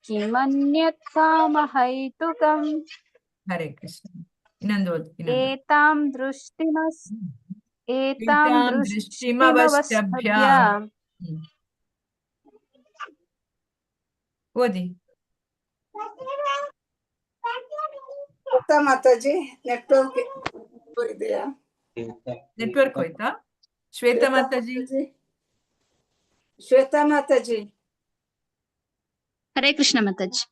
ಕಿಮನ್ಯತ್ ಕಾಮಹೈತುಕಂ. ಹರೇ ಕೃಷ್ಣ. ಇನ್ನೊಂದು ಏತಾಂ ದೃಷ್ಟಿಮವಷ್ಟಭ್ಯ ಓದಿ. ಮಾತಾಜಿ ನೆಟ್ವರ್ಕ್ ಇದೆಯಾ? ನೆಟ್ವರ್ಕ್ ಹೋಯ್ತಾ? ಶ್ವೇತಾ ಮಾತಾಜಿ. ಶ್ವೇತಾ ಮಾತಾಜಿ. ಹರೇ ಕೃಷ್ಣ ಮಾತಾಜಿ.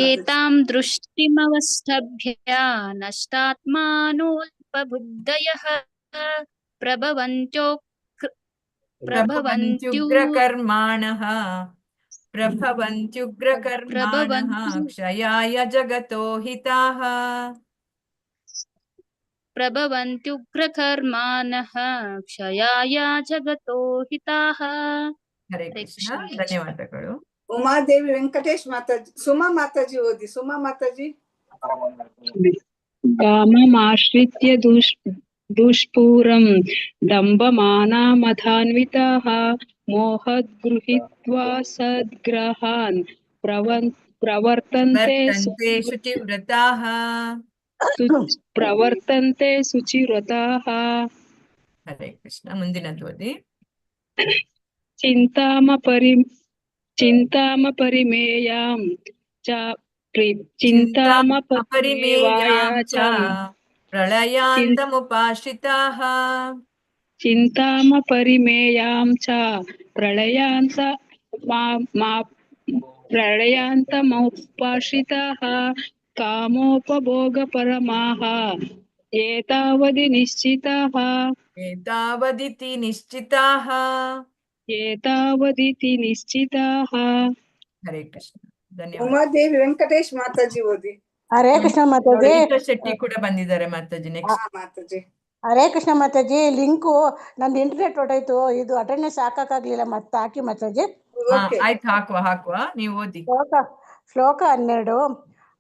ಏತಾಂ ದೃಷ್ಟಿಮವಷ್ಟಭ್ಯ ನಷ್ಟಾತ್ಮಾನೋಲ್ಪಬುದ್ಧಯಃ ಪ್ರಭವಂತ್ಯುಗ್ರಕರ್ಮಾಣಃ ಕ್ಷಯಾಯ ಜಗತೋ ಹಿತಾಃ. ಪ್ರಭವಂತ್ಯುಗ್ರಕರ್ಮಾಣಃ ಕ್ಷಯಾಯ ಜಗತೋ ಹಿತಾಃ. ಹರೇ ಕೃಷ್ಣ. ಧನ್ಯವಾದಗಳು. ಉಮಾದೇವಿ ವೆಂಕಟೇಶ್ ಮಾತಾಜಿ. ಸುಮಾ ಮಾತಾಜಿ ಓದಿ. ಸುಮಾ ಮಾತಾಜಿ. ಕಾಮಮಾಶ್ರಿತ್ಯ ದುಷ್ಪೂರಂ ದಂಭಮಾನಮಧಾನ್ವಿತಾಃ ಮೋಹದ್ಗೃಹೀತ್ವಾ ಸದ್ಗ್ರಹಾನ್ ಪ್ರವರ್ತಂತೆ ಶುಚಿವ್ರತಾಃ. ಶುಚಿವ್ರತಾಃ. ಹರೇ ಕೃಷ್ಣ. ಮುಂದಿನದು ಓದಿ. ಚಿಂತಾಮಪರಿಮೇಯಾಂ ಚ ಚಿಂತಾಮಪರಿಮೇವಾಯಾಂ ಪ್ರಳಯಾಂತಮುಪಾಶ್ರಿತಾಃ. ಚಿಂತಾಮಪರಿಮೇಯಾಂ ಚ ಪ್ರಳಯಾಂತಮುಪಾಶ್ರಿತಾಃ ಕಾಮೋಪಭೋಗಪರಮಾಃ ಏತಾವದಿ ನಿಶ್ಚಿತಾಃ. ಏತಾವದಿತಿ ನಿಶ್ಚಿತಾಃ. ಏತಾವದಿತಿ ನಿಶ್ಚಿತಾಃ. ಹರೇ ಕೃಷ್ಣ. ಧನ್ಯವಾದ. ಉಮಾದೇವಿ ವೆಂಕಟೇಶ್ ಮಾತಾಜಿ ಓದಿ. ಹರೇ ಕೃಷ್ಣ ಮಾತಾಜಿ. ಗೀತಾ ಶೆಟ್ಟಿ ಕೂಡ ಬಂದಿದ್ದಾರೆ ಮಾತಾಜಿ. ನೆಕ್ಸ್ಟ್ ಮಾತಾಜಿ. ಹರೇ ಕೃಷ್ಣ ಮಾತಾಜಿ. ಲಿಂಕು ನಂದು ಇಂಟರ್ನೆಟ್ ಹೊಟ್ಟೋಯ್ತು, ಇದು ಅಟೆಂಡೆನ್ಸ್ ಹಾಕಕ್ಕಾಗ್ಲಿಲ್ಲ, ಮತ್ತೆ ಹಾಕಿ ಮಾತಾಜಿ. ಆಯ್ತು, ಹಾಕುವ ನೀವು ಓದಿ. ಶ್ಲೋಕ 12.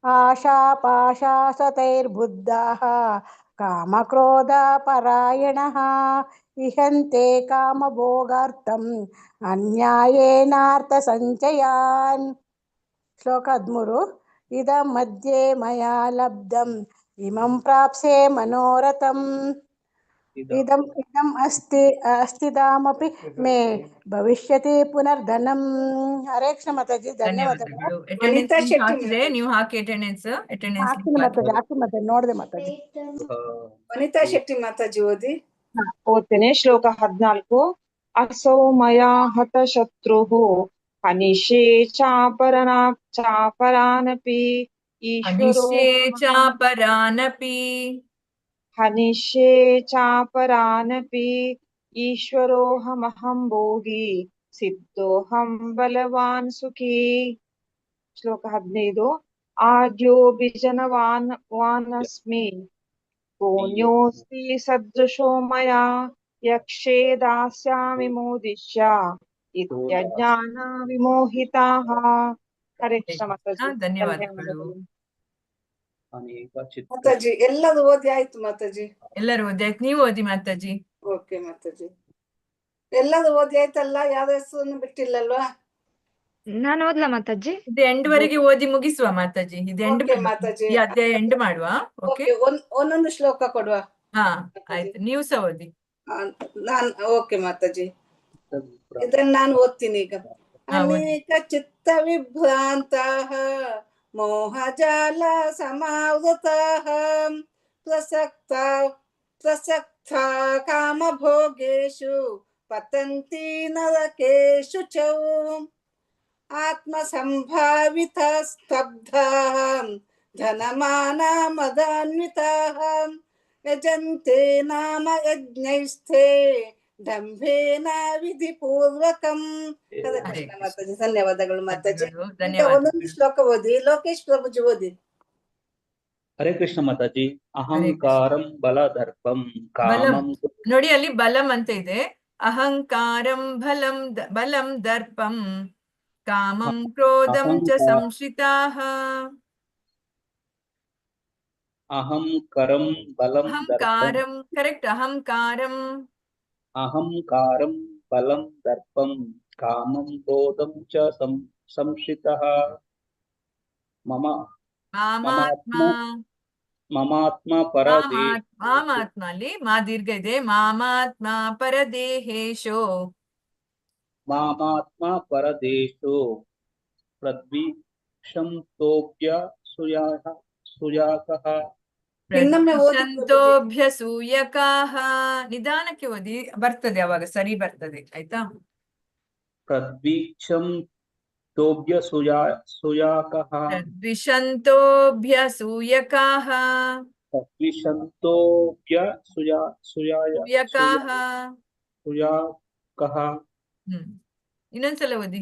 ಆಶಾಪಾಶಾಸತೈರ್ಬುದ್ಧಾಃ ಕಾಮಕ್ರೋಧ ಪರಾಯಣಃ ಇಹಂತೆ ಕಾಮಭೋಗಾರ್ಥಂ ಅನ್ಯಾಯೇನಾರ್ಥ ಸಂಚಯಾನ್. ಶ್ಲೋಕ 13. ಇದಂ ಮಧ್ಯೆ ಮಯಾ ಲಬ್ಧಂ ಇಮಂ ಪ್ರಾಪ್ಸೆ ಮನೋರಥಂ ಇದಂ ಅಸ್ತಿದಾಮಪಿ ಮೇ ಭವಿಷ್ಯತಿ ಪುನರ್ಧನಂ. ಹರೇ ಕೃಷ್ಣ ಮಾತಾಜಿ. ಧನ್ಯವಾದಗಳು. ನೀವು ಹಾಕಿ ಅಟೆಂಡೆನ್ಸ್. ಹಾಕ್ತೀನಿ ಮಾತಾಜಿ. ನೋಡಿದೆ ಮಾತಾಜಿ. ವನಿತಾ ಶೆಟ್ಟಿ ಮಾತಾಜಿ ಓದಿ. ಓದ್ತೇನೆ. ಶ್ಲೋಕ 14. ಅಸೋ ಮಯಾ ಹತ ಶತ್ರುಃ ಹನಿಷೇ ಚಾಪರಾನಪಿ ಹನಿಷೇ ಚಾಪರಾನಪಿ ಈಶ್ವರೋಹಮಹಂ ಭೋಗಿ ಸಿದ್ಧೋಹಂ ಬಲವಾನ್ ಸುಖಿ. ಶ್ಲೋಕ 15. ಆದ್ಯೋ ಬಿಜನವಾನಸ್ಮಿ ಪುಣ್ಯೋಸ್ತಿ ಸದೃಶೋ ಮಯಾ ಯಕ್ಷೇ ದಾಸ್ಯಾಮಿ ಮೋದಿಷ್ಯ ಇತ್ಯಜ್ಞಾನ ವಿಮೋಹಿತಾಃ. ಹರೇ ಕೃಷ್ಣ ಮಾತಾಜಿ. ಧನ್ಯವಾದಗಳು. ಮಾತಾಜಿ ಎಲ್ಲರೂ ಓದಿ ಆಯ್ತು ಮಾತಾಜಿ. ಎಲ್ಲರೂ ಓದಿ ಆಯ್ತು. ನೀವು ಓದಿ ಮಾತಾಜಿ. ಓಕೆ ಮಾತಾಜಿ. ಎಲ್ಲರೂ ಓದಿ ಆಯ್ತಲ್ಲ? ಯಾವ ಹೆಸರನ್ನು ಬಿಟ್ಟಿಲ್ಲಲ್ವಾ? ನಾನು ಓದ್ಲಾ ಮಾತಾಜಿ? ಇದು ಎಂಡ್ ವರೆಗೆ ಓದಿ ಮುಗಿಸುವ ಮಾತಾಜಿ. ಇದು ಎಂಡ್ ಮಾತಾಜಿ. ಈ ಅಧ್ಯಾಯ ಎಂಡ್ ಮಾಡುವ. ಓಕೆ, ಒಂದೊಂದು ಶ್ಲೋಕ ಕೊಡುವ. ಆಯ್ತು, ನೀವು ಸಹ ಓದಿ. ಓಕೆ ಮಾತಾಜಿ. ಇದನ್ನ ನಾನು ಓದ್ತೀನಿ ಈಗ. ಅನೇಕ ಚಿತ್ತ ವಿಭ್ರಾಂತಾಃ ಮೋಹಜಾಲ ಸಮಾವೃತಾಃ ಪ್ರಸಕ್ತ ಕಾಮಭೋಗೇಷು ಪತಂತಿ ನರಕೇಷು ಚ ಆತ್ಮಸಂಭಾವಿತಾ ಸ್ತಬ್ಧಾಃ ಧನಮಾನ ಮದಾನ್ವಿತಾಃ ಯಜಂತೆ ನಾಮ ಯಜ್ಞೈಸ್ಥೆ ದಂಭೇನ ವಿಧಿಪೂರ್ವಕಂ. ಮಾತಾಜಿ ಧನ್ಯವಾದಗಳು ಮಾತಾಜಿ. ಒಂದೊಂದು ಶ್ಲೋಕ ಓದಿ. ಲೋಕೇಶ್ ಪ್ರಭುಜಿ ಓದಿ. ಹರೇ ಕೃಷ್ಣ ಮಾತಾಜಿ. ಅಹಂಕಾರಂ ಬಲದರ್ಪಂ ಕಾಮಂ. ನೋಡಿ, ಅಲ್ಲಿ ಬಲಂ ಅಂತ ಇದೆ. ಅಹಂಕಾರಂ ಬಲಂ ದರ್ಪಂ ಕಾಮಂ ಕ್ರೋಧಂ ಚ ಸಂಶ್ರಿತಾಃ. ಅಹಂಕರಂ ಬಲಂ ದರ್ಪಂ ಅಹಂಕಾರಂ ಕರೆಕ್ಟ್ ಅಹಂಕಾರಂ ಅಹಂಕಾರಂ ಬಲಂ ದರ್ಪಂ ಕಾಮಂ ಕ್ರೋಧಂ ಚ ಸಂಶ್ರಿತಃ ಮಮ ಮಾಮಾತ್ಮ ಮಮಾತ್ಮ ಪರದೇಹೇಷು ಮಾಮಾತ್ಮ ಅಲ್ಲಿ ಮಾ ದೀರ್ಘ ಇದೆ ಮಾಮಾತ್ಮ ಪರದೇಹೇಶೋ ಮಾಮಾತ್ಮ ಪರದೇಶೋ ಪ್ರದ್ವಿಷಂತೋಭ್ಯ ಸುಯಾಕಃ ಇನ್ನೊಮ್ಮೆ ಓದಿ ಪ್ರದ್ವಿಷಂತೋಭ್ಯಸೂಯಕಾಃ ನಿಧಾನಕ್ಕೆ ಓದಿ ಬರ್ತದೆ ಅವಾಗ ಸರಿ ಬರ್ತದೆ ಆಯ್ತಾ ಪ್ರದ್ವಿಷಂತೋಭ್ಯ ಸುಯಾಕಃ ಪ್ರದ್ವಿಷಂತೋಭ್ಯಸೂಯಕಾಃ ಪ್ರದ್ವಿಷಂತೋಭ್ಯ ಸೂಯಕಾಃ ಸುಯಾಕಃ ಇನ್ನೊಂದ್ಸಲ ಓದಿ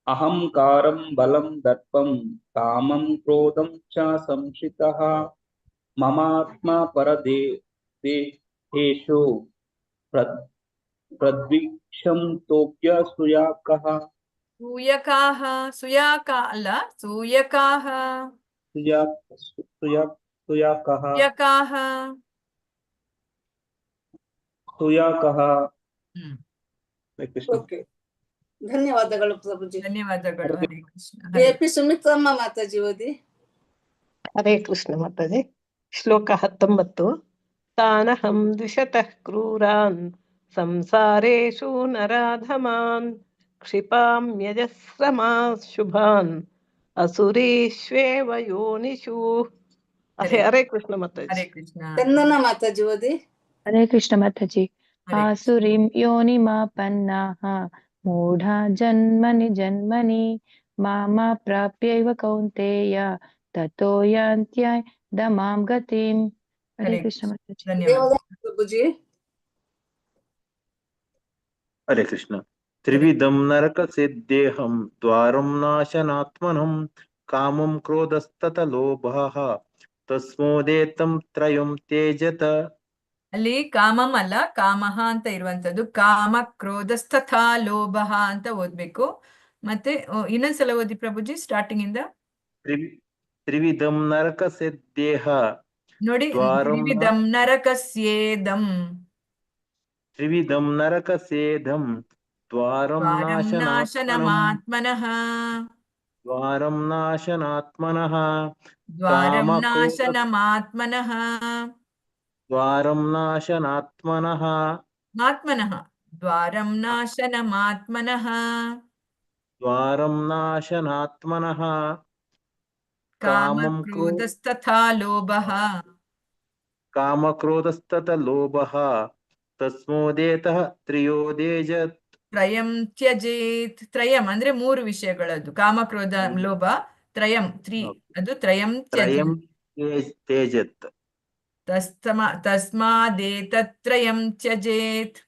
ಅಹಂಕಾರಂ ಬಲಂ ದರ್ಪಂ ಕಾಮಂ ಕ್ರೋಧಂ ಚ ಸಂಶ್ರಿತಃ ಮಮಾತ್ಮ ಪರದೇಹೇಷು ಪ್ರದ್ವಿಷಂತೋಭ್ಯ ಸುಯಾಕಃ ಸೂಯಕಾಃ ಸುಯಾಕ ಅಲ್ಲ ಸೂಯಕಾಃ ಸುಯಾಕಃ ಸೂಯಕಾಃ ಸುಯಾಕಃ ಓಕೆ ಧನ್ಯವಾದಗಳು ಪ್ರಭುಜಿ. ಧನ್ಯವಾದಗಳು. ಹರೇ ಕೃಷ್ಣ. ಎಪಿ ಸುಮಿತ್ರಮ್ಮ ಮಾತಾಜಿ ಓದಿ. ಹರೇ ಕೃಷ್ಣ ಮಾತಾಜಿ. ಶ್ಲೋಕ 19. ತಾನಹಂ ದ್ವಿಷತಃ ಕ್ರೂರಾನ್ ಸಂಸಾರೇಷು ನರಾಧಮಾನ್ ಕ್ಷಿಪಾಮ್ಯಜಸ್ರಮಾಃ ಶುಭಾನ್ ಅಸುರೀಷ್ವೇವ ಯೋನಿಷು. ಹರೇ ಕೃಷ್ಣ ಮಾತಾಜಿ. ಹರೇ ಕೃಷ್ಣ. ಚಂದನ ಮಾತಾಜಿ ಓದಿ. ಹರೇ ಕೃಷ್ಣ ಮಾತಾಜಿ. ಆಸುರೀಂ ಯೋನಿಮಾಪನ್ನಾಃ ಮೂಢಾ ಜನ್ಮನಿ ಜನ್ಮನಿ ಮಾಮಾ ಪ್ರಾಪ್ಯೈವ ಕೌಂತೇಯ ತತೋ ಯಾಂತ್ಯದಮಾಂ ಗತಿಂ. ಹರೇ ಕೃಷ್ಣ ಮಾತಾಜಿ. ಪ್ರಭುಜಿ. ಹರೇ ಕೃಷ್ಣ. ತ್ರಿವಿಧಂ ನರಕ ಸಿದ್ದೇಹಂ ದ್ವಾರಂ ನಾಶನಾತ್ಮನಂ ಕಾಮಂ ಕ್ರೋಧಸ್ತತ ಲೋಭಃ ತಸ್ಮೋದೇತಂ ತ್ರಯಂ ತ್ಯಜತ. ಅಲ್ಲಿ ಕಾಮಂ ಅಲ್ಲ ಕಾಮಃ ಅಂತ ಇರುವಂತದ್ದು. ಕಾಮ ಕ್ರೋಧಸ್ತಥಾ ಲೋಭಃ ಅಂತ ಓದ್ಬೇಕು. ಮತ್ತೆ ಇನ್ನೊಂದ್ಸಲ ಓದಿ ಪ್ರಭುಜಿ ಸ್ಟಾರ್ಟಿಂಗ್ ಇಂದ. ತ್ರಿವಿಧಂ ನರಕ ಸಿದ್ದೇಹ ನೋಡಿ. ತ್ರಿವಿಧಂ ನರಕಸ್ಯೇದಂ. ತ್ರಿವಿಧಂ ನರಕಸೇಧಂ ದ್ವಾರಂ ನಾಶನಮಾತ್ಮನಃ. ದ್ವಾರಂ ನಾಶನಾತ್ಮನಃ ದ್ವಾರಂ ನಾಶನಮಾತ್ಮನಃ. ದ್ವಾರಂ ನಾಶನಾತ್ಮನಃ ಆತ್ಮನಃ. ದ್ವಾರಂ ನಾಶನಮಾತ್ಮನಃ. ದ್ವಾರಂ ನಾಶನಾತ್ಮನಃ ಕಾಮ ಕ್ರೋಧಸ್ತಥಾ ಲೋಭಃ. ಕಾಮಕ್ರೋಧಸ್ತತ ಲೋಭಃ ತಸ್ಮೋದೇತಃ ತ್ರಿಯೋದೇಜತ್. ತ್ರಯಂ ತ್ಯಜೇತ್. ತ್ರಯಂ ಅಂದ್ರೆ ಮೂರು ವಿಷಯಗಳದ್ದು. ಕಾಮ ಕ್ರೋಧ ಲೋಭ ತ್ರಯಂ ಅದು ತ್ರಯಂ ತ್ಯಜೇತ್. ತಸ್ಮಾದೇತತ್ರಯಂ ತ್ಯಜೇತ್.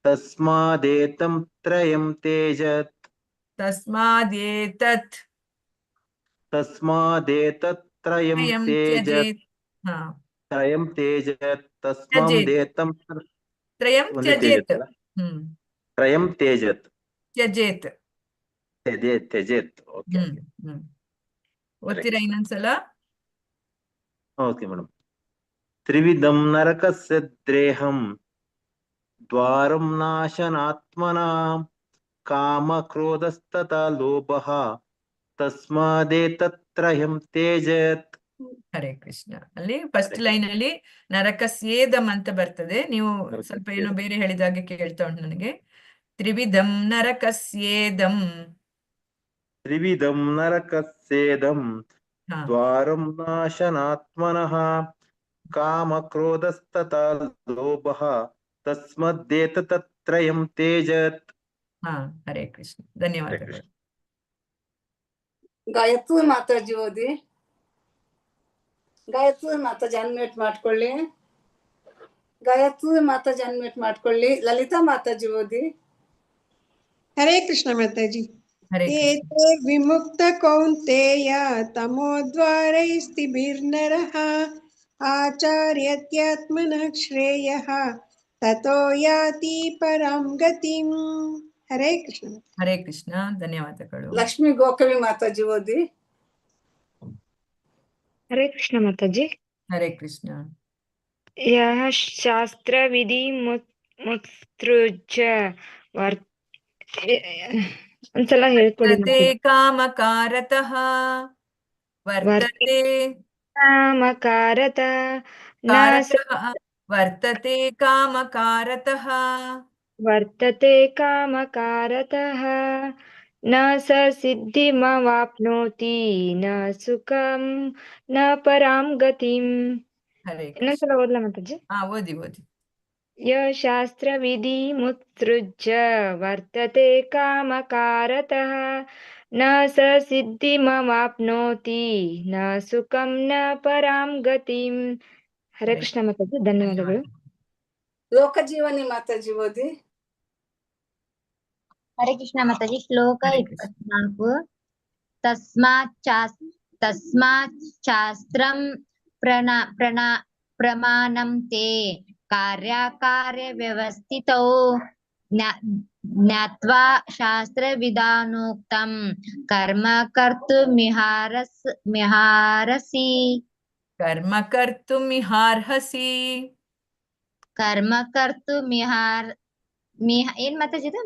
ತಸ್ಮಾದೇತಂ ತ್ರಯಂ ತ್ಯಜೇತ್. ತಸ್ಮಾದೇತತ್ ತ್ರಯಂ ತ್ಯಜೇತ್. ತ್ರಯಂ ತ್ಯಜೇತ್. ತಸ್ಮಾದೇತಂ ತ್ರಯಂ ತ್ಯಜೇತ್. ತ್ರಯಂ ತ್ಯಜೇತ್. ತ್ಯಜೇತ್. ತ್ಯಜೇತ್. ಓಕೆ. ಓದ್ತೀರಾ ಇನ್ನೊಂದ್ಸಲ? Okay madam. ತ್ರಿವಿಧಂ ನರಕಸ್ಯ ದ್ರೇಹಂ ದ್ವಾರಂ ನಾಶನಾತ್ಮನಾಂ ಕಾಮ ಕ್ರೋಧಸ್ತತ ಲೋಭಃ ತಸ್ಮಾದೇತತ್ರಯಂ ತ್ಯಜೇತ್. ಹರೇ ಕೃಷ್ಣ. ಅಲ್ಲಿ ಫಸ್ಟ್ ಲೈನ್ ಅಲ್ಲಿ ನರಕಸ್ಯೇದಂ ಅಂತ ಬರ್ತದೆ. ನೀವು ಸ್ವಲ್ಪ ಏನೋ ಬೇರೆ ಹೇಳಿದಾಗೆ ಕೇಳ್ತಾ ಉಂಟು ನನಗೆ. ತ್ರಿವಿಧಂ ನರಕಸ್ಯೇದಂ. ತ್ರಿವಿಧಂ ನರಕಸ್ಯೇದಂ ದ್ವಾರಂ ನಾಶನಾತ್ಮನಃ ಕಾಮ ಕ್ರೋಧಸ್ತತ ಲೋಭಃ ತಸ್ಮದ್ದೇತತ್ರಯಂ ತ್ಯಜೇತ್. ಹರೇ ಕೃಷ್ಣ. ಧನ್ಯವಾದಗಳು. ಗಾಯತ್ರಿ ಮಾತಾಜಿ ಓದಿ. ಗಾಯತ್ರಿ ಮಾತಾಜಿ ಅನ್ಮ್ಯೂಟ್ ಮಾಡ್ಕೊಳ್ಳಿ. ಗಾಯತ್ರಿ ಮಾತಾಜಿ ಅನ್ಮ್ಯೂಟ್ ಮಾಡ್ಕೊಳ್ಳಿ. ಲಲಿತಾ ಮಾತಾಜಿ ಓದಿ. ಹರೇ ಕೃಷ್ಣ ಮಾತಾಜಿ. ಹರೇ ಏತೇ ವಿಮುಕ್ತ ಕೌಂತೇಯ ತಮೋದ್ವಾರೈಸ್ತಿಭಿರ್ನರಃ ಆಚಾರ್ಯತ್ಯಾತ್ಮನಃ ಶ್ರೇಯಃ ತತೋ ಯಾತಿ ಪರಾಂ ಗತಿಂ. ಹರೇ ಕೃಷ್ಣ. ಹರೇ ಕೃಷ್ಣ. ಧನ್ಯವಾದಗಳು. ಲಕ್ಷ್ಮೀ ಗೋಕವಿ ಮಾತಾಜಿ ಓದಿ. ಹರೇ ಕೃಷ್ಣ ಮಾತಾಜಿ. ಹರೇ ಕೃಷ್ಣ. ಯಃ ಶಾಸ್ತ್ರ ವಿಧಿ ಮುತ್ಸೃಜ್ಯ ಒಂದ್ಸಲ ಹೇಳ್ಕೊಡಿ ವರ್ತತೆ ಕಾಮಕಾರತಃ ವರ್ತತೆ ಕಾಮಕಾರತ ನ ವರ್ತತೆ ಕಾಮಕಾರತಃ ವರ್ತತೆ ಕಾಮಕಾರತಃ ನ ಸ ಸಿದ್ಧಿಮವಾಪ್ನೋತಿ ನ ಸುಖಂ ನ ಪರಾಂ ಗತಿಂ. ಹರೇ ಇನ್ನೊಂದ್ಸಲ ಓದ್ಲಾ ಮಾತಾಜಿ? ಓದಿ ಓದಿ. ಯ ಶಾಸ್ತ್ರ ವಿಧಿ ಮುತ್ಸೃಜ್ಯ ವರ್ತತೆ ಕಾಮಕಾರತಃ ನ ಸ ಸಿದ್ಧಿಮವಾಪ್ನೋತಿ ನ ಸುಖಂ ನ ಪರಾಂ ಗತಿಂ. ಹರೇ ಕೃಷ್ಣ ಮಾತಾಜಿ, ಧನ್ಯವಾದಗಳು. ಲೋಕಜೀವನಿ ಮಾತಾಜಿ ಓದಿ. ಹರೇ ಕೃಷ್ಣ ಮಾತಾಜಿ. ಶ್ಲೋಕ 24. ತಸ್ಮಾತ್ ಶಾಸ್ತ್ರಂ ಪ್ರಮಾಣಂ ತೇ ಕಾರ್ಯ ವ್ಯವಸ್ಥಿತೌ ಜ್ಞಾತ್ವಾ ಶಾಸ್ತ್ರವಿಧಾನೋಕ್ತಂ ಕರ್ಮ ಕರ್ತುಮಿಹಾರಸಿ. ಏನ್ ಮಾತಾಜಿ ಇದು?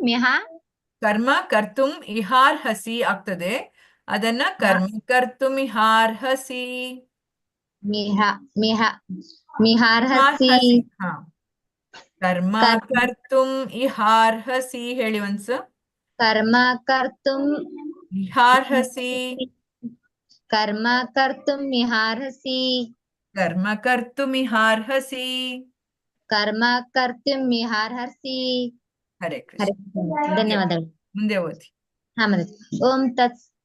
ಕರ್ಮ ಕರ್ತುಂ ಇಹಾರ್ಹಸಿ ಆಗ್ತದೆ, ಅದನ್ನ ಕರ್ಮ ಕರ್ತುಮಿಹಾರ್ಹಸಿ. ಮಿಹಾರ್ಹಸಿ. ಕರ್ಮ ಕರ್ತುಂ ಇಹಾರ್ಹಸಿ ಹೇಳಿ ಒಂದ್ಸ. ಕರ್ಮ ಕರ್ತುಂ ಇಹಾರ್ಹಸಿ. ಕರ್ಮ ಕರ್ತುಮಿಹಾರ್ಹಸಿ. ಕರ್ಮ ಕರ್ತುಮಿಹಾರ್ಹಸಿ. ಕರ್ಮ ಕರ್ತುಮಿಹಾರ್ಹಸಿ. ಹರೇ ಕೃಷ್ಣ. ಧನ್ಯವಾದಗಳು. ಮುಂದೆ ಓದಿ. ಓಂ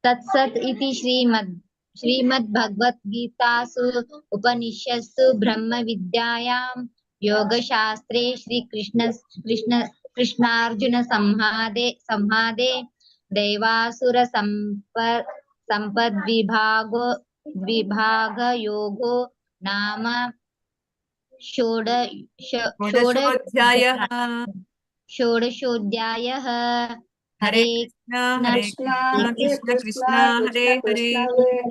ತತ್ಸತ್ ಇತಿ ಶ್ರೀಮದ್ ಭಗವದ್ಗೀತಾಸು ಉಪನಿಷತ್ಸು ಬ್ರಹ್ಮ ವಿದ್ಯಾಯಾಂ ಯೋಗಶಾಸ್ತ್ರೇ ಕೃಷ್ಣಾರ್ಜುನ ಸಂವಾದೆ ದೈವಾಸುರ ಸಂಪದ್ವಿಭಾಗ ಯೋಗೋ ನಾಮ ಷೋಡಶೋಧ್ಯಾಯಃ. ಹರೇ ಕೃಷ್ಣ ಹರೇ ಕೃಷ್ಣ ಕೃಷ್ಣ ಕೃಷ್ಣ ಹರೇ ಹರೇ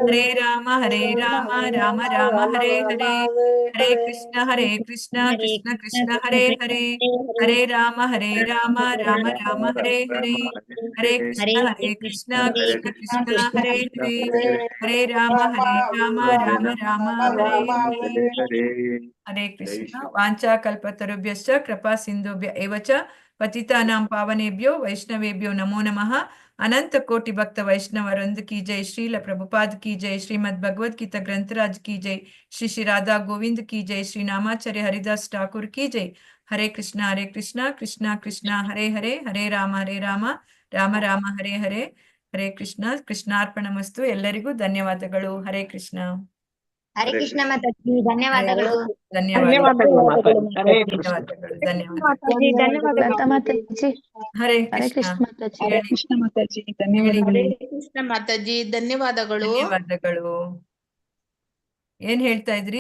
ಹರೇ ರಾಮ ರಾಮ ರಾಮ ಹರೇ ಹರೇ. ಹರೇ ಕೃಷ್ಣ ಕೃಷ್ಣ ಕೃಷ್ಣ ಹರೇ ಹರೇ ಹರೇ ರಾಮ ರಾಮ ರಾಮ ಹರೇ ಹರೇ. ಹರೇ ಕೃಷ್ಣ ಕೃಷ್ಣ ಕೃಷ್ಣ ಹರೇ ಹರೇ ಹರೇ ರಾಮ ರಾಮ ರಾಮ ಹರೇ ಹರೇ. ಹರೇ ಕೃಷ್ಣ. ವಾಂಚಾ ಕಲ್ಪತರುಭ್ಯಶ್ಚ ಕೃಪಾ ಸಿಂಧುಭ್ಯ ಏವ ಚ ಪತಿತಾನಾಂ ಪಾವನೇಭ್ಯೋ ವೈಷ್ಣವೇಭ್ಯೋ ನಮೋ ನಮಃ. अनंत कोटि भक्त वैष्णव वृंद की जय. श्रील प्रभुपाद की जय. श्रीमद् भगवद गीता ग्रंथराज की जय. श्री श्री राधा गोविंद की जय. श्री नामाचार्य हरिदास ठाकुर की जय. हरे कृष्णा कृष्णा कृष्णा हरे हरे हरे राम राम राम हरे हरे. हरे कृष्ण. कृष्णार्पणमस्तु. ಎಲ್ಲರಿಗೂ ಧನ್ಯವಾದಗಳು. ಹರೇ ಕೃಷ್ಣ. ಹರೇ ಕೃಷ್ಣ ಮಾತಾಜಿ, ಧನ್ಯವಾದಗಳು. ಧನ್ಯವಾದಗಳು. ಹರೇ ಕೃಷ್ಣ ಮಾತಾಜಿ. ಹರೇ ಕೃಷ್ಣ ಮಾತಾಜಿ, ಧನ್ಯವಾದಗಳು. ಕೃಷ್ಣ ಮಾತಾಜಿ, ಧನ್ಯವಾದಗಳು. ಧನ್ಯವಾದಗಳು. ಏನ್ ಹೇಳ್ತಾ ಇದ್ರಿ?